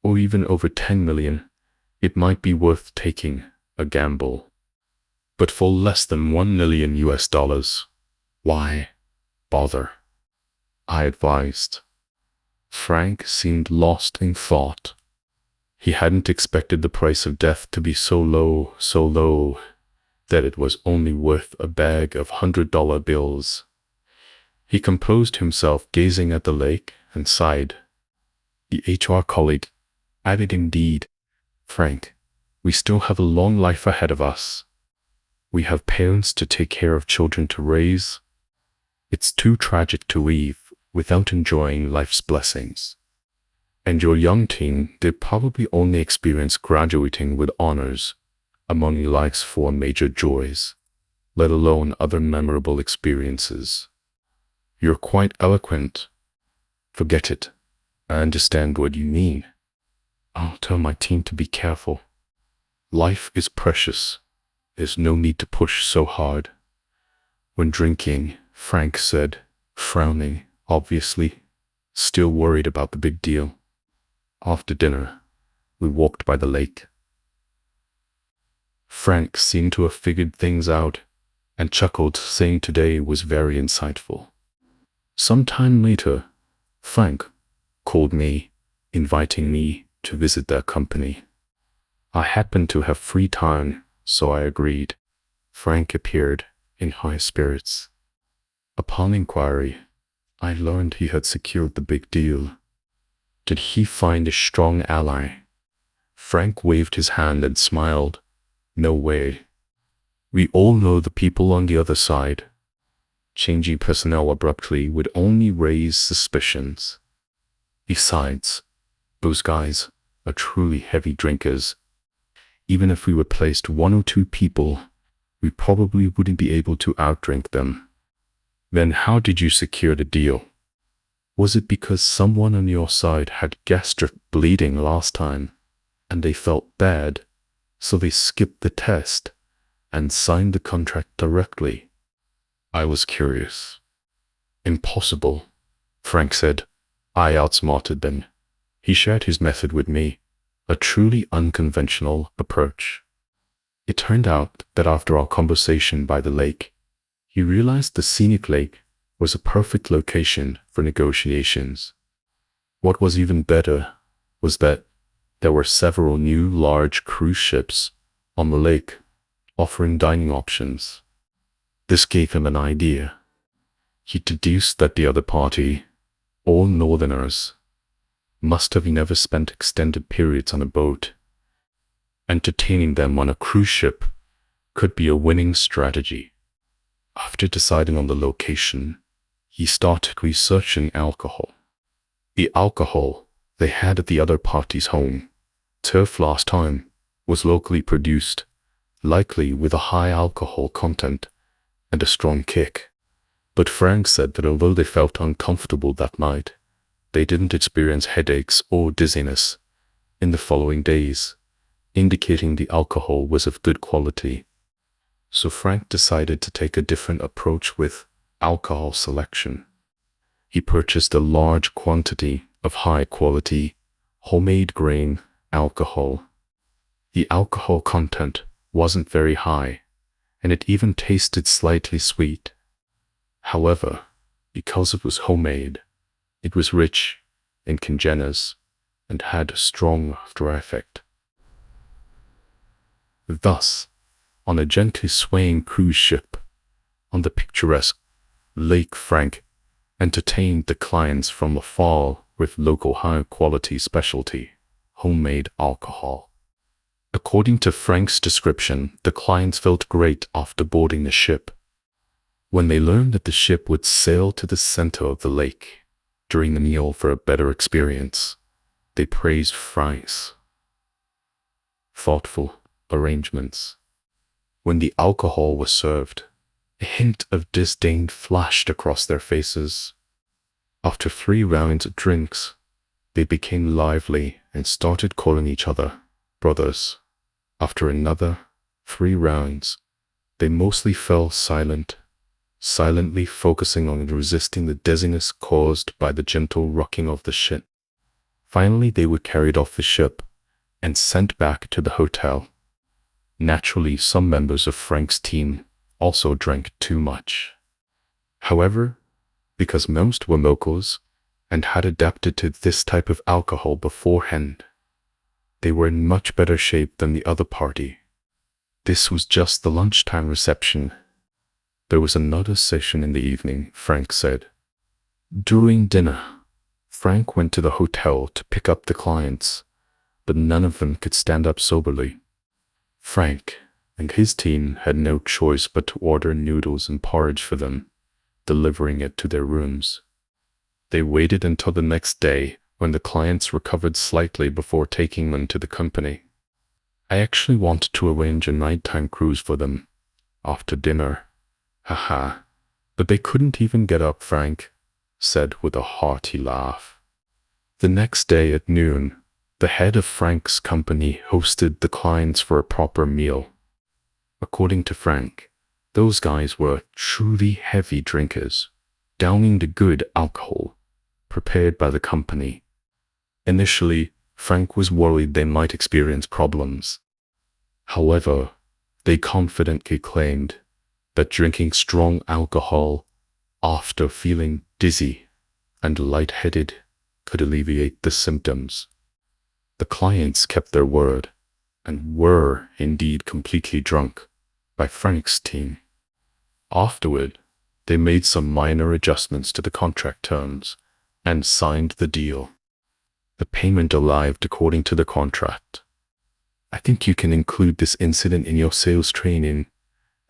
or even over 10 million, it might be worth taking a gamble. But for less than $1 million US, why bother? I advised. Frank seemed lost in thought. He hadn't expected the price of death to be so low, that it was only worth a bag of $100 bills. He composed himself, gazing at the lake, and sighed. The HR colleague added, "Indeed, Frank, we still have a long life ahead of us. We have parents to take care of, children to raise. It's too tragic to leave without enjoying life's blessings. And your young team did probably only experience graduating with honors among life's 4 major joys, let alone other memorable experiences. You're quite eloquent. Forget it. I understand what you mean. I'll tell my team to be careful. Life is precious. There's no need to push so hard." "When drinking," Frank said, frowning, obviously, still worried about the big deal. After dinner, we walked by the lake. Frank seemed to have figured things out and chuckled, saying today was very insightful. Sometime later, Frank called me, inviting me to visit their company. I happened to have free time, so I agreed. Frank appeared in high spirits. Upon inquiry, I learned he had secured the big deal. Did he find a strong ally? Frank waved his hand and smiled. "No way. We all know the people on the other side. Changing personnel abruptly would only raise suspicions. Besides, those guys are truly heavy drinkers. Even if we replaced 1 or 2 people, we probably wouldn't be able to outdrink them." "Then how did you secure the deal? Was it because someone on your side had gastric bleeding last time, and they felt bad, so they skipped the test and signed the contract directly?" I was curious. "Impossible," Frank said. I outsmarted them. He shared his method with me, a truly unconventional approach. It turned out that after our conversation by the lake, he realized the scenic lake was a perfect location for negotiations. What was even better was that there were several new large cruise ships on the lake offering dining options. This gave him an idea. He deduced that the other party, all northerners, must have never spent extended periods on a boat. Entertaining them on a cruise ship could be a winning strategy. After deciding on the location, he started researching alcohol. The alcohol they had at the other party's home, turf last time, was locally produced, likely with a high alcohol content and a strong kick. But Frank said that although they felt uncomfortable that night, they didn't experience headaches or dizziness in the following days, indicating the alcohol was of good quality. So Frank decided to take a different approach with alcohol selection. He purchased a large quantity of high-quality, homemade grain alcohol. The alcohol content wasn't very high, and it even tasted slightly sweet. However, because it was homemade, it was rich in congeners and had a strong after effect. Thus, on a gently swaying cruise ship on the picturesque Lake, Frank entertained the clients from afar with local high-quality specialty, homemade alcohol. According to Frank's description, the clients felt great after boarding the ship. When they learned that the ship would sail to the center of the lake during the meal for a better experience, they praised Frank's thoughtful arrangements. When the alcohol was served, a hint of disdain flashed across their faces. After 3 rounds of drinks, they became lively and started calling each other brothers. After another 3 rounds, they mostly fell silent, silently focusing on resisting the dizziness caused by the gentle rocking of the ship. Finally, they were carried off the ship and sent back to the hotel. Naturally, some members of Frank's team also drank too much. However, because most were locals and had adapted to this type of alcohol beforehand, they were in much better shape than the other party. This was just the lunchtime reception. There was another session in the evening, Frank said. During dinner, Frank went to the hotel to pick up the clients, but none of them could stand up soberly. Frank and his team had no choice but to order noodles and porridge for them, delivering it to their rooms. They waited until the next day when the clients recovered slightly before taking them to the company. I actually wanted to arrange a nighttime cruise for them after dinner. Haha, but they couldn't even get up, Frank said with a hearty laugh. The next day at noon, the head of Frank's company hosted the clients for a proper meal. According to Frank, those guys were truly heavy drinkers, downing the good alcohol prepared by the company. Initially, Frank was worried they might experience problems. However, they confidently claimed that drinking strong alcohol after feeling dizzy and lightheaded could alleviate the symptoms. The clients kept their word and were indeed completely drunk by Frank's team. Afterward, they made some minor adjustments to the contract terms and signed the deal. The payment arrived according to the contract. I think you can include this incident in your sales training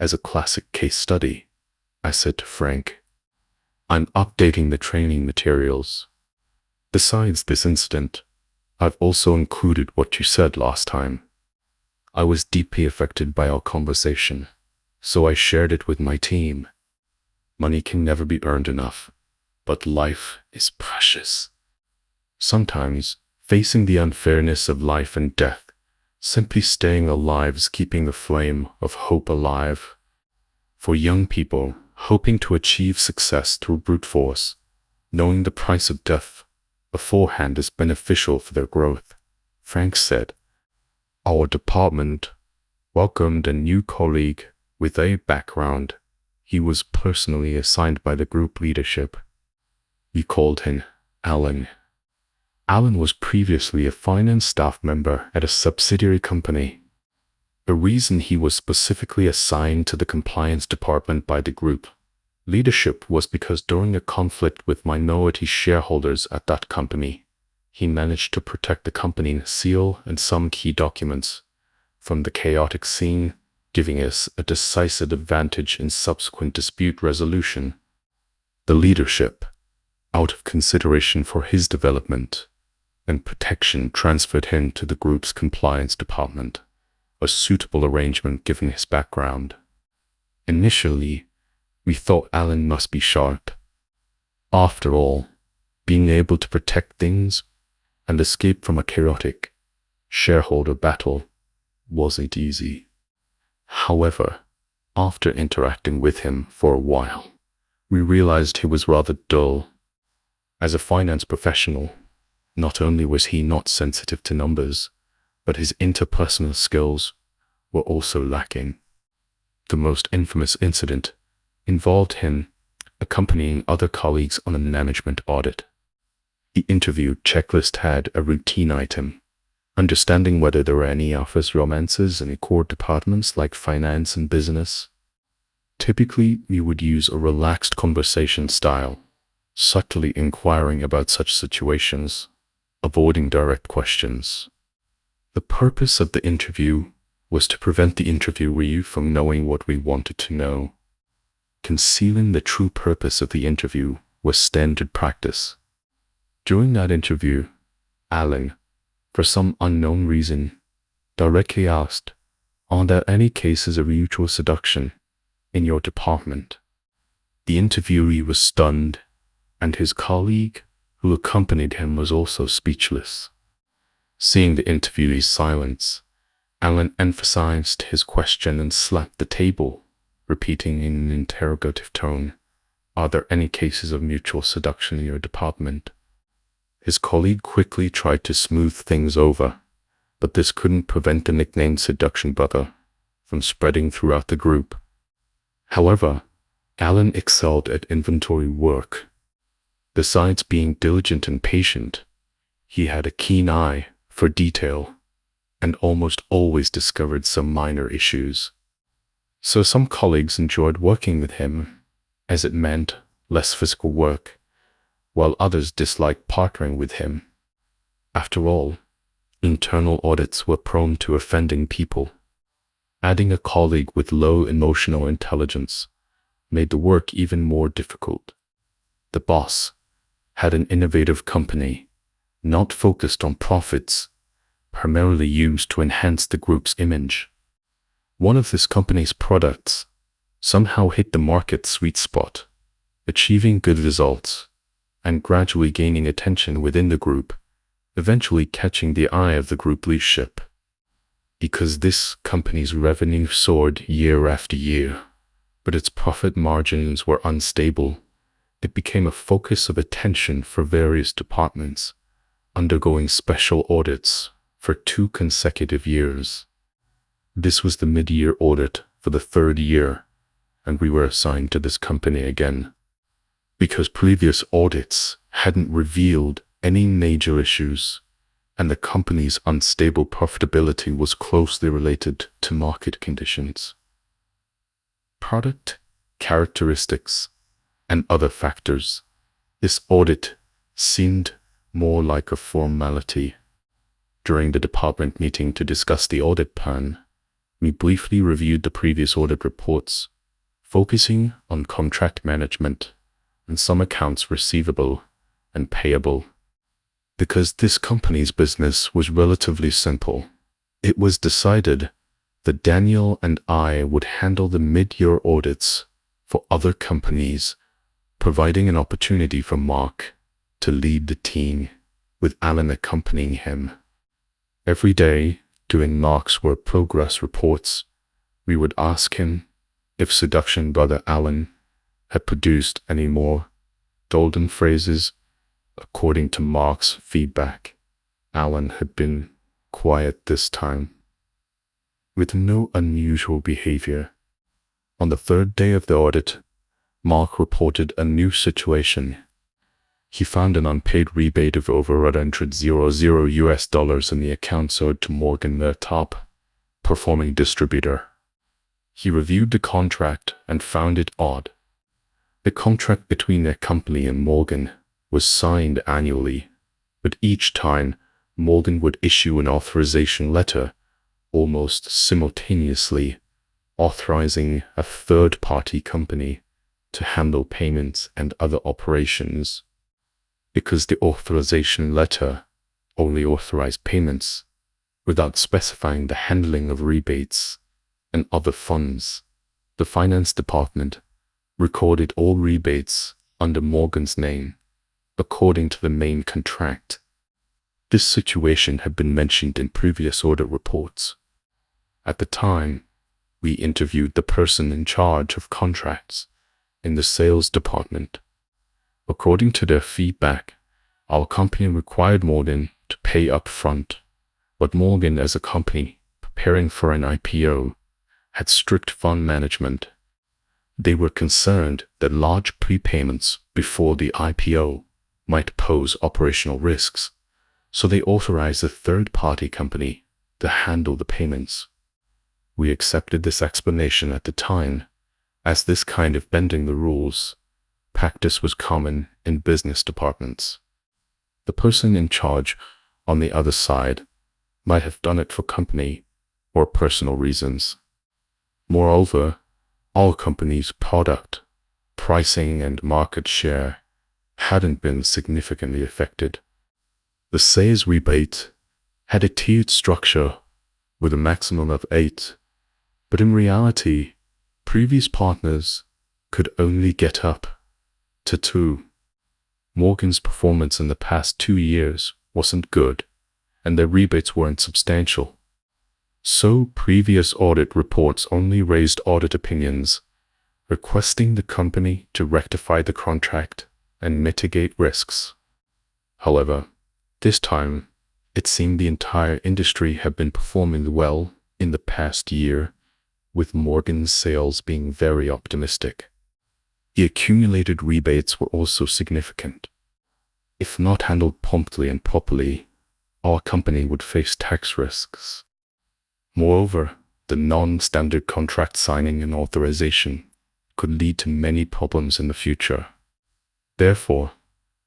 as a classic case study, I said to Frank. I'm updating the training materials. Besides this incident, I've also included what you said last time. I was deeply affected by our conversation, so I shared it with my team. Money can never be earned enough, but life is precious. Sometimes, facing the unfairness of life and death, simply staying alive is keeping the flame of hope alive. For young people hoping to achieve success through brute force, knowing the price of death beforehand is beneficial for their growth, Frank said. Our department welcomed a new colleague with a background. He was personally assigned by the group leadership. We called him Alan. Alan was previously a finance staff member at a subsidiary company. The reason he was specifically assigned to the compliance department by the group leadership was because during a conflict with minority shareholders at that company, he managed to protect the company seal and some key documents from the chaotic scene, giving us a decisive advantage in subsequent dispute resolution. The leadership, out of consideration for his development and protection, transferred him to the group's compliance department, a suitable arrangement given his background. Initially, we thought Alan must be sharp. After all, being able to protect things and escape from a chaotic shareholder battle wasn't easy. However, After interacting with him for a while, we realized he was rather dull. As a finance professional, not only was he not sensitive to numbers, but his interpersonal skills were also lacking. The most infamous incident involved him accompanying other colleagues on a management audit. The interview checklist had a routine item: understanding whether there were any office romances in core departments like finance and business. Typically, we would use a relaxed conversation style, subtly inquiring about such situations, avoiding direct questions. The purpose of the interview was to prevent the interviewee from knowing what we wanted to know. Concealing the true purpose of the interview was standard practice. During that interview, Alan, for some unknown reason, directly asked, "Are there any cases of mutual seduction in your department?" The interviewee was stunned, and his colleague who accompanied him was also speechless. Seeing the interviewee's silence, Alan emphasized his question and slapped the table, repeating in an interrogative tone, "Are there any cases of mutual seduction in your department?" His colleague quickly tried to smooth things over, but this couldn't prevent the nickname Seduction Brother from spreading throughout the group. However, Alan excelled at inventory work. Besides being diligent and patient, he had a keen eye for detail and almost always discovered some minor issues. So some colleagues enjoyed working with him, as it meant less physical work, while others disliked partnering with him. After all, internal audits were prone to offending people. Adding a colleague with low emotional intelligence made the work even more difficult. The boss had an innovative company, not focused on profits, primarily used to enhance the group's image. One of this company's products somehow hit the market sweet spot, achieving good results and gradually gaining attention within the group, eventually catching the eye of the group leadership. Because this company's revenue soared year after year, but its profit margins were unstable, it became a focus of attention for various departments, undergoing special audits for 2 consecutive years. This was the mid-year audit for the 3rd year, and we were assigned to this company again. Because previous audits hadn't revealed any major issues, and the company's unstable profitability was closely related to market conditions, product characteristics, and other factors, this audit seemed more like a formality. During the department meeting to discuss the audit plan, we briefly reviewed the previous audit reports, focusing on contract management and some accounts receivable and payable. Because this company's business was relatively simple, it was decided that Daniel and I would handle the mid-year audits for other companies, providing an opportunity for Mark to lead the team, with Alan accompanying him. Every day, during Mark's work progress reports, we would ask him if Seduction Brother Alan had produced any more golden phrases. According to Mark's feedback, Alan had been quiet this time, with no unusual behavior. On the 3rd day of the audit, Mark reported a new situation. He found an unpaid rebate of over $100,000 in the accounts owed to Morgan, their top performing distributor. He reviewed the contract and found it odd. The contract between their company and Morgan was signed annually, but each time Morgan would issue an authorization letter almost simultaneously, authorizing a third-party company to handle payments and other operations. Because the authorization letter only authorized payments without specifying the handling of rebates and other funds, the finance department recorded all rebates under Morgan's name, according to the main contract. This situation had been mentioned in previous audit reports. At the time, We interviewed the person in charge of contracts in the sales department. According to their feedback, our company required Morgan to pay up front, but Morgan, as a company preparing for an IPO, had strict fund management. They were concerned that large prepayments before the IPO might pose operational risks, so they authorized a third-party company to handle the payments. We accepted this explanation at the time, as this kind of bending the rules practice was common in business departments. The person in charge on the other side might have done it for company or personal reasons. Moreover, our company's product, pricing, and market share hadn't been significantly affected. The sales rebate had a tiered structure with a maximum of 8, but in reality, previous partners could only get up to 2. Morgan's performance in the past 2 years wasn't good, and their rebates weren't substantial. So previous audit reports only raised audit opinions, requesting the company to rectify the contract and mitigate risks. However, this time, it seemed the entire industry had been performing well in the past year, with Morgan's sales being very optimistic. The accumulated rebates were also significant. If not handled promptly and properly, our company would face tax risks. Moreover, the non-standard contract signing and authorization could lead to many problems in the future. Therefore,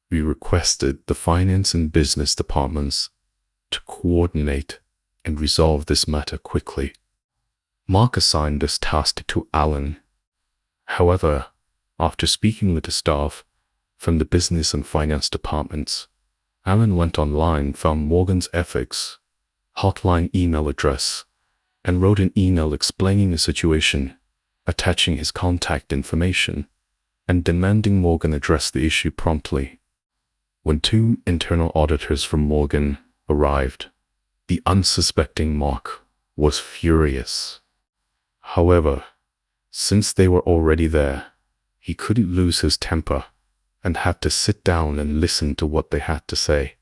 we requested the finance and business departments to coordinate and resolve this matter quickly. Mark assigned this task to Alan. However, after speaking with the staff from the business and finance departments, Alan went online, found Morgan's ethics hotline email address, and wrote an email explaining the situation, attaching his contact information, and demanding Morgan address the issue promptly. When 2 internal auditors from Morgan arrived, the unsuspecting Mark was furious. However, since they were already there, he couldn't lose his temper and had to sit down and listen to what they had to say.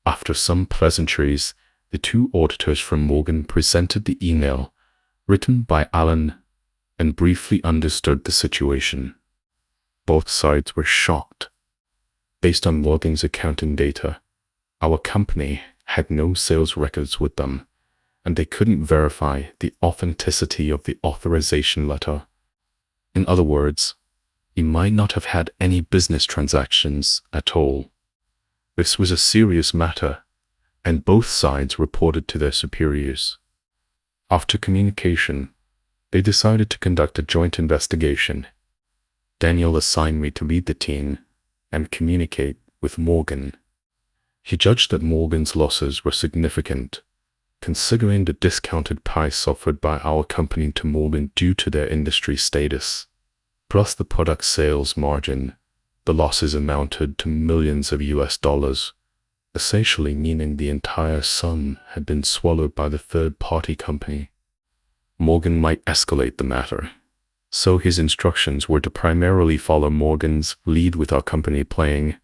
After some pleasantries, the 2 auditors from Morgan presented the email written by Alan and briefly understood the situation. Both sides were shocked. Based on Morgan's accounting data, our company had no sales records with them, and they couldn't verify the authenticity of the authorization letter. In other words, he might not have had any business transactions at all. This was a serious matter, and both sides reported to their superiors. After communication, they decided to conduct a joint investigation. Daniel assigned me to lead the team and communicate with Morgan. He judged that Morgan's losses were significant, considering the discounted price offered by our company to Morgan due to their industry status, plus the product sales margin. The losses amounted to millions of US dollars, essentially meaning the entire sum had been swallowed by the third-party company. Morgan might escalate the matter, so his instructions were to primarily follow Morgan's lead, with our company playing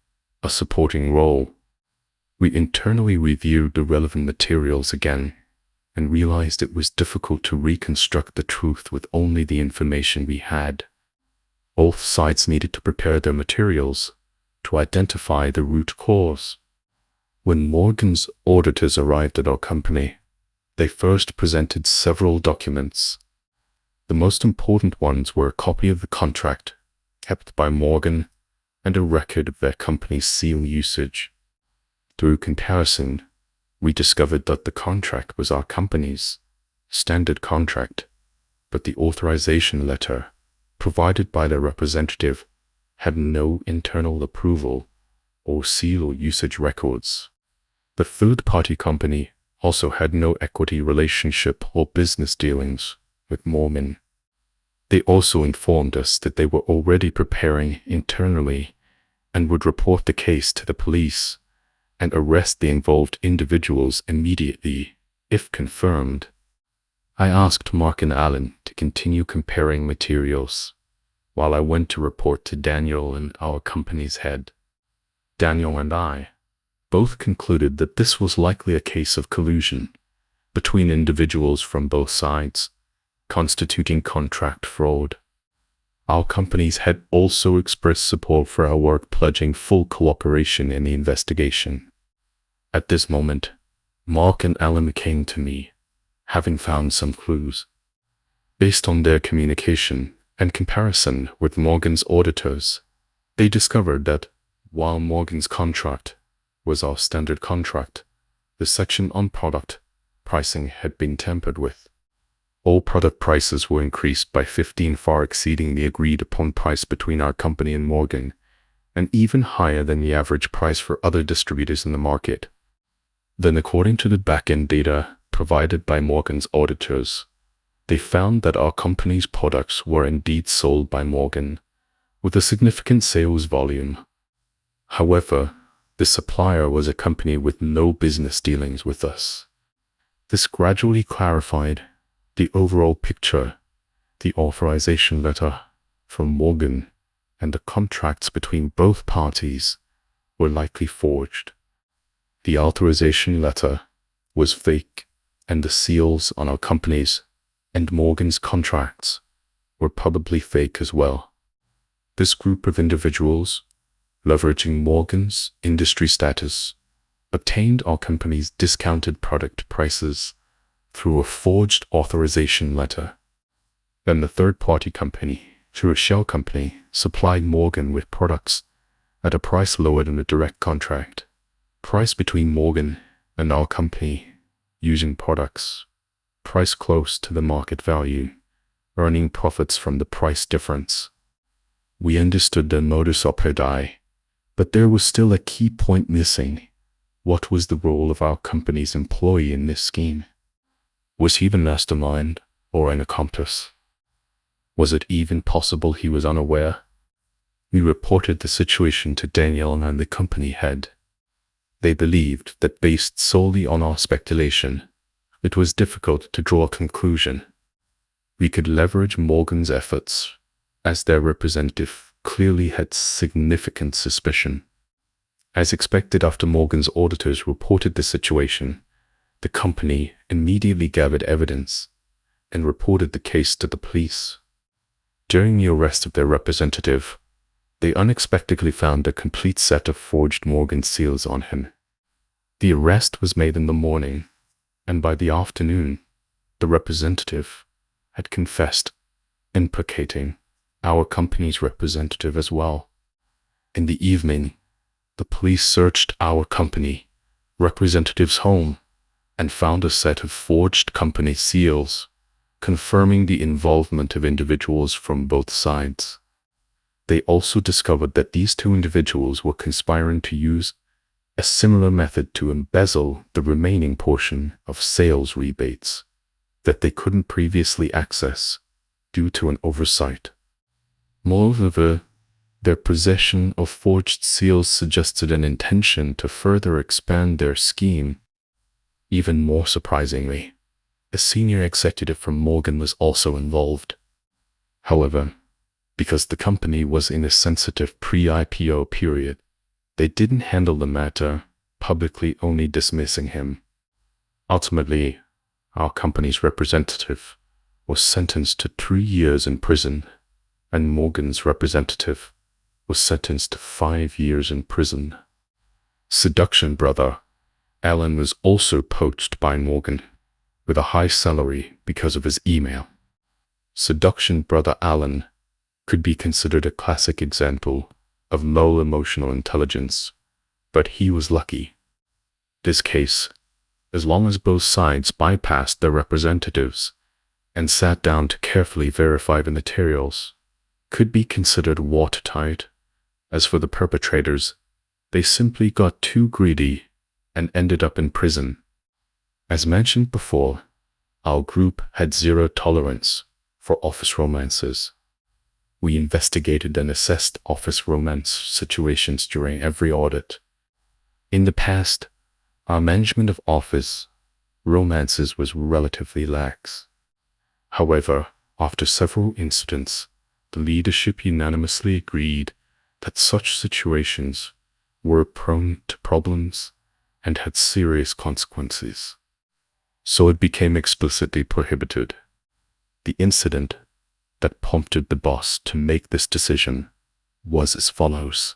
a supporting role. We internally reviewed the relevant materials again and realized it was difficult to reconstruct the truth with only the information we had. Both sides needed to prepare their materials to identify the root cause. When Morgan's auditors arrived at our company, they first presented several documents. The most important ones were a copy of the contract kept by Morgan and a record of their company's seal usage. Through comparison, we discovered that the contract was our company's standard contract, but the authorization letter provided by their representative had no internal approval or seal usage records. The third-party company also had no equity relationship or business dealings with Morgan. They also informed us that they were already preparing internally and would report the case to the police and arrest the involved individuals immediately, if confirmed. I asked Mark and Alan to continue comparing materials, while I went to report to Daniel and our company's head. Daniel and I both concluded that this was likely a case of collusion between individuals from both sides, constituting contract fraud. Our company's head also expressed support for our work, pledging full cooperation in the investigation. At this moment, Mark and Alan came to me, having found some clues. Based on their communication and comparison with Morgan's auditors, they discovered that while Morgan's contract was our standard contract, the section on product pricing had been tampered with. All product prices were increased by 15, far exceeding the agreed-upon price between our company and Morgan, and even higher than the average price for other distributors in the market. Then, according to the back-end data provided by Morgan's auditors, they found that our company's products were indeed sold by Morgan, with a significant sales volume. However, the supplier was a company with no business dealings with us. This gradually clarified the overall picture. The authorization letter from Morgan and the contracts between both parties were likely forged. The authorization letter was fake, and the seals on our company's and Morgan's contracts were probably fake as well. This group of individuals, leveraging Morgan's industry status, obtained our company's discounted product prices through a forged authorization letter. Then the third-party company, through a shell company, supplied Morgan with products at a price lower than the direct contract price between Morgan and our company, using products priced close to the market value, earning profits from the price difference. We understood the modus operandi, but there was still a key point missing. What was the role of our company's employee in this scheme? Was he the mastermind or an accomplice? Was it even possible he was unaware? We reported the situation to Daniel and the company head. They believed that based solely on our speculation, it was difficult to draw a conclusion. We could leverage Morgan's efforts, as their representative clearly had significant suspicion. As expected, after Morgan's auditors reported the situation, the company immediately gathered evidence and reported the case to the police. During the arrest of their representative, they unexpectedly found a complete set of forged Morgan seals on him. The arrest was made in the morning, and by the afternoon, the representative had confessed, implicating our company's representative as well. In the evening, the police searched our company representative's home and found a set of forged company seals, confirming the involvement of individuals from both sides. They also discovered that these two individuals were conspiring to use a similar method to embezzle the remaining portion of sales rebates that they couldn't previously access due to an oversight. Moreover, their possession of forged seals suggested an intention to further expand their scheme. Even more surprisingly, a senior executive from Morgan was also involved. However, because the company was in a sensitive pre-IPO period, they didn't handle the matter publicly, only dismissing him. Ultimately, our company's representative was sentenced to 3 years in prison, and Morgan's representative was sentenced to 5 years in prison. Seduction brother Alan was also poached by Morgan with a high salary because of his email. Seduction brother Alan could be considered a classic example of low emotional intelligence, but he was lucky. This case, as long as both sides bypassed their representatives and sat down to carefully verify the materials, could be considered watertight. As for the perpetrators, they simply got too greedy and ended up in prison. As mentioned before, our group had zero tolerance for office romances. We investigated and assessed office romance situations during every audit. In the past, our management of office romances was relatively lax. However, after several incidents, the leadership unanimously agreed that such situations were prone to problems and had serious consequences. So it became explicitly prohibited. The incident that prompted the boss to make this decision was as follows.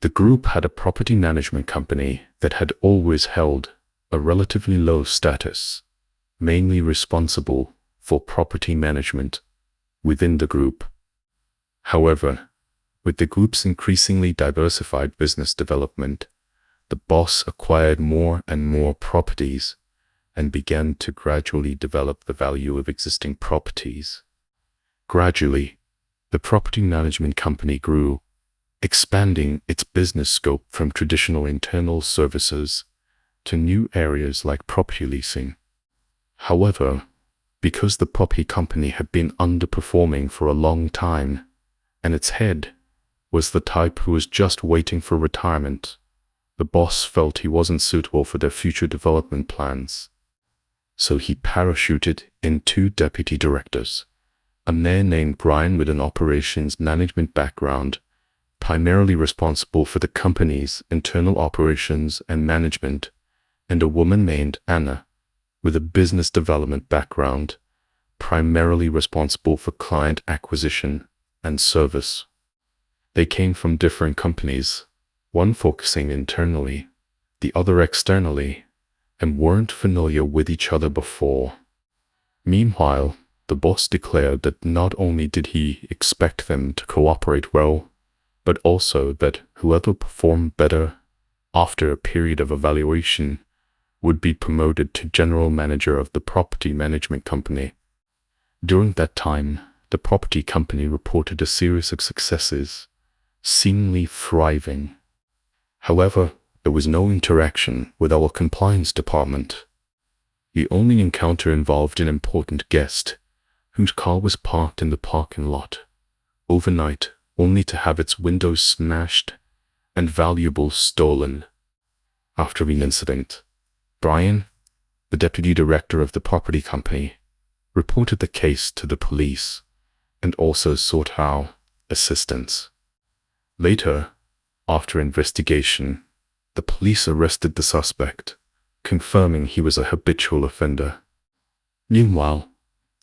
The group had a property management company that had always held a relatively low status, mainly responsible for property management within the group. However, with the group's increasingly diversified business development, the boss acquired more and more properties and began to gradually develop the value of existing properties. Gradually, the property management company grew, expanding its business scope from traditional internal services to new areas like property leasing. However, because the property company had been underperforming for a long time, and its head was the type who was just waiting for retirement, the boss felt he wasn't suitable for their future development plans. So he parachuted in 2 deputy directors, a man named Brian with an operations management background, primarily responsible for the company's internal operations and management, and a woman named Anna with a business development background, primarily responsible for client acquisition and service. They came from different companies, one focusing internally, the other externally, and weren't familiar with each other before. Meanwhile, the boss declared that not only did he expect them to cooperate well, but also that whoever performed better after a period of evaluation would be promoted to general manager of the property management company. During that time, the property company reported a series of successes, seemingly thriving. However, there was no interaction with our compliance department. The only encounter involved an important guest whose car was parked in the parking lot overnight, only to have its windows smashed and valuables stolen. After the incident, Brian, the deputy director of the property company, reported the case to the police and also sought our assistance. Later, after investigation, the police arrested the suspect, confirming he was a habitual offender. Meanwhile,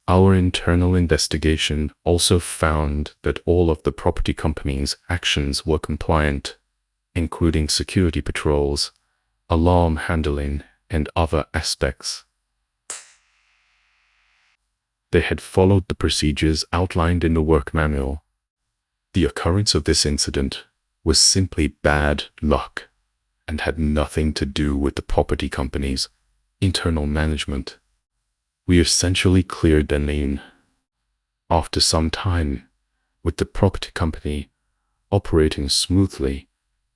our internal investigation also found that all of the property company's actions were compliant, including security patrols, alarm handling, and other aspects. They had followed the procedures outlined in the work manual. The occurrence of this incident was simply bad luck and had nothing to do with the property company's internal management. We essentially cleared their name. After some time, with the property company operating smoothly,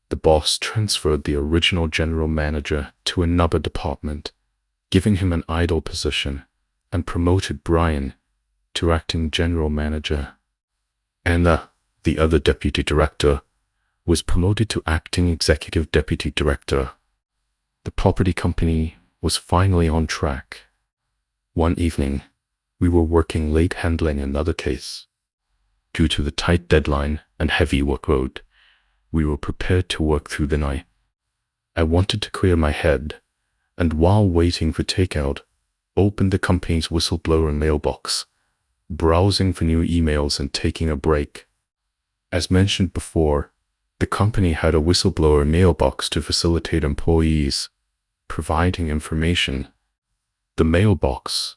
the boss transferred the original general manager to another department, giving him an idle position, and promoted Brian to acting general manager. Anna, the other deputy director, was promoted to acting executive deputy director. The property company was finally on track. One evening, we were working late handling another case. Due to the tight deadline and heavy workload, we were prepared to work through the night. I wanted to clear my head, and while waiting for takeout, opened the company's whistleblower mailbox, browsing for new emails and taking a break. As mentioned before, the company had a whistleblower mailbox to facilitate employees providing information. The mailbox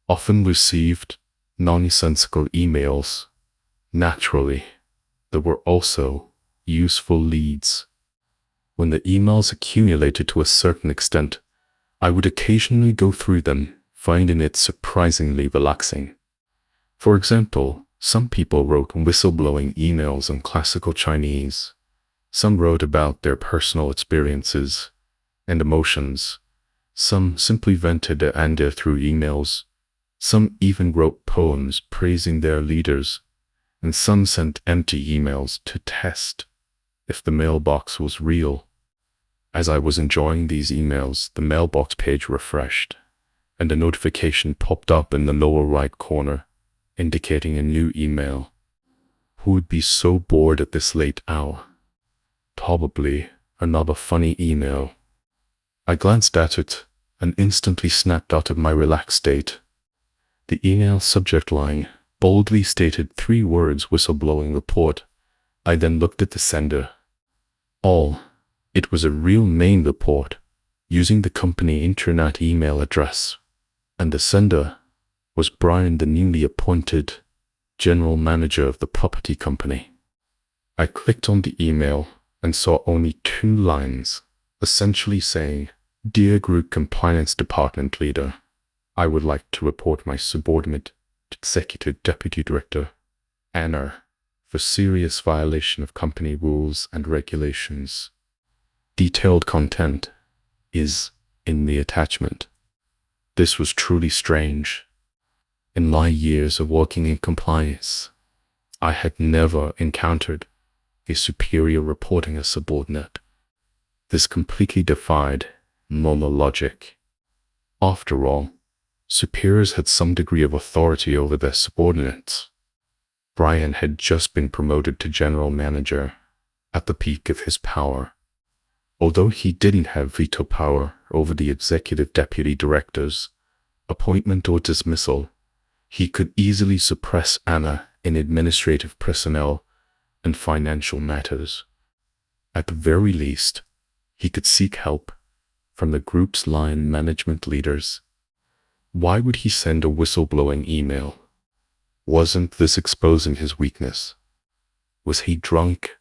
often received nonsensical emails. Naturally, there were also useful leads. When the emails accumulated to a certain extent, I would occasionally go through them, finding it surprisingly relaxing. For example, some people wrote whistleblowing emails in classical Chinese. Some wrote about their personal experiences and emotions. Some simply vented their anger through emails. Some even wrote poems praising their leaders. And some sent empty emails to test if the mailbox was real. As I was enjoying these emails, the mailbox page refreshed, and a notification popped up in the lower right corner, indicating a new email. Who would be so bored at this late hour? Probably another funny email. I glanced at it and instantly snapped out of my relaxed state. The email subject line boldly stated 3 words: whistleblowing report. I then looked at the sender. It was a real main report using the company intranet email address, and the sender was Brian, the newly appointed general manager of the property company. I clicked on the email and saw only 2 lines, essentially saying, "Dear Group Compliance Department Leader, I would like to report my subordinate, Executive Deputy Director, Anna, for serious violation of company rules and regulations. Detailed content is in the attachment." This was truly strange. In my years of working in compliance, I had never encountered a superior reporting a subordinate. This completely defied normal logic. After all, superiors had some degree of authority over their subordinates. Brian had just been promoted to general manager at the peak of his power. Although he didn't have veto power over the executive deputy director's appointment or dismissal, he could easily suppress Anna in administrative personnel and financial matters. At the very least, he could seek help from the group's line management leaders. Why would he send a whistleblowing email? Wasn't this exposing his weakness? Was he drunk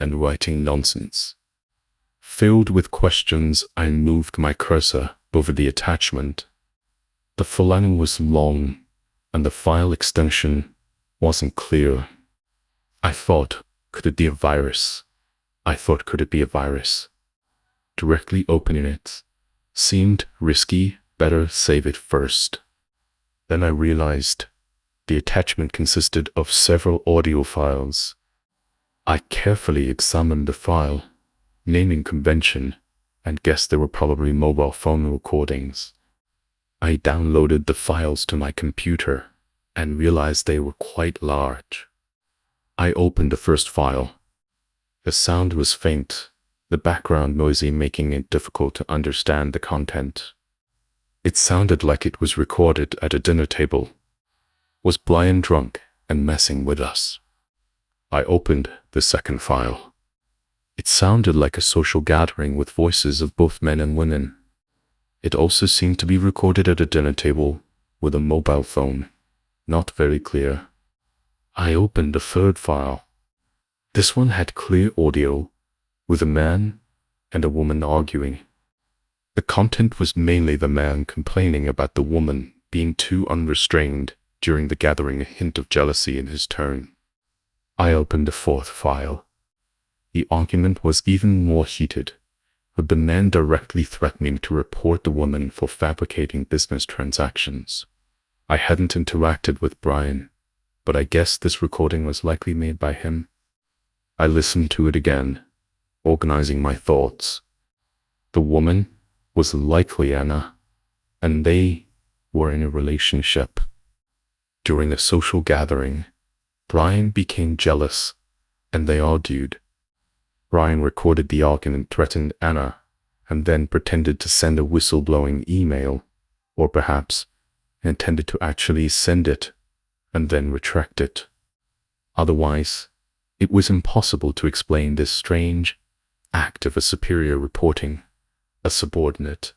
and writing nonsense? Filled with questions, I moved my cursor over the attachment. The file was long, and the file extension wasn't clear. I thought, could it be a virus? Directly opening it seemed risky. Better save it first. Then I realized the attachment consisted of several audio files. I carefully examined the file, naming convention, and guessed they were probably mobile phone recordings. I downloaded the files to my computer and realized they were quite large. I opened the first file. The sound was faint, the background noisy, making it difficult to understand the content. It sounded like it was recorded at a dinner table. Was Brian drunk and messing with us? I opened the second file. It sounded like a social gathering with voices of both men and women. It also seemed to be recorded at a dinner table with a mobile phone. Not very clear. I opened the third file. This one had clear audio with a man and a woman arguing. The content was mainly the man complaining about the woman being too unrestrained during the gathering, a hint of jealousy in his tone. I opened the fourth file. The argument was even more heated, with the man directly threatening to report the woman for fabricating business transactions. I hadn't interacted with Brian, but I guessed this recording was likely made by him. I listened to it again, organizing my thoughts. The woman was likely Anna, and they were in a relationship. During the social gathering, Brian became jealous, and they argued. Brian recorded the argument, threatened Anna, and then pretended to send a whistleblowing email, or perhaps intended to actually send it and then retract it. Otherwise, it was impossible to explain this strange act of a superior reporting a subordinate.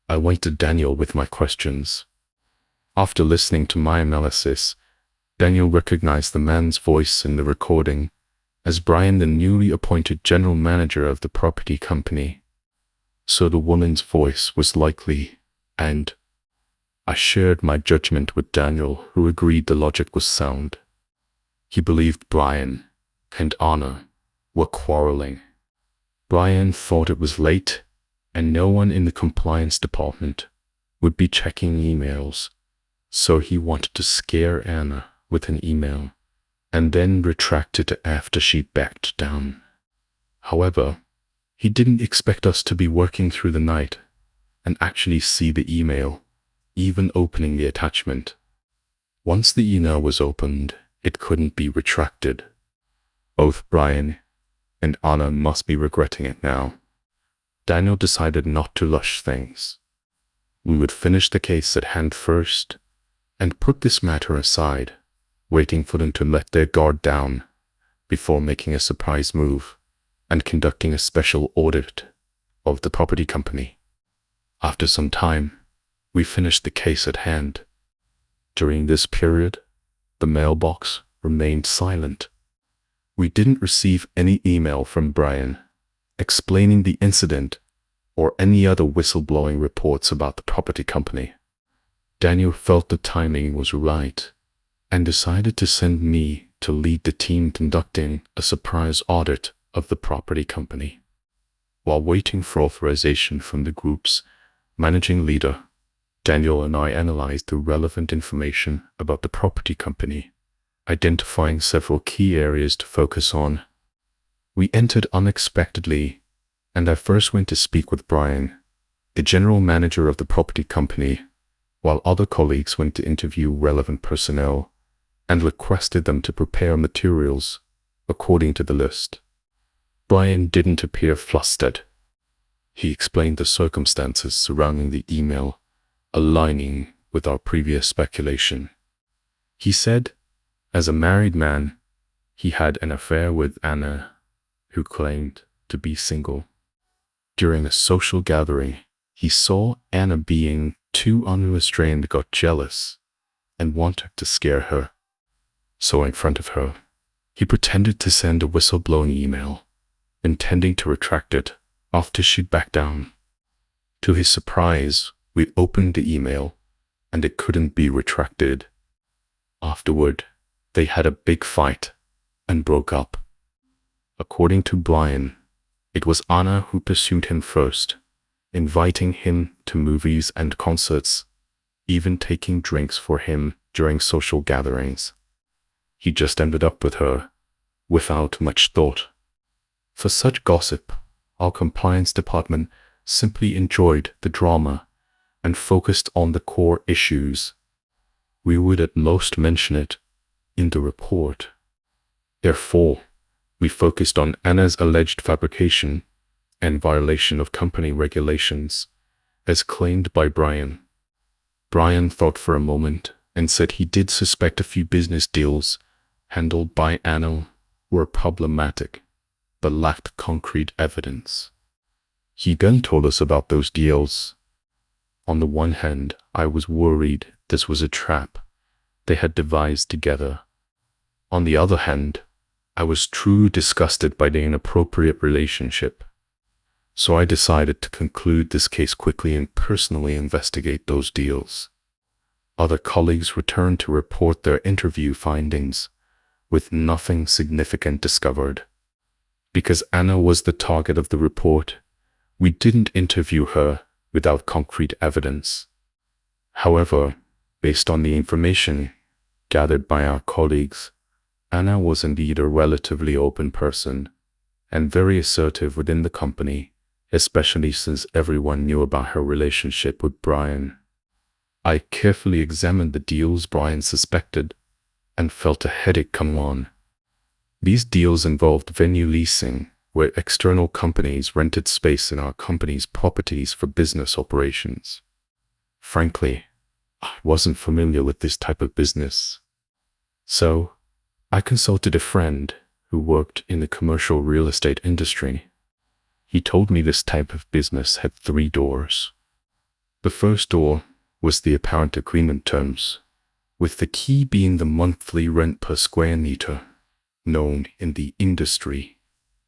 I went to Daniel with my questions. After listening to my analysis, Daniel recognized the man's voice in the recording as Brian, the newly appointed general manager of the property company. So the woman's voice was likely, and I shared my judgment with Daniel, who agreed the logic was sound. He believed Brian and Anna were quarreling. Brian thought it was late, and no one in the compliance department would be checking emails, so he wanted to scare Anna with an email, and then retract it after she backed down. However, he didn't expect us to be working through the night and actually see the email, even opening the attachment. Once the email was opened, it couldn't be retracted. Both Brian and Anna must be regretting it now. Daniel decided not to rush things. We would finish the case at hand first and put this matter aside, waiting for them to let their guard down before making a surprise move and conducting a special audit of the property company. After some time, we finished the case at hand. During this period, the mailbox remained silent. We didn't receive any email from Brian explaining the incident or any other whistleblowing reports about the property company. Daniel felt the timing was right and decided to send me to lead the team conducting a surprise audit of the property company. While waiting for authorization from the group's managing leader, Daniel and I analyzed the relevant information about the property company, identifying several key areas to focus on. We entered unexpectedly, and I first went to speak with Brian, the general manager of the property company, while other colleagues went to interview relevant personnel and requested them to prepare materials according to the list. Brian didn't appear flustered. He explained the circumstances surrounding the email, aligning with our previous speculation. He said, as a married man, he had an affair with Anna, who claimed to be single. During a social gathering, he saw Anna being too unrestrained, got jealous, and wanted to scare her. So in front of her, he pretended to send a whistleblowing email, intending to retract it after she'd back down. To his surprise, we opened the email, and it couldn't be retracted. Afterward, they had a big fight and broke up. According to Brian, it was Anna who pursued him first, inviting him to movies and concerts, even taking drinks for him during social gatherings. He just ended up with her, without much thought. For such gossip, our compliance department simply enjoyed the drama and focused on the core issues. We would at most mention it in the report. Therefore, we focused on Anna's alleged fabrication and violation of company regulations, as claimed by Brian. Brian thought for a moment and said he did suspect a few business deals handled by Anna were problematic, but lacked concrete evidence. He then told us about those deals. On the one hand, I was worried this was a trap they had devised together. On the other hand, I was truly disgusted by the inappropriate relationship. So I decided to conclude this case quickly and personally investigate those deals. Other colleagues returned to report their interview findings, with nothing significant discovered. Because Anna was the target of the report, we didn't interview her without concrete evidence. However, based on the information gathered by our colleagues, Anna was indeed a relatively open person and very assertive within the company, especially since everyone knew about her relationship with Brian. I carefully examined the deals Brian suspected and felt a headache come on. These deals involved venue leasing, where external companies rented space in our company's properties for business operations. Frankly, I wasn't familiar with this type of business. So, I consulted a friend who worked in the commercial real estate industry. He told me this type of business had 3 doors. The first door was the apparent agreement terms, with the key being the monthly rent per square meter, known in the industry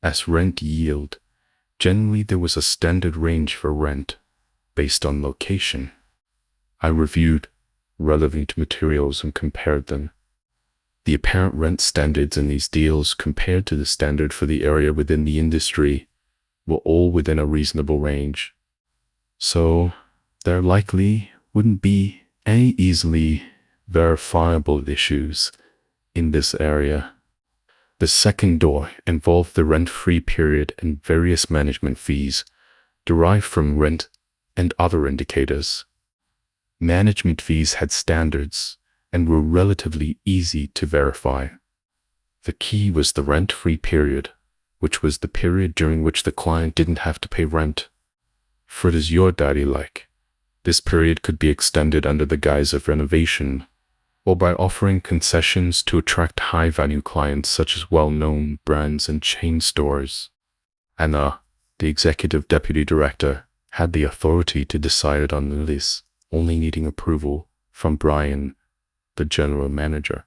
as rent yield. Generally, there was a standard range for rent based on location. I reviewed relevant materials and compared them. The apparent rent standards in these deals compared to the standard for the area within the industry were all within a reasonable range. So, there likely wouldn't be any easily verifiable issues in this area. The second door involved the rent-free period and various management fees derived from rent and other indicators. Management fees had standards and were relatively easy to verify. The key was the rent-free period, which was the period during which the client didn't have to pay rent. For does your daddy like? This period could be extended under the guise of renovation, or by offering concessions to attract high-value clients such as well-known brands and chain stores. Anna, the executive deputy director, had the authority to decide on this, only needing approval from Brian, the general manager.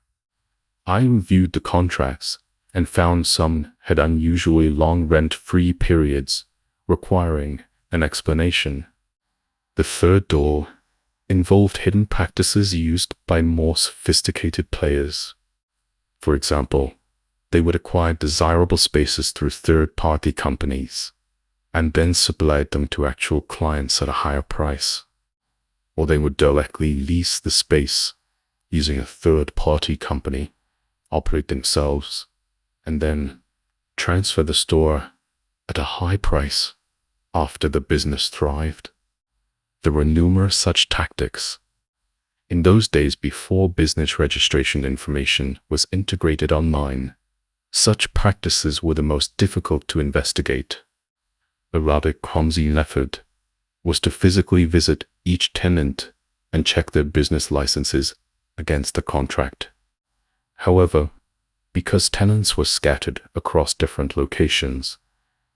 I reviewed the contracts and found some had unusually long rent-free periods, requiring an explanation. The third door involved hidden practices used by more sophisticated players. For example, they would acquire desirable spaces through third-party companies and then sublet them to actual clients at a higher price. Or they would directly lease the space using a third-party company, operate themselves, and then transfer the store at a high price after the business thrived. There were numerous such tactics. In those days before business registration information was integrated online, such practices were the most difficult to investigate. A rather clumsy method was to physically visit each tenant and check their business licenses against the contract. However, because tenants were scattered across different locations,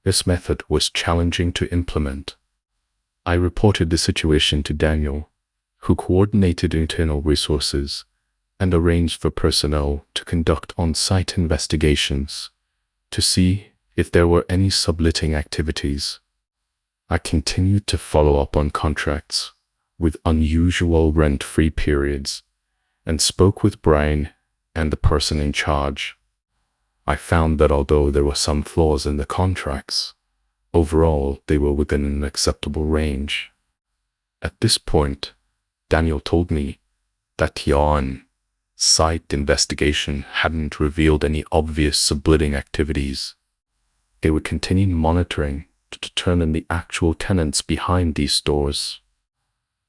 this method was challenging to implement. I reported the situation to Daniel, who coordinated internal resources and arranged for personnel to conduct on-site investigations to see if there were any subletting activities. I continued to follow up on contracts with unusual rent-free periods and spoke with Brian and the person in charge. I found that although there were some flaws in the contracts, overall they were within an acceptable range. At this point, Daniel told me that the on-site investigation hadn't revealed any obvious subletting activities. They would continue monitoring to determine the actual tenants behind these stores.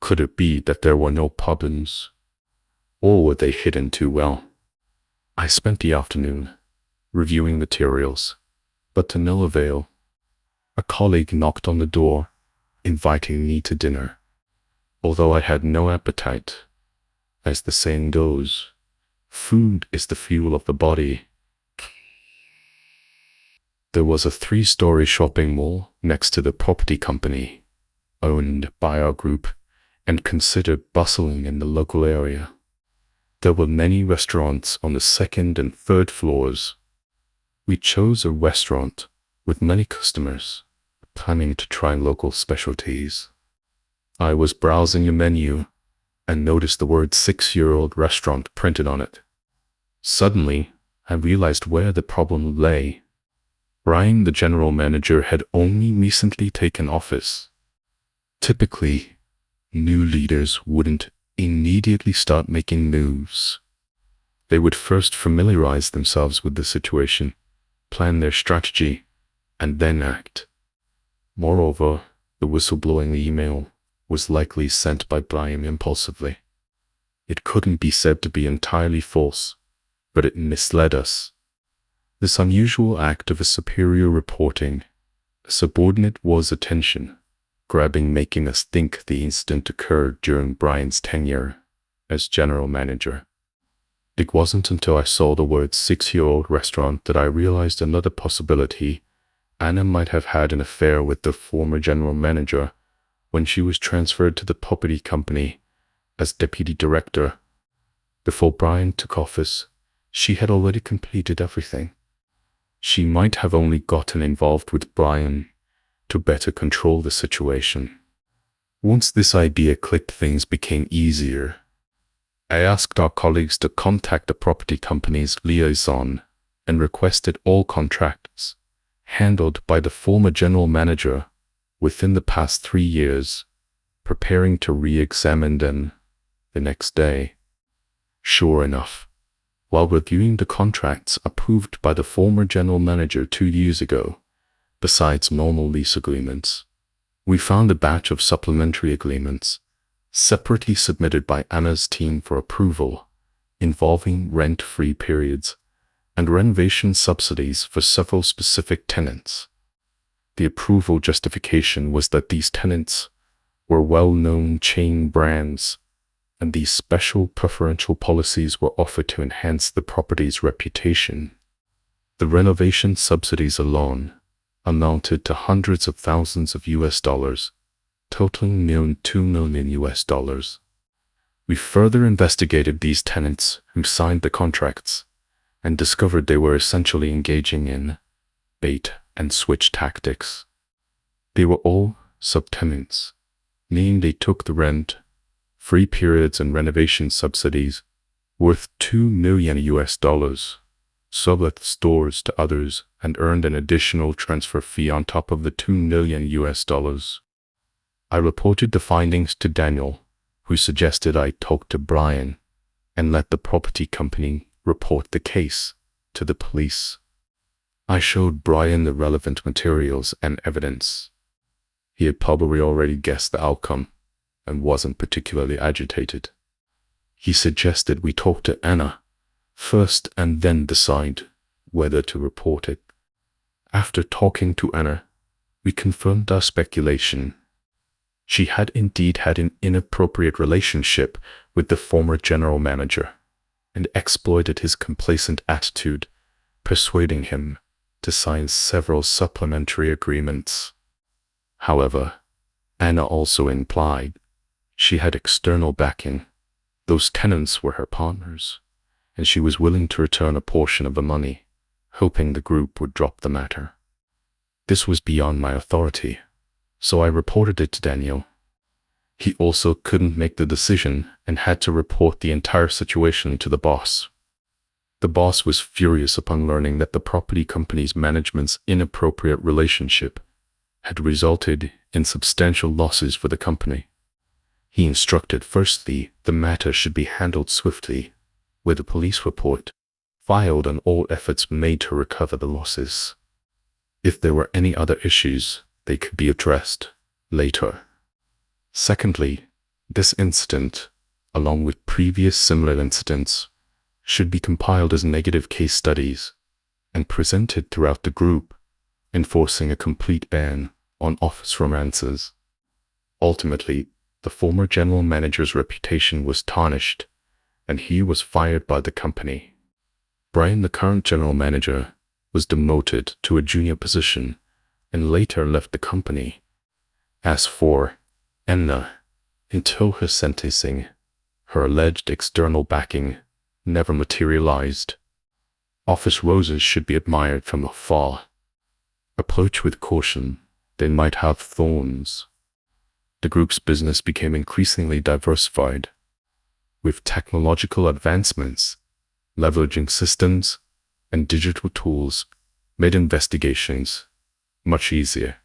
Could it be that there were no problems? Or were they hidden too well? I spent the afternoon reviewing materials, but to no avail. A colleague knocked on the door, inviting me to dinner. Although I had no appetite, as the saying goes, food is the fuel of the body. There was a 3-story shopping mall next to the property company, owned by our group and considered bustling in the local area. There were many restaurants on the 2nd and 3rd floors. We chose a restaurant with many customers, planning to try local specialties. I was browsing a menu and noticed the word 6-year-old restaurant printed on it. Suddenly, I realized where the problem lay. Brian, the general manager, had only recently taken office. Typically, new leaders wouldn't immediately start making moves. They would first familiarize themselves with the situation, plan their strategy, and then act. Moreover, the whistleblowing email was likely sent by Brian impulsively. It couldn't be said to be entirely false, but it misled us. This unusual act of a superior reporting a subordinate was attention grabbing, making us think the incident occurred during Brian's tenure as general manager. It wasn't until I saw the word 6-year-old restaurant that I realized another possibility. Anna might have had an affair with the former general manager when she was transferred to the property company as deputy director. Before Brian took office, she had already completed everything. She might have only gotten involved with Brian to better control the situation. Once this idea clicked, things became easier. I asked our colleagues to contact the property company's liaison and requested all contracts handled by the former general manager within the past 3 years, preparing to re-examine them the next day. Sure enough, while reviewing the contracts approved by the former general manager 2 years ago, besides normal lease agreements, we found a batch of supplementary agreements separately submitted by Anna's team for approval, involving rent-free periods and renovation subsidies for several specific tenants. The approval justification was that these tenants were well-known chain brands, and these special preferential policies were offered to enhance the property's reputation. The renovation subsidies alone amounted to hundreds of thousands of US dollars, totaling nearly $2 million US dollars. We further investigated these tenants who signed the contracts and discovered they were essentially engaging in bait and switch tactics. They were all subtenants, meaning they took the rent, free periods and renovation subsidies worth $2 million US dollars, sublet the stores to others, and earned an additional transfer fee on top of the $2 million US dollars. I reported the findings to Daniel, who suggested I talk to Brian and let the property company report the case to the police. I showed Brian the relevant materials and evidence. He had probably already guessed the outcome and wasn't particularly agitated. He suggested we talk to Anna first and then decide whether to report it. After talking to Anna, we confirmed our speculation. She had indeed had an inappropriate relationship with the former general manager and exploited his complacent attitude, persuading him to sign several supplementary agreements. However, Anna also implied she had external backing. Those tenants were her partners, and she was willing to return a portion of the money, hoping the group would drop the matter. This was beyond my authority, so I reported it to Daniel. He also couldn't make the decision and had to report the entire situation to the boss. The boss was furious upon learning that the property company's management's inappropriate relationship had resulted in substantial losses for the company. He instructed firstly the matter should be handled swiftly, with a police report filed and all efforts made to recover the losses. If there were any other issues, they could be addressed later. Secondly, this incident, along with previous similar incidents, should be compiled as negative case studies and presented throughout the group, enforcing a complete ban on office romances. Ultimately, the former general manager's reputation was tarnished, and he was fired by the company. Brian, the current general manager, was demoted to a junior position and later left the company. As for Anna, until her sentencing, her alleged external backing never materialized. Office roses should be admired from afar. Approach with caution, they might have thorns. The group's business became increasingly diversified, with technological advancements, leveraging systems and digital tools made investigations much easier.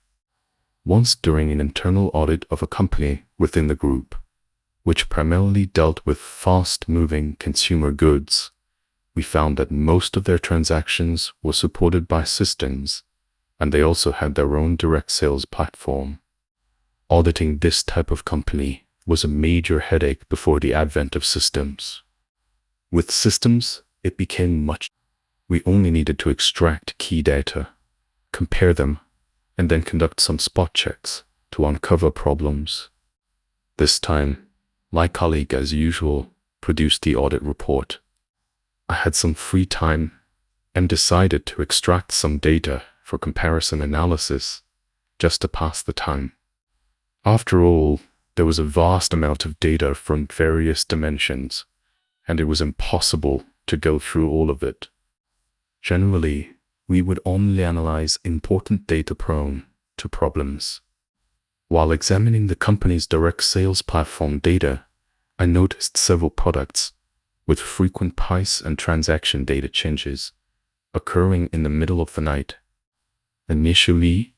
Once during an internal audit of a company within the group, which primarily dealt with fast-moving consumer goods, we found that most of their transactions were supported by systems, and they also had their own direct sales platform. Auditing this type of company was a major headache before the advent of systems. With systems, it became much. We only needed to extract key data, compare them, and then conduct some spot checks to uncover problems. This time, my colleague, as usual, produced the audit report. I had some free time and decided to extract some data for comparison analysis, just to pass the time. After all, there was a vast amount of data from various dimensions, and it was impossible to go through all of it. Generally, we would only analyze important data prone to problems. While examining the company's direct sales platform data, I noticed several products with frequent price and transaction data changes occurring in the middle of the night. Initially,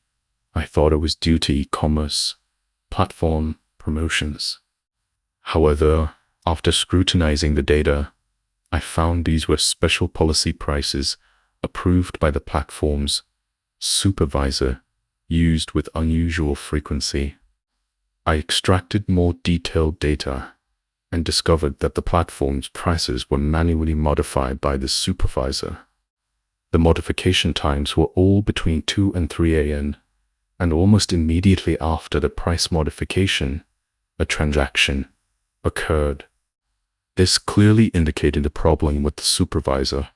I thought it was due to e-commerce platform promotions. However, after scrutinizing the data, I found these were special policy prices approved by the platform's supervisor, used with unusual frequency. I extracted more detailed data and discovered that the platform's prices were manually modified by the supervisor. The modification times were all between 2 and 3 a.m., and almost immediately after the price modification, a transaction occurred. This clearly indicated a problem with the supervisor.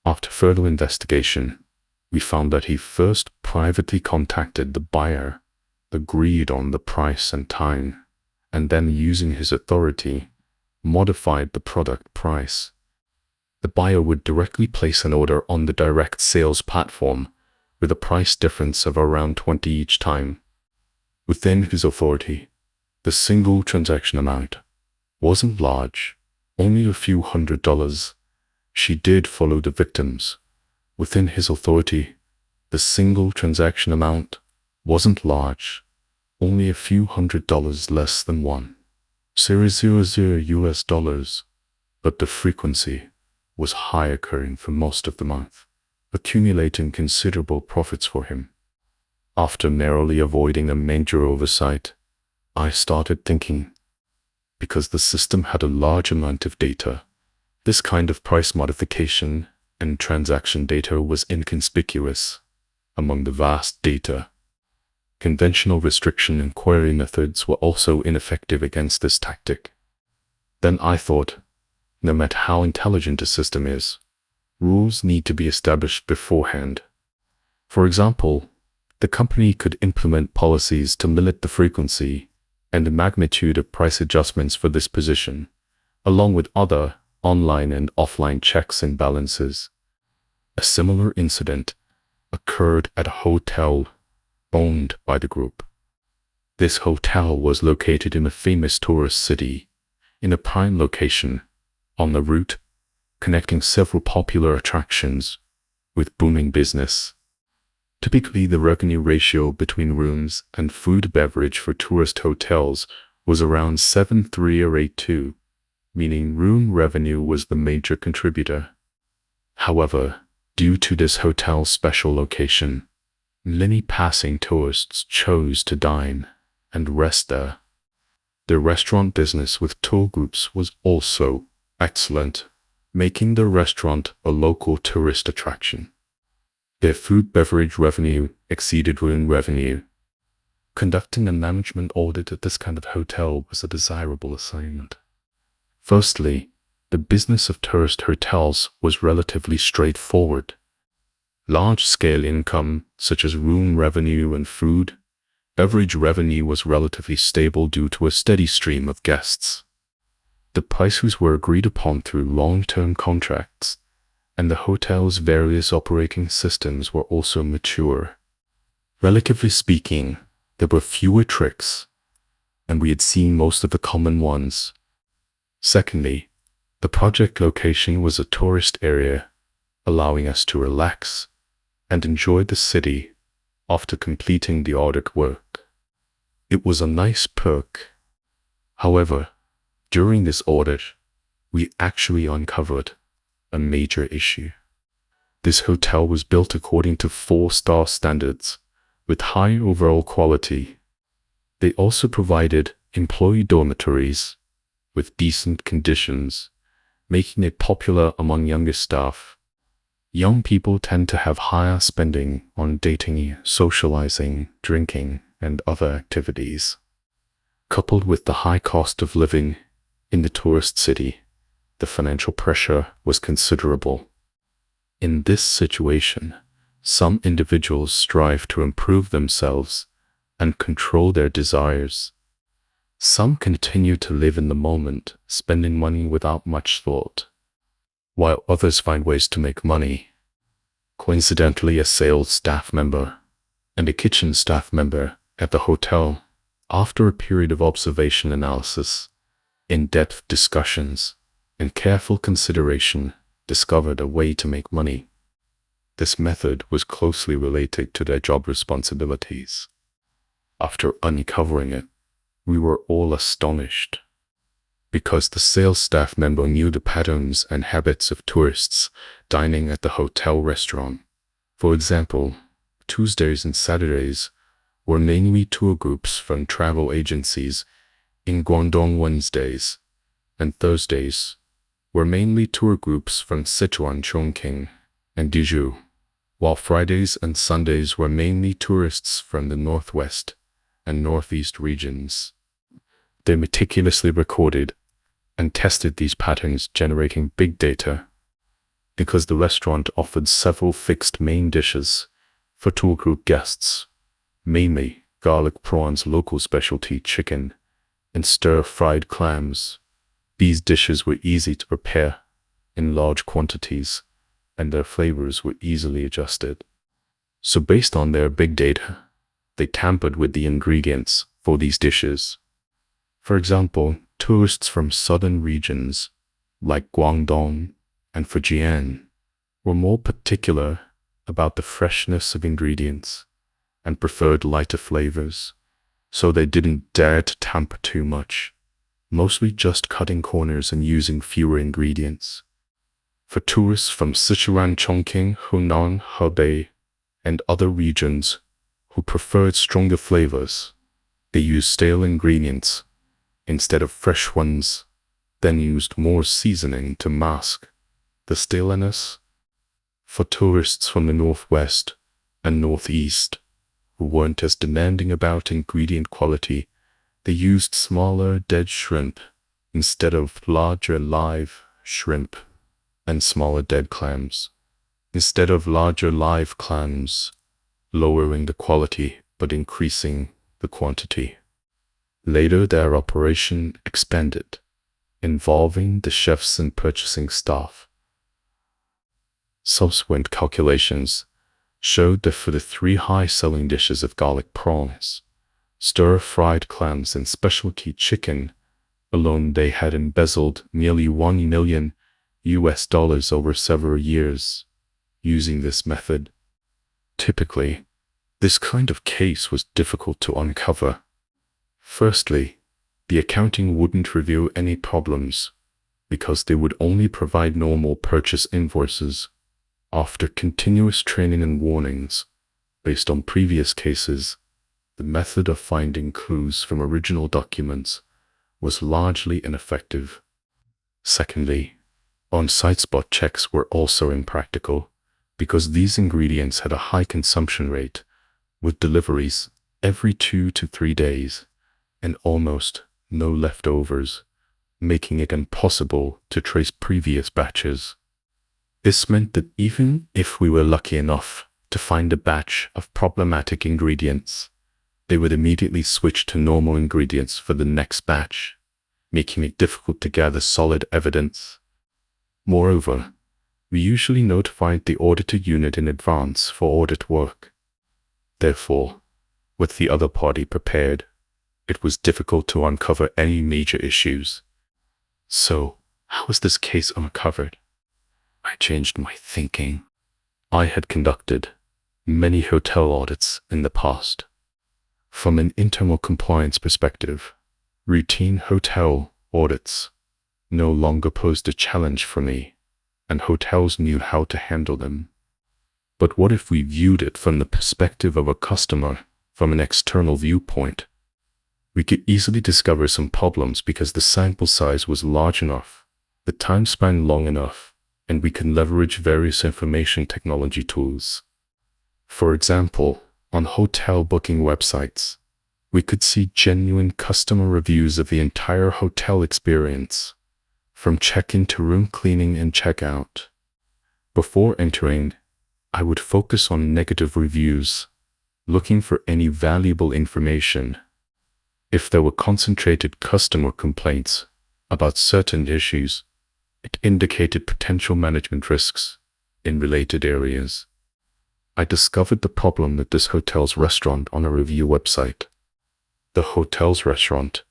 After further investigation, we found that he first privately contacted the buyer, agreed on the price and time, and then using his authority, modified the product price. The buyer would directly place an order on the direct sales platform with a price difference of around 20 each time. Within his authority, the single transaction amount wasn't large, only a few $100s. She did follow the victims. Within his authority, the single transaction amount wasn't large, only a few $100 less than $1,000 US, but the frequency was high, occurring for most of the month, accumulating considerable profits for him. After narrowly avoiding a major oversight, I started thinking, because the system had a large amount of data, this kind of price modification and transaction data was inconspicuous among the vast data. Conventional restriction and query methods were also ineffective against this tactic. Then I thought, no matter how intelligent a system is, rules need to be established beforehand. For example, the company could implement policies to limit the frequency and the magnitude of price adjustments for this position, along with other online and offline checks and balances. A similar incident occurred at a hotel owned by the group. This hotel was located in a famous tourist city, in a prime location, on the route connecting several popular attractions with booming business. Typically, the revenue ratio between rooms and food beverage for tourist hotels was around 7:3 or 8:2, meaning room revenue was the major contributor. However, due to this hotel's special location, many passing tourists chose to dine and rest there. The restaurant business with tour groups was also excellent, making the restaurant a local tourist attraction. Their food beverage revenue exceeded room revenue. Conducting a management audit at this kind of hotel was a desirable assignment. Firstly, the business of tourist hotels was relatively straightforward. Large-scale income, such as room revenue and food beverage revenue, was relatively stable due to a steady stream of guests. The prices were agreed upon through long-term contracts, and the hotel's various operating systems were also mature. Relatively speaking, there were fewer tricks, and we had seen most of the common ones. Secondly, the project location was a tourist area, allowing us to relax and enjoy the city after completing the audit work. It was a nice perk. However, during this audit, we actually uncovered a major issue. This hotel was built according to 4-star standards, with high overall quality. They also provided employee dormitories with decent conditions, making it popular among younger staff. Young people tend to have higher spending on dating, socializing, drinking, and other activities. Coupled with the high cost of living in the tourist city, the financial pressure was considerable. In this situation, some individuals strive to improve themselves and control their desires. Some continue to live in the moment, spending money without much thought, while others find ways to make money. Coincidentally, a sales staff member and a kitchen staff member at the hotel, after a period of observation analysis, in-depth discussions, and careful consideration, discovered a way to make money. This method was closely related to their job responsibilities. After uncovering it, we were all astonished, because the sales staff member knew the patterns and habits of tourists dining at the hotel restaurant. For example, Tuesdays and Saturdays were mainly tour groups from travel agencies in Guangdong. Wednesdays and Thursdays were mainly tour groups from Sichuan, Chongqing, and Dijon, while Fridays and Sundays were mainly tourists from the northwest and northeast regions. They meticulously recorded and tested these patterns, generating big data. Because the restaurant offered several fixed main dishes for tour group guests, mainly garlic prawns, local specialty chicken, and stir-fried clams. These dishes were easy to prepare in large quantities, and their flavors were easily adjusted. So based on their big data, they tampered with the ingredients for these dishes. For example, tourists from southern regions like Guangdong and Fujian were more particular about the freshness of ingredients and preferred lighter flavors, so they didn't dare to tamper too much, mostly just cutting corners and using fewer ingredients. For tourists from Sichuan, Chongqing, Hunan, Hebei, and other regions who preferred stronger flavors, they used stale ingredients instead of fresh ones, then used more seasoning to mask the staleness. For tourists from the northwest and northeast who weren't as demanding about ingredient quality, they used smaller dead shrimp instead of larger live shrimp, and smaller dead clams instead of larger live clams, lowering the quality but increasing the quantity. Later, their operation expanded, involving the chefs and purchasing staff. Subsequent calculations showed that for the 3 high-selling dishes of garlic prawns, stir-fried clams, and specialty chicken alone, they had embezzled nearly $1 million over several years using this method. Typically, this kind of case was difficult to uncover. Firstly, the accounting wouldn't reveal any problems because they would only provide normal purchase invoices. After continuous training and warnings based on previous cases, the method of finding clues from original documents was largely ineffective. Secondly, on-site spot checks were also impractical because these ingredients had a high consumption rate, with deliveries every 2 to 3 days and almost no leftovers, making it impossible to trace previous batches. This meant that even if we were lucky enough to find a batch of problematic ingredients, they would immediately switch to normal ingredients for the next batch, making it difficult to gather solid evidence. Moreover, we usually notified the auditor unit in advance for audit work. Therefore, with the other party prepared, it was difficult to uncover any major issues. So, how was this case uncovered? I changed my thinking. I had conducted many hotel audits in the past. From an internal compliance perspective, routine hotel audits no longer posed a challenge for me, and hotels knew how to handle them. But what if we viewed it from the perspective of a customer, from an external viewpoint? We could easily discover some problems because the sample size was large enough, the time span long enough, and we can leverage various information technology tools. For example, on hotel booking websites, we could see genuine customer reviews of the entire hotel experience, from check-in to room cleaning and check-out. Before entering, I would focus on negative reviews, looking for any valuable information. If there were concentrated customer complaints about certain issues, it indicated potential management risks in related areas. I discovered the problem at this hotel's restaurant on a review website. The hotel's restaurant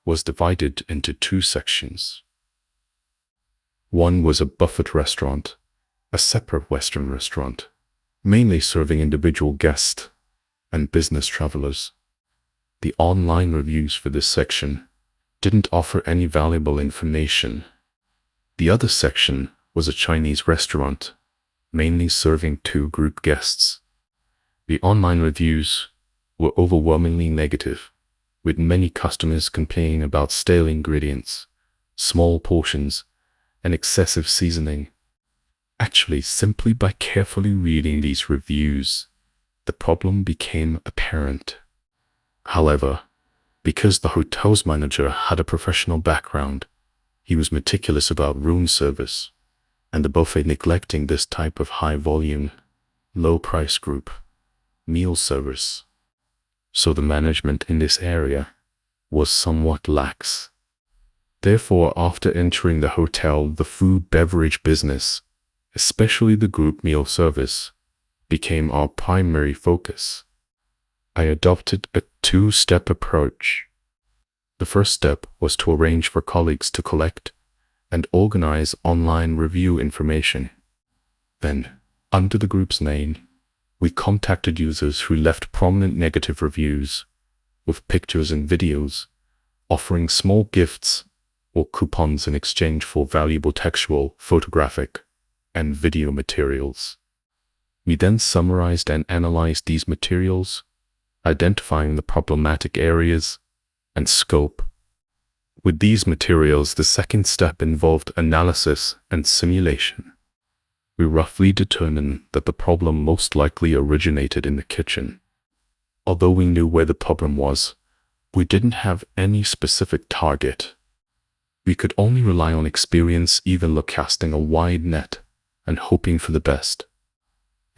was divided into 2 sections. One was a buffet restaurant, a separate Western restaurant, mainly serving individual guests and business travelers. The online reviews for this section didn't offer any valuable information. The other section was a Chinese restaurant, mainly serving 2 group guests. The online reviews were overwhelmingly negative, with many customers complaining about stale ingredients, small portions, and excessive seasoning. Actually, simply by carefully reading these reviews, the problem became apparent. However, because the hotel's manager had a professional background, he was meticulous about room service, and the buffet neglecting this type of high-volume, low-price group meal service. So the management in this area was somewhat lax. Therefore, after entering the hotel, the food beverage business, especially the group meal service, became our primary focus. I adopted a two-step approach. The first step was to arrange for colleagues to collect and organize online review information. Then, under the group's name, we contacted users who left prominent negative reviews, with pictures and videos, offering small gifts or coupons in exchange for valuable textual, photographic, and video materials. We then summarized and analyzed these materials, identifying the problematic areas and scope. With these materials, the second step involved analysis and simulation. We roughly determined that the problem most likely originated in the kitchen. Although we knew where the problem was, we didn't have any specific target. We could only rely on experience, even casting a wide net and hoping for the best.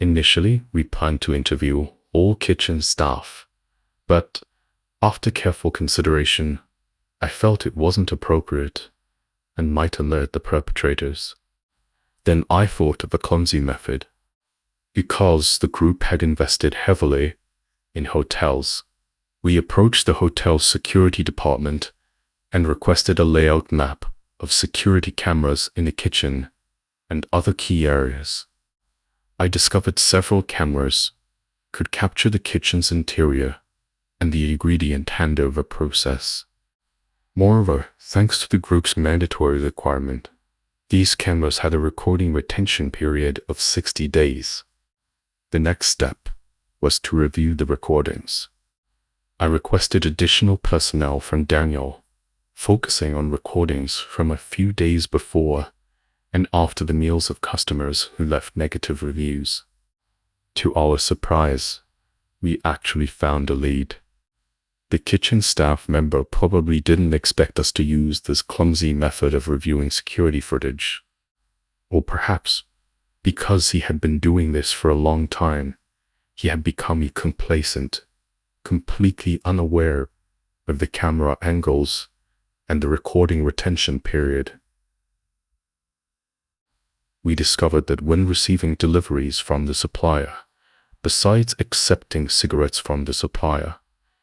Initially, we planned to interview all kitchen staff, but after careful consideration, I felt it wasn't appropriate and might alert the perpetrators. Then I thought of a clumsy method. Because the group had invested heavily in hotels, we approached the hotel's security department and requested a layout map of security cameras in the kitchen and other key areas. I discovered several cameras could capture the kitchen's interior and the ingredient handover process. Moreover, thanks to the group's mandatory requirement, these cameras had a recording retention period of 60 days. The next step was to review the recordings. I requested additional personnel from Daniel, focusing on recordings from a few days before and after the meals of customers who left negative reviews. To our surprise, we actually found a lead. The kitchen staff member probably didn't expect us to use this clumsy method of reviewing security footage. Or perhaps, because he had been doing this for a long time, he had become complacent, completely unaware of the camera angles and the recording retention period. We discovered that when receiving deliveries from the supplier, besides accepting cigarettes from the supplier,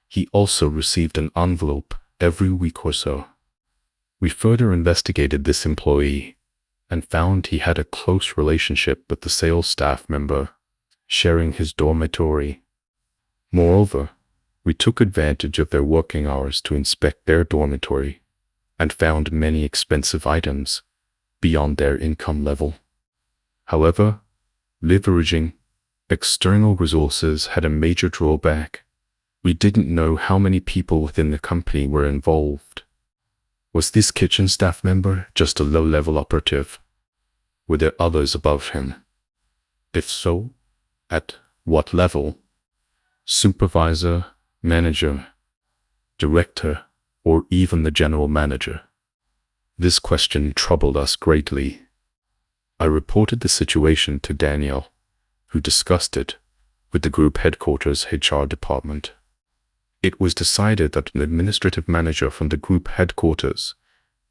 he also received an envelope every week or so. We further investigated this employee and found he had a close relationship with the sales staff member, sharing his dormitory. Moreover, we took advantage of their working hours to inspect their dormitory and found many expensive items beyond their income level. However, leveraging external resources had a major drawback. We didn't know how many people within the company were involved. Was this kitchen staff member just a low-level operative? Were there others above him? If so, at what level? Supervisor, manager, director, or even the general manager? This question troubled us greatly. I reported the situation to Daniel, who discussed it with the group headquarters HR department. It was decided that an administrative manager from the group headquarters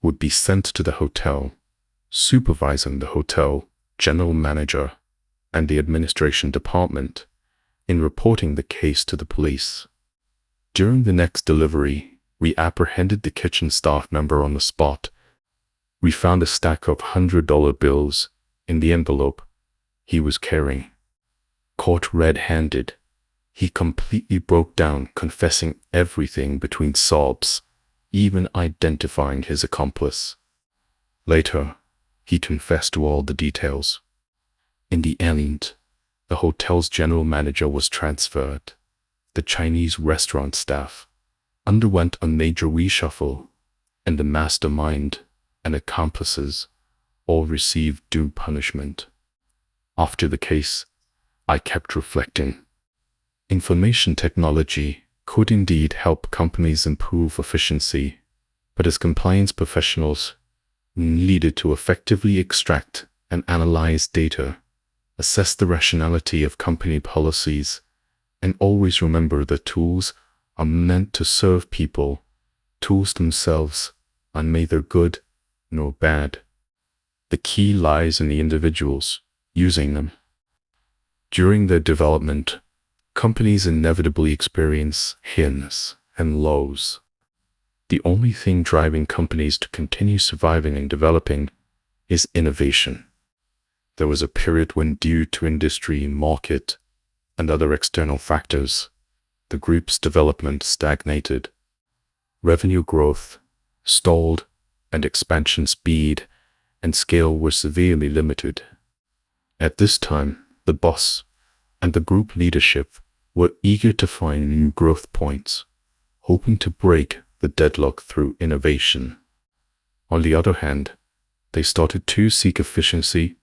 would be sent to the hotel, supervising the hotel general manager and the administration department in reporting the case to the police. During the next delivery, we apprehended the kitchen staff member on the spot. We found a stack of $100 bills in the envelope he was carrying. Caught red-handed, he completely broke down, confessing everything between sobs, even identifying his accomplice. Later, he confessed to all the details. In the end, the hotel's general manager was transferred, The Chinese restaurant staff underwent a major reshuffle, and the mastermind and accomplices all received due punishment. After the case, I kept reflecting. Information technology could indeed help companies improve efficiency, but as compliance professionals, we needed to effectively extract and analyze data, assess the rationality of company policies, and always remember that tools are meant to serve people. Tools themselves are neither good nor bad. The key lies in the individuals using them. During their development, companies inevitably experience highs and lows. The only thing driving companies to continue surviving and developing is innovation. There was a period when, due to industry, market, and other external factors, the group's development stagnated. Revenue growth stalled, and expansion speed and scale were severely limited. At this time, the boss and the group leadership were eager to find new growth points, hoping to break the deadlock through innovation. On the other hand, they started to seek efficiency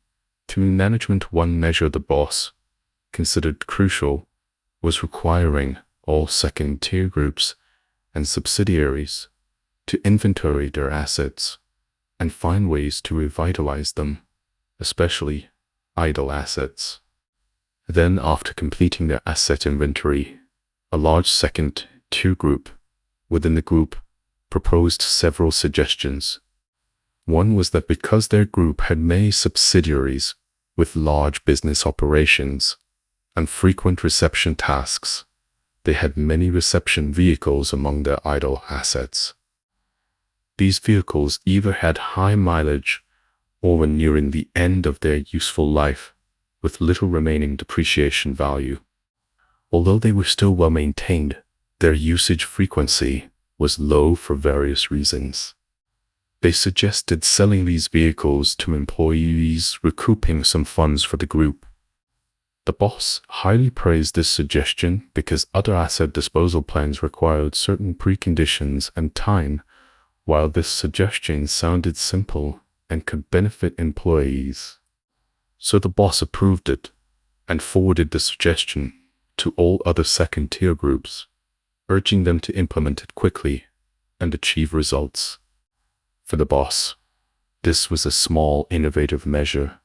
through management. One measure the boss considered crucial was requiring all second-tier groups and subsidiaries to inventory their assets and find ways to revitalize them, especially idle assets. Then, after completing their asset inventory, a large second-tier group within the group proposed several suggestions. One was that because their group had many subsidiaries with large business operations and frequent reception tasks, they had many reception vehicles among their idle assets. These vehicles either had high mileage or were nearing the end of their useful life, with little remaining depreciation value. Although they were still well maintained, their usage frequency was low for various reasons. They suggested selling these vehicles to employees, recouping some funds for the group. The boss highly praised this suggestion because other asset disposal plans required certain preconditions and time, while this suggestion sounded simple and could benefit employees. So the boss approved it and forwarded the suggestion to all other second-tier groups, urging them to implement it quickly and achieve results. For the boss, this was a small, innovative measure.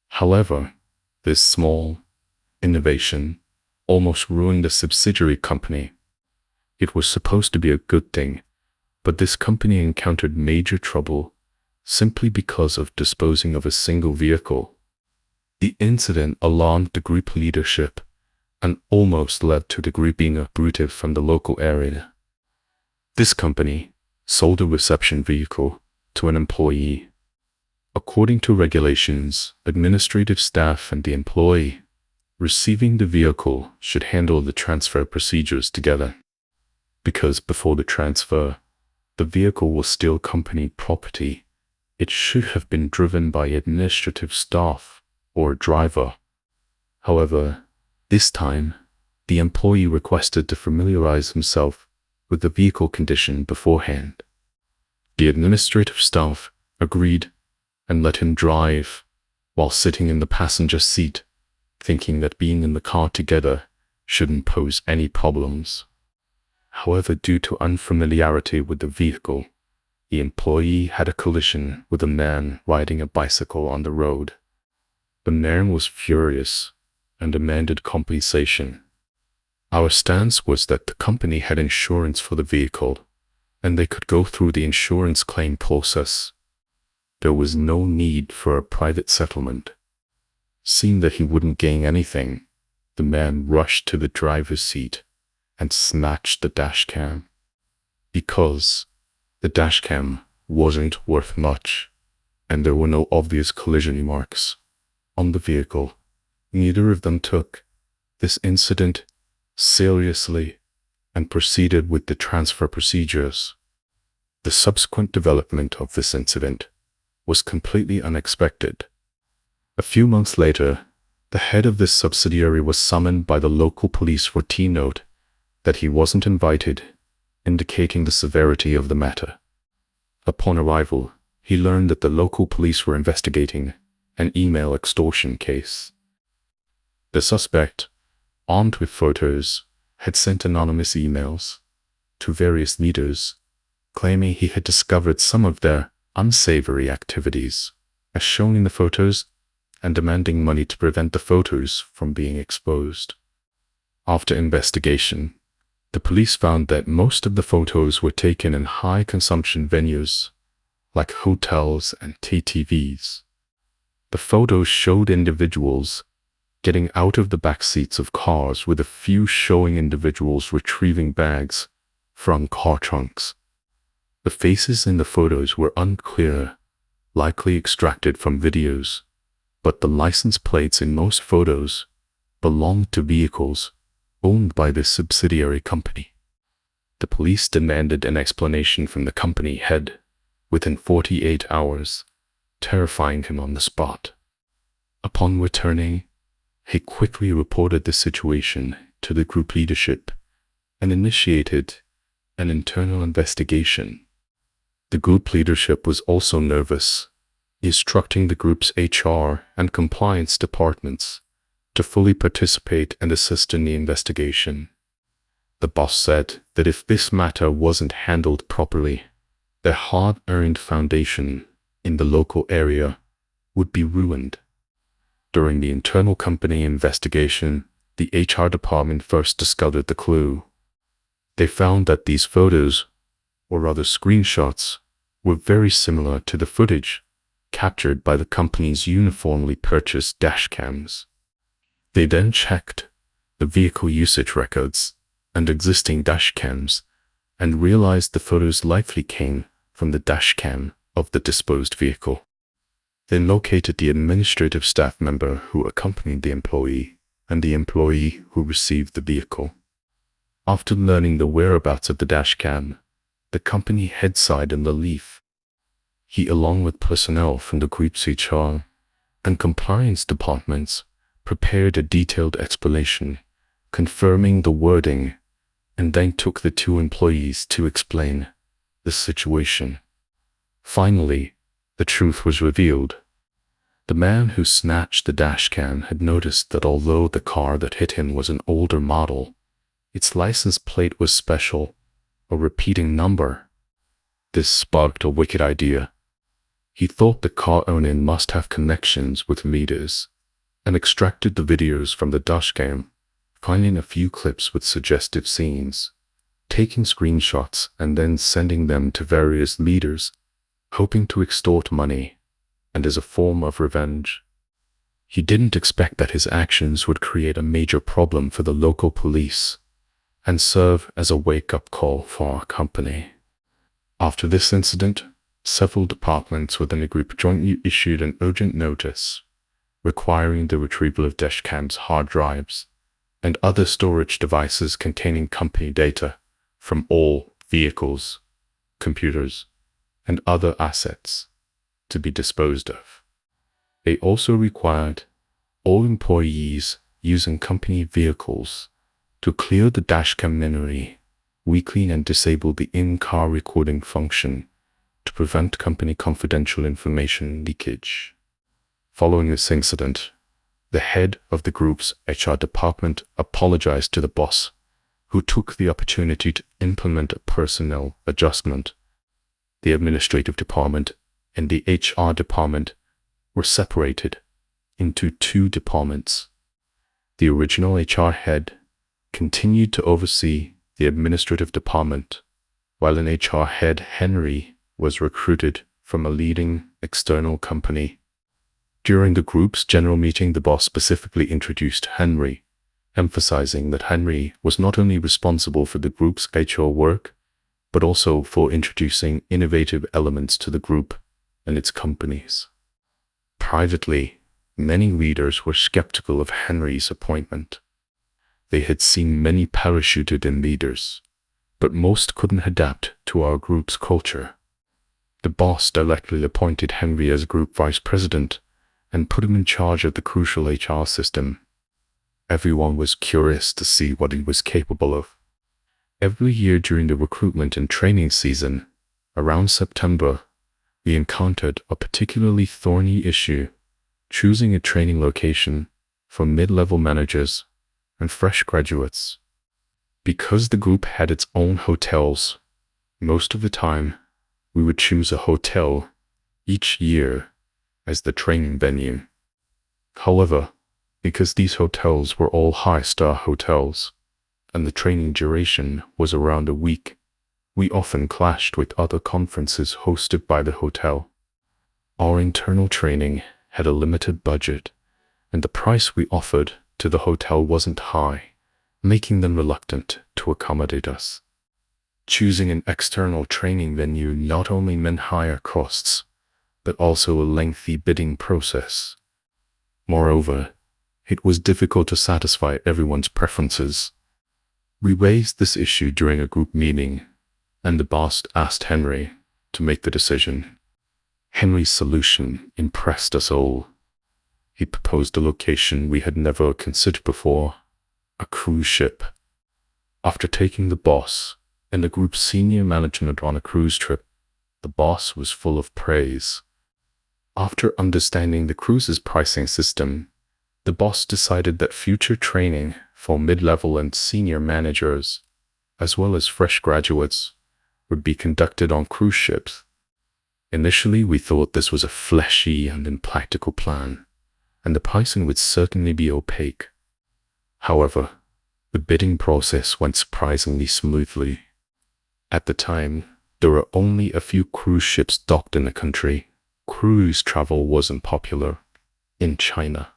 However, this small innovation almost ruined a subsidiary company. It was supposed to be a good thing, but this company encountered major trouble simply because of disposing of a single vehicle. The incident alarmed the group leadership and almost led to the group being uprooted from the local area. This company sold a reception vehicle to an employee. According to regulations, administrative staff and the employee receiving the vehicle should handle the transfer procedures together. Because before the transfer, the vehicle was still company property, it should have been driven by administrative staff or a driver. However, this time, the employee requested to familiarize himself with the vehicle condition beforehand. The administrative staff agreed and let him drive while sitting in the passenger seat, thinking that being in the car together shouldn't pose any problems. However, due to unfamiliarity with the vehicle, the employee had a collision with a man riding a bicycle on the road. The man was furious and demanded compensation. Our stance was that the company had insurance for the vehicle, and they could go through the insurance claim process. There was no need for a private settlement. Seeing that he wouldn't gain anything, the man rushed to the driver's seat and snatched the dashcam. Because the dashcam wasn't worth much, and there were no obvious collision marks on the vehicle, neither of them took this incident seriously and proceeded with the transfer procedures. The subsequent development of this incident was completely unexpected. A few months later, the head of this subsidiary was summoned by the local police for T-note that he wasn't invited, indicating the severity of the matter. Upon arrival, he learned that the local police were investigating an email extortion case. The suspect, armed with photos, had sent anonymous emails to various leaders, claiming he had discovered some of their unsavory activities, as shown in the photos, and demanding money to prevent the photos from being exposed. After investigation, the police found that most of the photos were taken in high-consumption venues, like hotels and TTVs. The photos showed individuals getting out of the back seats of cars, with a few showing individuals retrieving bags from car trunks. The faces in the photos were unclear, likely extracted from videos, but the license plates in most photos belonged to vehicles owned by this subsidiary company. The police demanded an explanation from the company head within 48 hours, terrifying him on the spot. Upon returning, he quickly reported the situation to the group leadership and initiated an internal investigation. The group leadership was also nervous, instructing the group's HR and compliance departments to fully participate and assist in the investigation. The boss said that if this matter wasn't handled properly, their hard-earned foundation in the local area would be ruined. During the internal company investigation, the HR department first discovered the clue. They found that these photos, or rather screenshots, were very similar to the footage captured by the company's uniformly purchased dashcams. They then checked the vehicle usage records and existing dashcams and realized the photos likely came from the dashcam of the disposed vehicle. They located the administrative staff member who accompanied the employee and the employee who received the vehicle. After learning the whereabouts of the dashcam, the company head sighed in relief. He, along with personnel from the group's HR and compliance departments, prepared a detailed explanation, confirming the wording, and then took the two employees to explain the situation. Finally, the truth was revealed. The man who snatched the dashcam had noticed that although the car that hit him was an older model, its license plate was special, a repeating number. This sparked a wicked idea. He thought the car owner must have connections with leaders, and extracted the videos from the dashcam, finding a few clips with suggestive scenes, taking screenshots and then sending them to various leaders, hoping to extort money, and as a form of revenge. He didn't expect that his actions would create a major problem for the local police and serve as a wake-up call for our company. After this incident, several departments within the group jointly issued an urgent notice requiring the retrieval of dashcams, hard drives, and other storage devices containing company data from all vehicles, computers, and other assets to be disposed of. They also required all employees using company vehicles to clear the dashcam memory weekly and disable the in-car recording function to prevent company confidential information leakage. Following this incident, the head of the group's HR department apologized to the boss, who took the opportunity to implement a personnel adjustment. The administrative department and the HR department were separated into two departments. The original HR head continued to oversee the administrative department, while an HR head, Henry, was recruited from a leading external company. During the group's general meeting, the boss specifically introduced Henry, emphasizing that Henry was not only responsible for the group's HR work, but also for introducing innovative elements to the group and its companies. Privately, many leaders were skeptical of Henry's appointment. They had seen many parachuted-in leaders, but most couldn't adapt to our group's culture. The boss directly appointed Henry as group vice president and put him in charge of the crucial HR system. Everyone was curious to see what he was capable of. Every year during the recruitment and training season, around September, we encountered a particularly thorny issue, choosing a training location for mid-level managers and fresh graduates. Because the group had its own hotels, most of the time, we would choose a hotel each year as the training venue. However, because these hotels were all high-star hotels, and the training duration was around a week, we often clashed with other conferences hosted by the hotel. Our internal training had a limited budget, and the price we offered to the hotel wasn't high, making them reluctant to accommodate us. Choosing an external training venue not only meant higher costs, but also a lengthy bidding process. Moreover, it was difficult to satisfy everyone's preferences. We raised this issue during a group meeting, and the boss asked Henry to make the decision. Henry's solution impressed us all. He proposed a location we had never considered before, a cruise ship. After taking the boss and the group's senior management on a cruise trip, the boss was full of praise. After understanding the cruise's pricing system, the boss decided that future training for mid-level and senior managers, as well as fresh graduates, would be conducted on cruise ships. Initially, we thought this was a fleshy and impractical plan, and the pricing would certainly be opaque. However, the bidding process went surprisingly smoothly. At the time, there were only a few cruise ships docked in the country. Cruise travel wasn't popular. In China,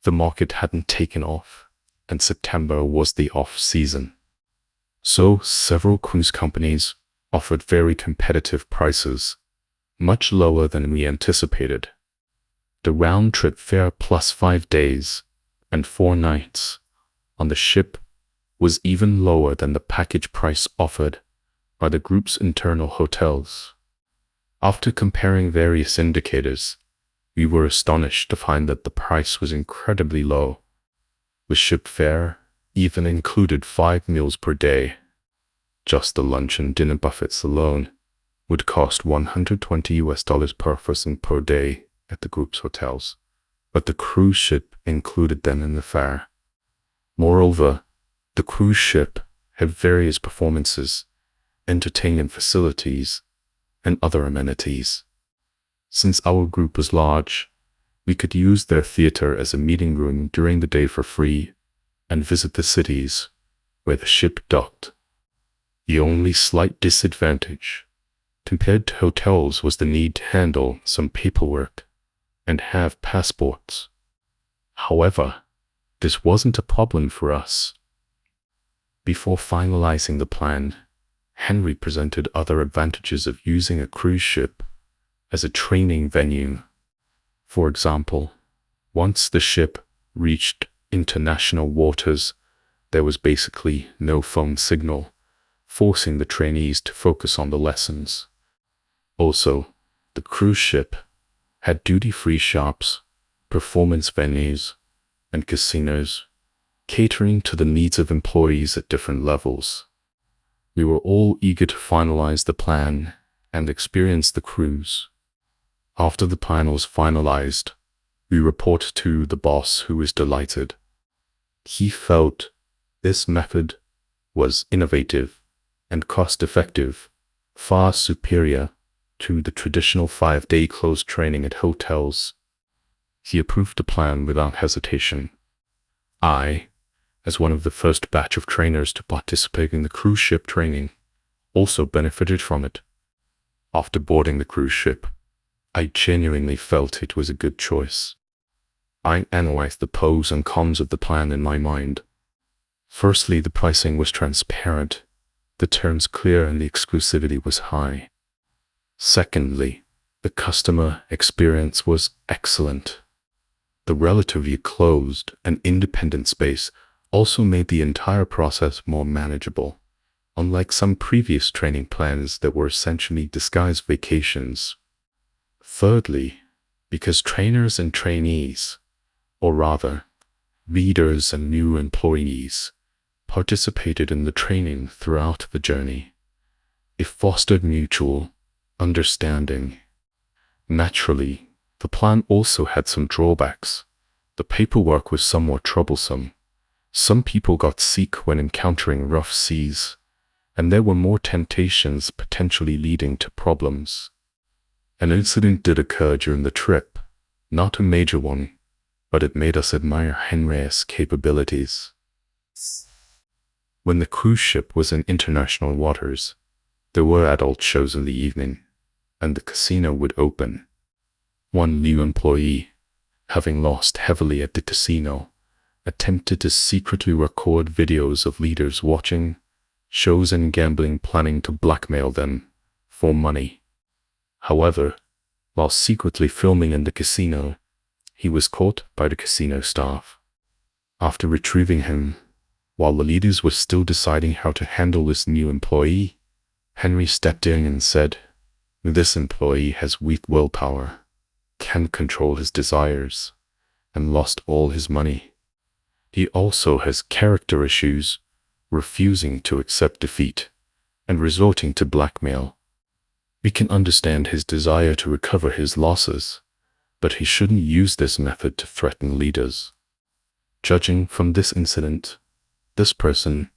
the market hadn't taken off, and September was the off-season. So several cruise companies offered very competitive prices, much lower than we anticipated. The round-trip fare plus 5 days and 4 nights on the ship was even lower than the package price offered by the group's internal hotels. After comparing various indicators, we were astonished to find that the price was incredibly low. The ship fare even included 5 meals per day. Just the lunch and dinner buffets alone would cost $120 per person per day at the group's hotels, but the cruise ship included them in the fare. Moreover, the cruise ship had various performances, entertainment facilities, and other amenities. Since our group was large, we could use their theater as a meeting room during the day for free and visit the cities where the ship docked. The only slight disadvantage compared to hotels was the need to handle some paperwork and have passports. However, this wasn't a problem for us. Before finalizing the plan, Henry presented other advantages of using a cruise ship as a training venue. For example, once the ship reached international waters, there was basically no phone signal, forcing the trainees to focus on the lessons. Also, the cruise ship had duty-free shops, performance venues, and casinos, catering to the needs of employees at different levels. We were all eager to finalize the plan and experience the cruise. After the plan was finalized, we reported to the boss, who was delighted. He felt this method was innovative and cost-effective, far superior to the traditional 5-day closed training at hotels. He approved the plan without hesitation. I, as one of the first batch of trainers to participate in the cruise ship training, also benefited from it. After boarding the cruise ship, I genuinely felt it was a good choice. I analyzed the pros and cons of the plan in my mind. Firstly, the pricing was transparent, the terms clear, and the exclusivity was high. Secondly, the customer experience was excellent. The relatively closed and independent space also made the entire process more manageable, unlike some previous training plans that were essentially disguised vacations. Thirdly, because trainers and trainees, or rather, readers and new employees, participated in the training throughout the journey. It fostered mutual understanding. Naturally, the plan also had some drawbacks. The paperwork was somewhat troublesome. Some people got sick when encountering rough seas, and there were more temptations potentially leading to problems. An incident did occur during the trip, not a major one, but it made us admire Henry's capabilities. When the cruise ship was in international waters, there were adult shows in the evening, and the casino would open. One new employee, having lost heavily at the casino, attempted to secretly record videos of leaders watching shows and gambling, planning to blackmail them for money. However, while secretly filming in the casino, he was caught by the casino staff. After retrieving him, while the leaders were still deciding how to handle this new employee, Henry stepped in and said, "This employee has weak willpower, can't control his desires, and lost all his money. He also has character issues, refusing to accept defeat, and resorting to blackmail. We can understand his desire to recover his losses, but he shouldn't use this method to threaten leaders. Judging from this incident, this person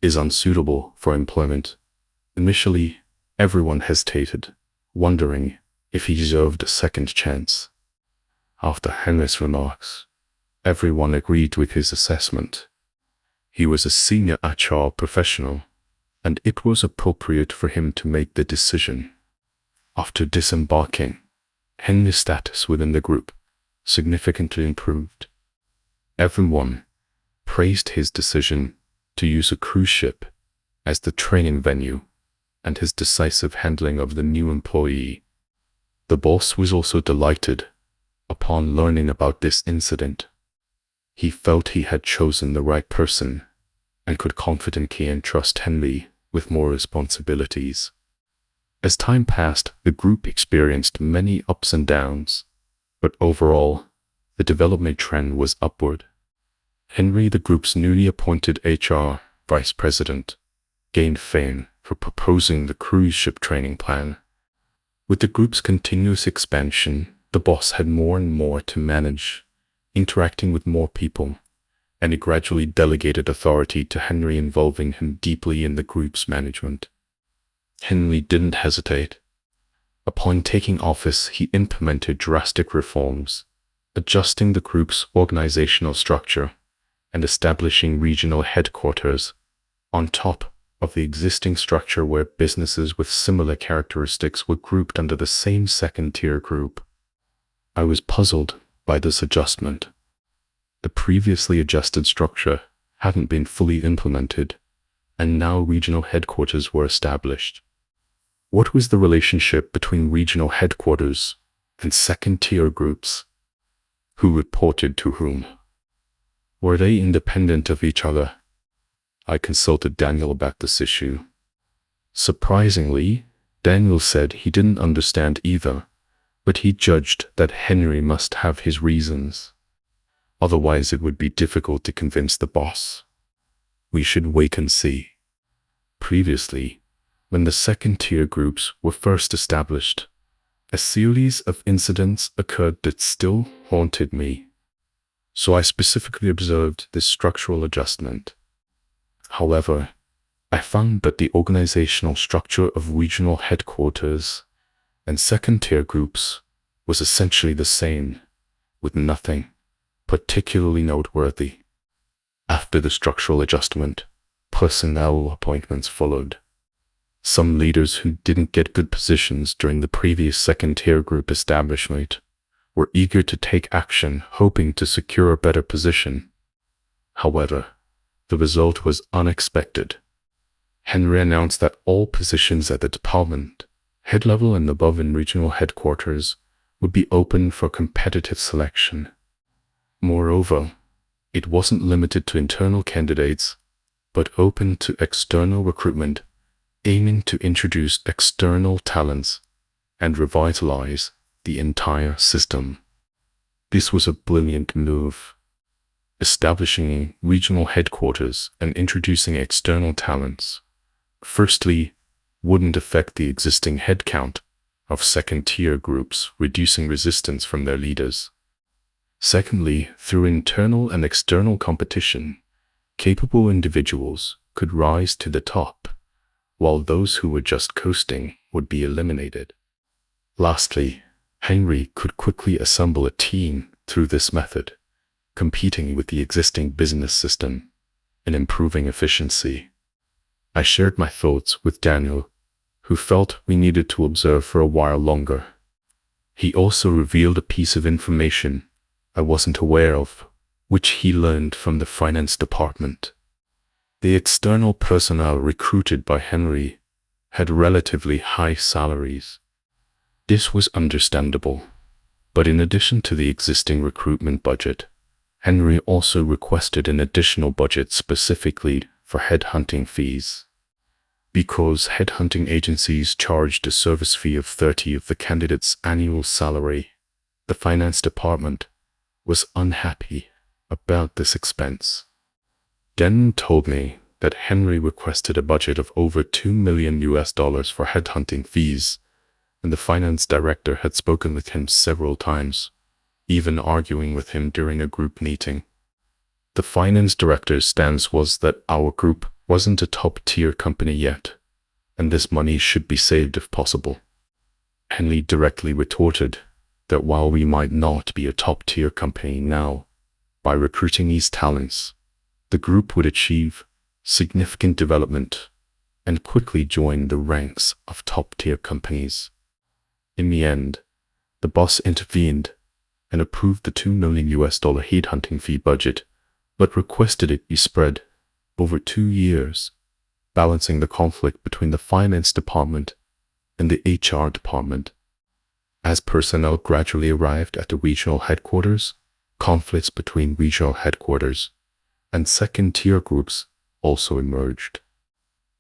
is unsuitable for employment." Initially, everyone hesitated, wondering if he deserved a second chance. After Henry's remarks, everyone agreed with his assessment. He was a senior HR professional, and it was appropriate for him to make the decision. After disembarking, Henry's status within the group significantly improved. Everyone praised his decision to use a cruise ship as the training venue and his decisive handling of the new employee. The boss was also delighted upon learning about this incident. He felt he had chosen the right person and could confidently entrust Henry with more responsibilities. As time passed, the group experienced many ups and downs, but overall, the development trend was upward. Henry, the group's newly appointed HR vice president, gained fame for proposing the cruise ship training plan. With the group's continuous expansion, the boss had more and more to manage, interacting with more people, and he gradually delegated authority to Henry, involving him deeply in the group's management. Henry didn't hesitate. Upon taking office, he implemented drastic reforms, adjusting the group's organizational structure and establishing regional headquarters on top of the existing structure where businesses with similar characteristics were grouped under the same second-tier group. I was puzzled by this adjustment. The previously adjusted structure hadn't been fully implemented, and now regional headquarters were established. What was the relationship between regional headquarters and second-tier groups? Who reported to whom? Were they independent of each other? I consulted Daniel about this issue. Surprisingly, Daniel said he didn't understand either, but he judged that Henry must have his reasons. Otherwise, it would be difficult to convince the boss. We should wait and see. Previously, when the second-tier groups were first established, a series of incidents occurred that still haunted me. So I specifically observed this structural adjustment. However, I found that the organizational structure of regional headquarters and second-tier groups was essentially the same, with nothing particularly noteworthy. After the structural adjustment, personnel appointments followed. Some leaders who didn't get good positions during the previous second-tier group establishment were eager to take action, hoping to secure a better position. However, the result was unexpected. Henry announced that all positions at the department, head level and above in regional headquarters, would be open for competitive selection. Moreover, it wasn't limited to internal candidates, but open to external recruitment, aiming to introduce external talents and revitalize the entire system. This was a brilliant move. establishing regional headquarters and introducing external talents, firstly, wouldn't affect the existing headcount of second-tier groups, reducing resistance from their leaders. Secondly, through internal and external competition, capable individuals could rise to the top, while those who were just coasting would be eliminated. Lastly, Henry could quickly assemble a team through this method, competing with the existing business system and improving efficiency. I shared my thoughts with Daniel, who felt we needed to observe for a while longer. He also revealed a piece of information I wasn't aware of, which he learned from the finance department. The external personnel recruited by Henry had relatively high salaries. This was understandable, but in addition to the existing recruitment budget, Henry also requested an additional budget specifically for headhunting fees. Because headhunting agencies charged a service fee of 30 of the candidate's annual salary, the finance department was unhappy about this expense. Den told me that Henry requested a budget of over $2 million for headhunting fees, and the finance director had spoken with him several times, even arguing with him during a group meeting. The finance director's stance was that our group wasn't a top-tier company yet, and this money should be saved if possible. Henry directly retorted that while we might not be a top-tier company now, by recruiting these talents, the group would achieve significant development and quickly join the ranks of top-tier companies. In the end, the boss intervened and approved the $2 million headhunting fee budget, but requested it be spread over 2 years, balancing the conflict between the finance department and the HR department. As personnel gradually arrived at the regional headquarters, conflicts between regional headquarters and second-tier groups also emerged.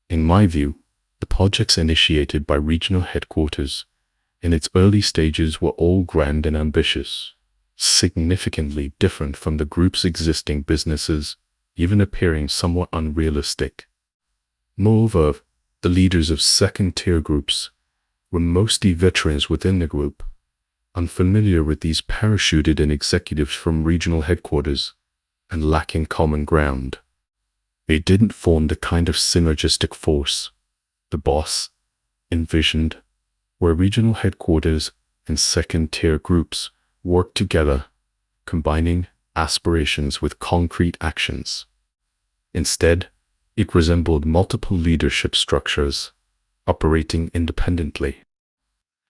In my view, the projects initiated by regional headquarters in its early stages were all grand and ambitious, significantly different from the group's existing businesses, even appearing somewhat unrealistic. Moreover, the leaders of second-tier groups were mostly veterans within the group, unfamiliar with these parachuted in executives from regional headquarters, and lacking common ground. They didn't form the kind of synergistic force the boss envisioned, where regional headquarters and second-tier groups work together, combining aspirations with concrete actions. Instead, it resembled multiple leadership structures, operating independently.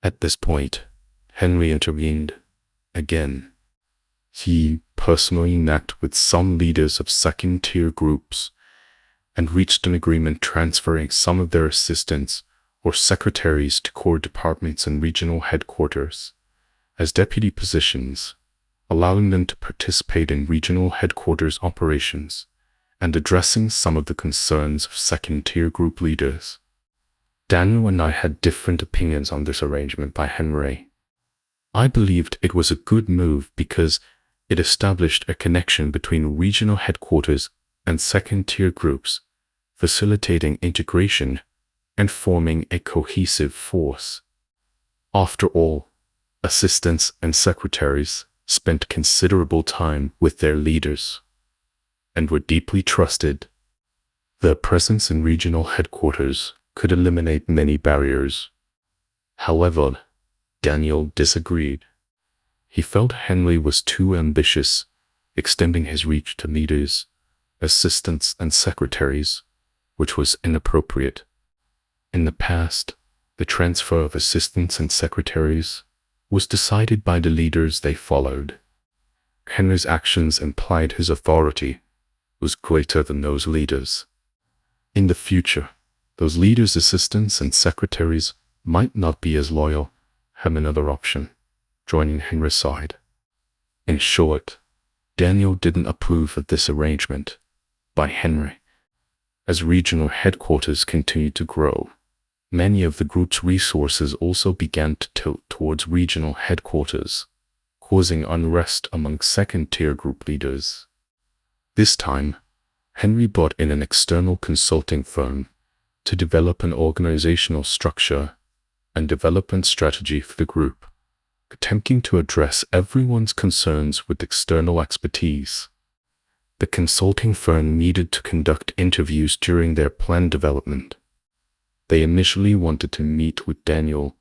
At this point, Henry intervened again. He personally met with some leaders of second-tier groups and reached an agreement transferring some of their assistants or secretaries to core departments and regional headquarters as deputy positions, allowing them to participate in regional headquarters operations and addressing some of the concerns of second-tier group leaders. Daniel and I had different opinions on this arrangement by Henry. I believed it was a good move because it established a connection between regional headquarters and second-tier groups, facilitating integration and forming a cohesive force. After all, assistants and secretaries spent considerable time with their leaders and were deeply trusted. Their presence in regional headquarters could eliminate many barriers. However, Daniel disagreed. He felt Henry was too ambitious, extending his reach to leaders, assistants, and secretaries, which was inappropriate. In the past, the transfer of assistants and secretaries was decided by the leaders they followed. Henry's actions implied his authority was greater than those leaders. In the future, those leaders' assistants and secretaries might not be as loyal, have another option, joining Henry's side. In short, Daniel didn't approve of this arrangement by Henry. As regional headquarters continued to grow, many of the group's resources also began to tilt towards regional headquarters, causing unrest among second-tier group leaders. This time, Henry brought in an external consulting firm to develop an organizational structure and development strategy for the group, attempting to address everyone's concerns with external expertise. The consulting firm needed to conduct interviews during their plan development. They initially wanted to meet with Daniel,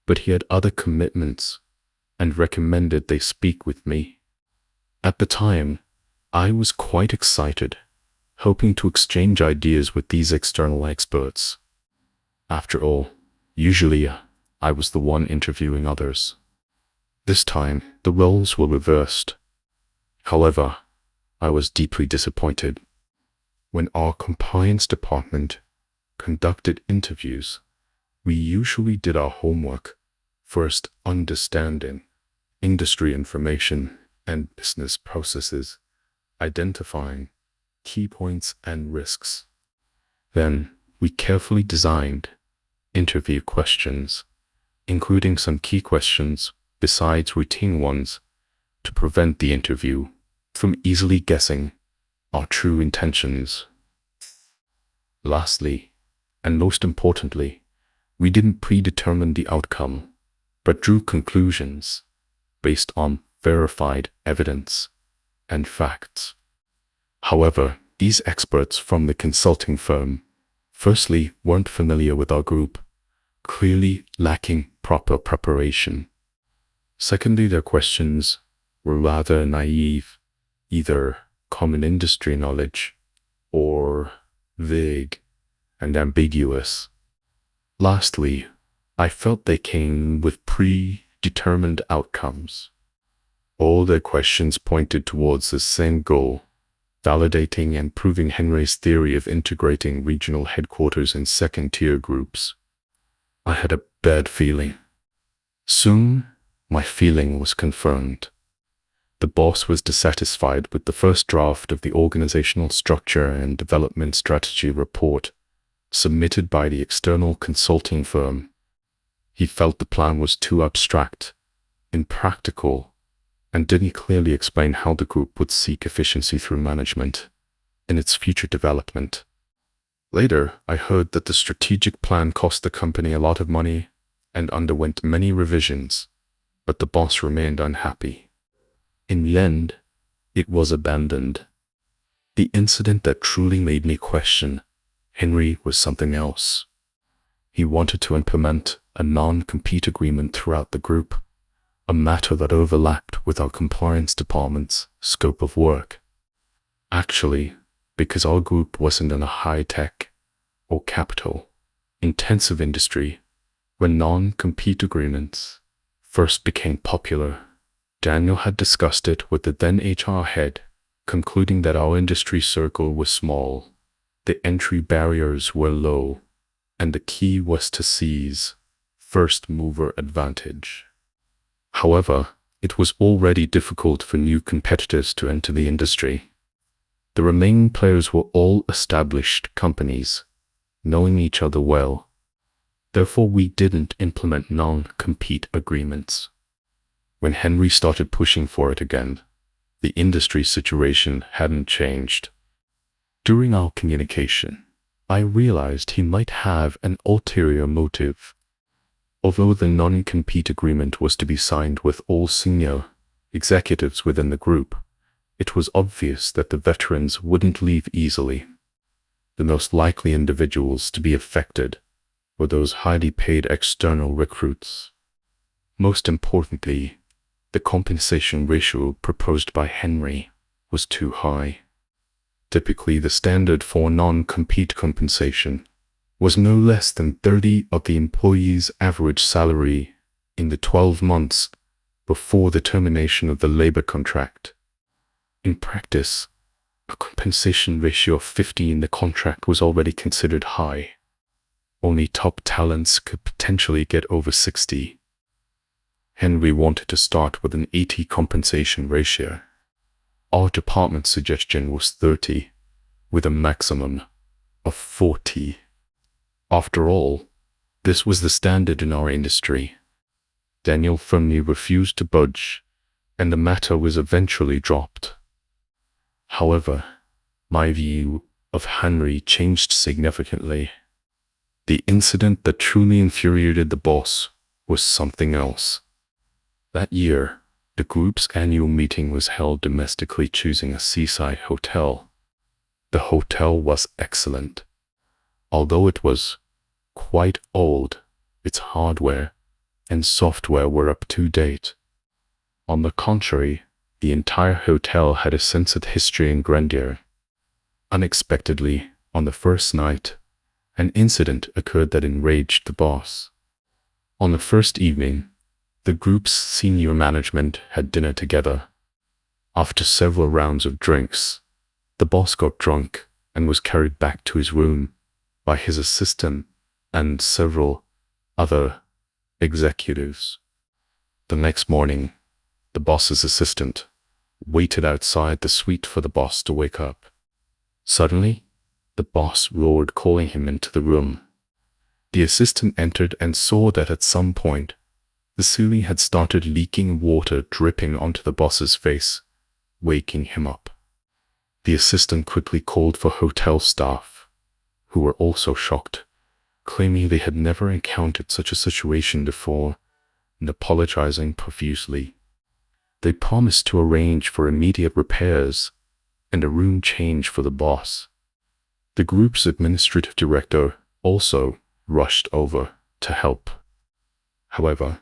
but he had other commitments and recommended they speak with me. At the time, I was quite excited, hoping to exchange ideas with these external experts. After all, usually I was the one interviewing others. This time, the roles were reversed. However, I was deeply disappointed. When our compliance department conducted interviews, we usually did our homework, first understanding industry information and business processes, identifying key points and risks. Then, we carefully designed interview questions, including some key questions besides routine ones, to prevent the interview from easily guessing our true intentions. Lastly, and most importantly, we didn't predetermine the outcome, but drew conclusions based on verified evidence and facts. However, these experts from the consulting firm, firstly, weren't familiar with our group, clearly lacking proper preparation. Secondly, their questions were rather naive, either common industry knowledge or vague and ambiguous. Lastly, I felt they came with predetermined outcomes. All their questions pointed towards the same goal, validating and proving Henry's theory of integrating regional headquarters in second-tier groups. I had a bad feeling. Soon, my feeling was confirmed. The boss was dissatisfied with the first draft of the organizational structure and development strategy report submitted by the external consulting firm. He felt the plan was too abstract, impractical, and didn't clearly explain how the group would seek efficiency through management in its future development. Later, I heard that the strategic plan cost the company a lot of money and underwent many revisions, but the boss remained unhappy. In the end, it was abandoned. The incident that truly made me question Henry was something else. He wanted to implement a non-compete agreement throughout the group, a matter that overlapped with our compliance department's scope of work. Actually, because our group wasn't in a high-tech or capital-intensive industry, when non-compete agreements first became popular, Daniel had discussed it with the then HR head, concluding that our industry circle was small, the entry barriers were low, and the key was to seize first-mover advantage. However, it was already difficult for new competitors to enter the industry. The remaining players were all established companies, knowing each other well. Therefore, we didn't implement non-compete agreements. When Henry started pushing for it again, the industry situation hadn't changed. During our communication, I realized he might have an ulterior motive. Although the non-compete agreement was to be signed with all senior executives within the group, it was obvious that the veterans wouldn't leave easily. The most likely individuals to be affected were those highly paid external recruits. Most importantly, the compensation ratio proposed by Henry was too high. Typically, the standard for non-compete compensation was no less than 30% of the employee's average salary in the 12 months before the termination of the labor contract. In practice, a compensation ratio of 50 in the contract was already considered high. Only top talents could potentially get over 60. Henry wanted to start with an 80 compensation ratio. Our department's suggestion was 30, with a maximum of 40. After all, this was the standard in our industry. Daniel firmly refused to budge, and the matter was eventually dropped. However, My view of Henry changed significantly. The incident that truly infuriated the boss was something else. That year, the group's annual meeting was held domestically, choosing a seaside hotel. The hotel was excellent. Although it was quite old, its hardware and software were up to date. On the contrary, the entire hotel had a sense of history and grandeur. Unexpectedly, on the first night, an incident occurred that enraged the boss. On the first evening, the group's senior management had dinner together. After several rounds of drinks, the boss got drunk and was carried back to his room by his assistant and several other executives. The next morning, the boss's assistant waited outside the suite for the boss to wake up. Suddenly, the boss roared, calling him into the room. The assistant entered and saw that at some point, the ceiling had started leaking, water dripping onto the boss's face, waking him up. The assistant quickly called for hotel staff, who were also shocked, claiming they had never encountered such a situation before and apologizing profusely. They promised to arrange for immediate repairs and a room change for the boss. The group's administrative director also rushed over to help. However,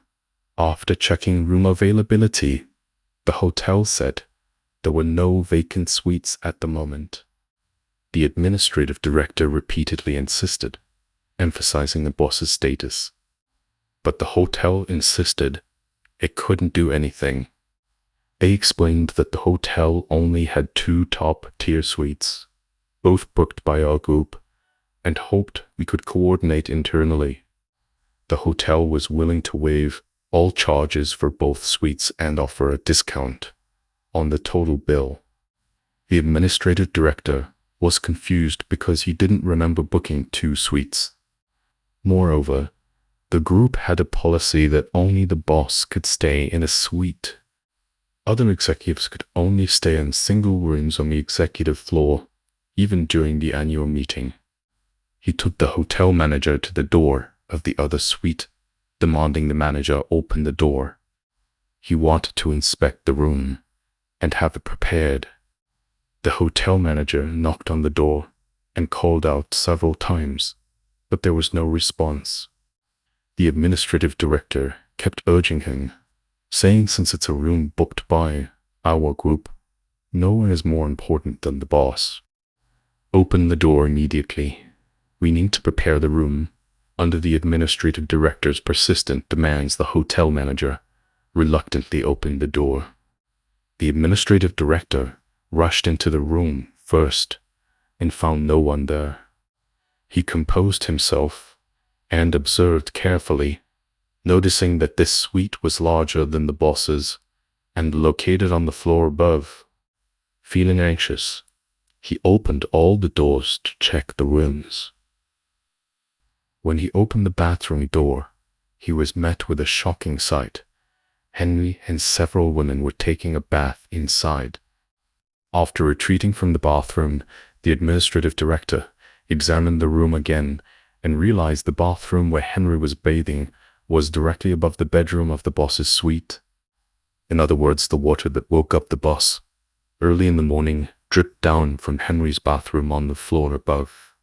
after checking room availability, the hotel said there were no vacant suites at the moment. The administrative director repeatedly insisted, emphasizing the boss's status. But the hotel insisted it couldn't do anything. They explained that the hotel only had 2 top-tier suites, both booked by our group, and hoped we could coordinate internally. The hotel was willing to waive all charges for both suites and offer a discount on the total bill. The administrative director was confused because he didn't remember booking 2 suites. Moreover, the group had a policy that only the boss could stay in a suite. Other executives could only stay in single rooms on the executive floor, even during the annual meeting. He took the hotel manager to the door of the other suite, demanding the manager open the door. He wanted to inspect the room and have it prepared. The hotel manager knocked on the door and called out several times, but there was no response. The administrative director kept urging him, saying since it's a room booked by our group, no one is more important than the boss. Open the door immediately. We need to prepare the room. Under the administrative director's persistent demands, the hotel manager reluctantly opened the door. The administrative director rushed into the room first and found no one there. He composed himself and observed carefully, noticing that this suite was larger than the boss's and located on the floor above. Feeling anxious, he opened all the doors to check the rooms. When he opened the bathroom door, he was met with a shocking sight. Henry and several women were taking a bath inside. After retreating from the bathroom, the administrative director examined the room again and realized the bathroom where Henry was bathing was directly above the bedroom of the boss's suite. In other words, the water that woke up the boss early in the morning dripped down from Henry's bathroom on the floor above.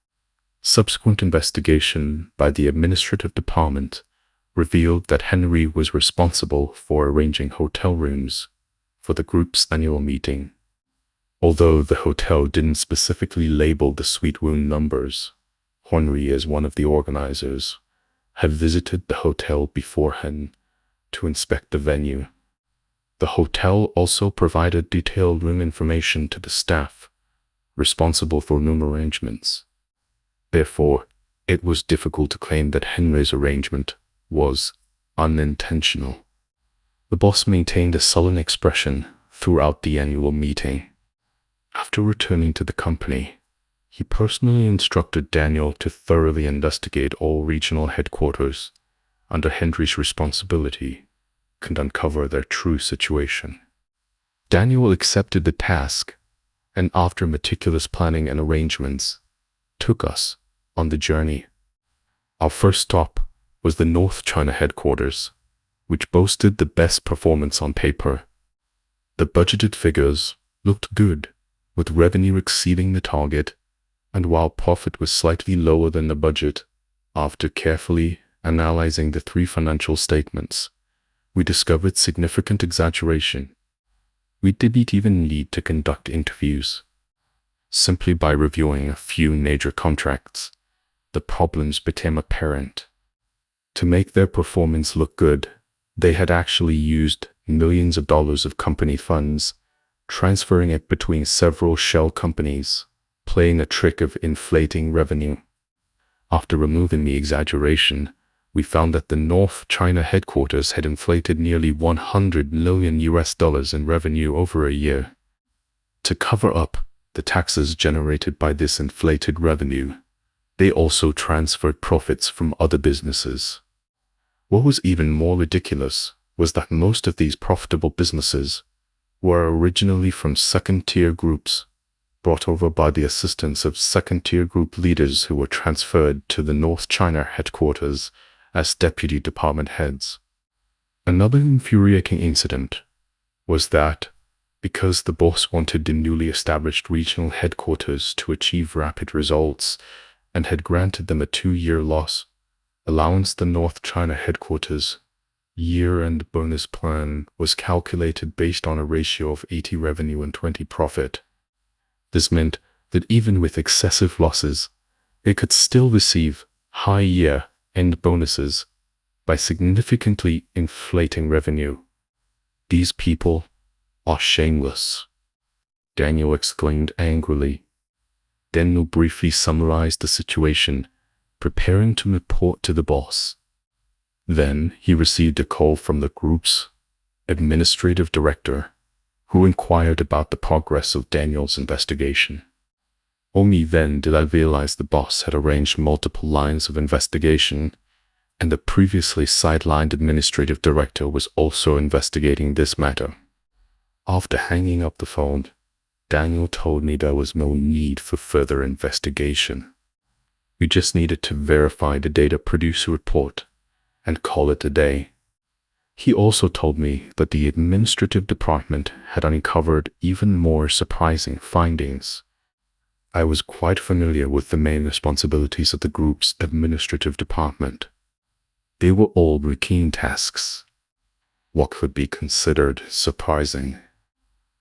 Subsequent investigation by the administrative department revealed that Henry was responsible for arranging hotel rooms for the group's annual meeting. Although the hotel didn't specifically label the suite room numbers, Henry, as one of the organizers, had visited the hotel beforehand to inspect the venue. The hotel also provided detailed room information to the staff responsible for room arrangements. Therefore, it was difficult to claim that Henry's arrangement was unintentional. The boss maintained a sullen expression throughout the annual meeting. After returning to the company, he personally instructed Daniel to thoroughly investigate all regional headquarters under Henry's responsibility and uncover their true situation. Daniel accepted the task and after meticulous planning and arrangements, took us on the journey. Our first stop was the North China headquarters, which boasted the best performance on paper. The budgeted figures looked good, with revenue exceeding the target, and while profit was slightly lower than the budget, after carefully analyzing the 3 financial statements, we discovered significant exaggeration. We didn't even need to conduct interviews. Simply by reviewing a few major contracts, the problems became apparent. To make their performance look good, they had actually used millions of dollars of company funds, transferring it between several shell companies, playing a trick of inflating revenue. After removing the exaggeration, we found that the North China headquarters had inflated nearly $100 million in revenue over a year. To cover up the taxes generated by this inflated revenue, they also transferred profits from other businesses. What was even more ridiculous was that most of these profitable businesses were originally from second-tier groups, brought over by the assistance of second-tier group leaders who were transferred to the North China headquarters as deputy department heads. Another infuriating incident was that, because the boss wanted the newly established regional headquarters to achieve rapid results and had granted them a 2-year loss allowance, the North China headquarters year-end bonus plan was calculated based on a ratio of 80 revenue and 20 profit. This meant that even with excessive losses, it could still receive high year-end bonuses by significantly inflating revenue. These people are shameless, Daniel exclaimed angrily. Daniel briefly summarized the situation, preparing to report to the boss. Then he received a call from the group's administrative director, who inquired about the progress of Daniel's investigation. Only then did I realize the boss had arranged multiple lines of investigation, and the previously sidelined administrative director was also investigating this matter. After hanging up the phone, Daniel told me there was no need for further investigation. We just needed to verify the data producer report and call it a day. He also told me that the administrative department had uncovered even more surprising findings. I was quite familiar with the main responsibilities of the group's administrative department. They were all routine tasks. What could be considered surprising?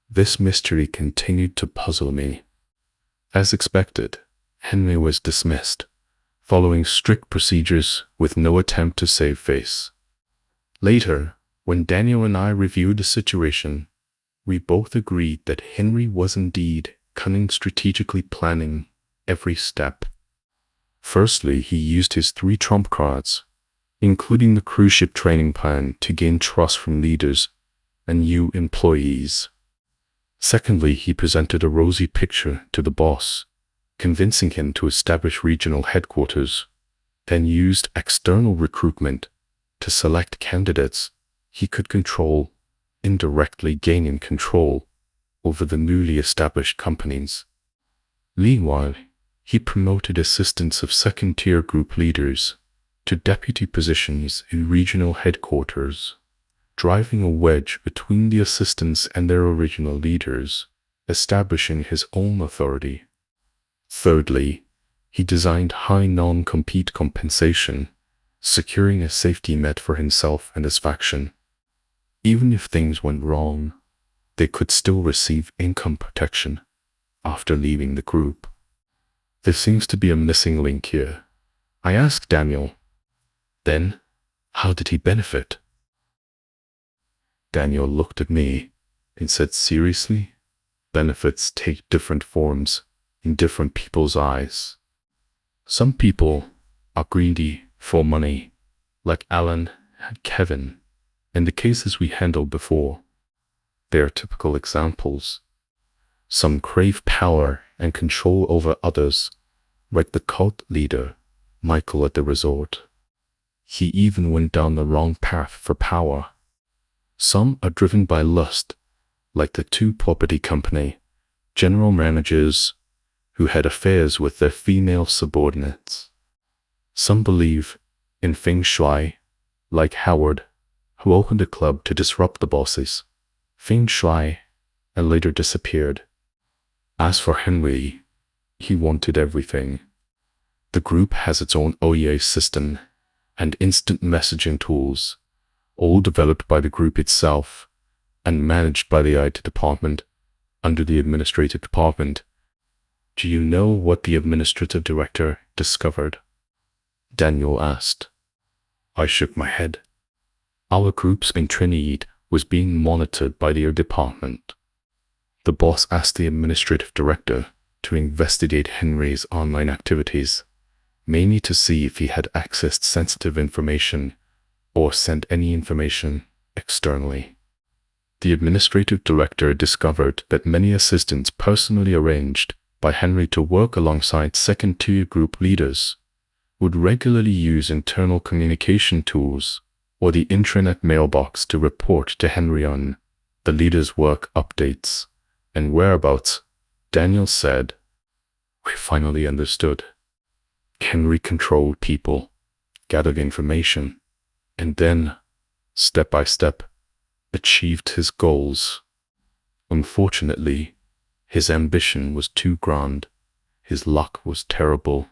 This mystery continued to puzzle me. As expected, Henry was dismissed, following strict procedures with no attempt to save face. Later, when Daniel and I reviewed the situation, we both agreed that Henry was indeed cunning, strategically planning every step. Firstly, he used his 3 trump cards, including the cruise ship training plan, to gain trust from leaders and new employees. Secondly, he presented a rosy picture to the boss, convincing him to establish regional headquarters, then used external recruitment to select candidates he could control, indirectly gaining control over the newly established companies. Meanwhile, he promoted assistants of second-tier group leaders to deputy positions in regional headquarters, driving a wedge between the assistants and their original leaders, establishing his own authority. Thirdly, he designed high non-compete compensation, securing a safety net for himself and his faction. Even if things went wrong, they could still receive income protection after leaving the group. There seems to be a missing link here. I asked Daniel. Then, how did he benefit? Daniel looked at me and said seriously, benefits take different forms in different people's eyes. Some people are greedy for money, like Alan and Kevin, in the cases we handled before. They are typical examples. Some crave power and control over others, like the cult leader, Michael at the resort. He even went down the wrong path for power. Some are driven by lust, like the 2 property company, general managers who had affairs with their female subordinates. Some believe in feng shui, like Howard, who opened a club to disrupt the boss's feng shui and later disappeared. As for Henry, he wanted everything. The group has its own OEA system and instant messaging tools, all developed by the group itself and managed by the IT department under the administrative department. Do you know what the administrative director discovered? Daniel asked. I shook my head. Our group's intranet was being monitored by their department. The boss asked the administrative director to investigate Henry's online activities, mainly to see if he had accessed sensitive information or sent any information externally. The administrative director discovered that many assistants personally arranged by Henry to work alongside second-tier group leaders would regularly use internal communication tools or the intranet mailbox to report to Henry on the leader's work updates and whereabouts. Daniel said, we finally understood. Henry controlled people, gathered information, and then, step by step, achieved his goals. Unfortunately, his ambition was too grand, his luck was terrible,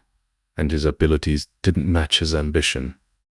and his abilities didn't match his ambition.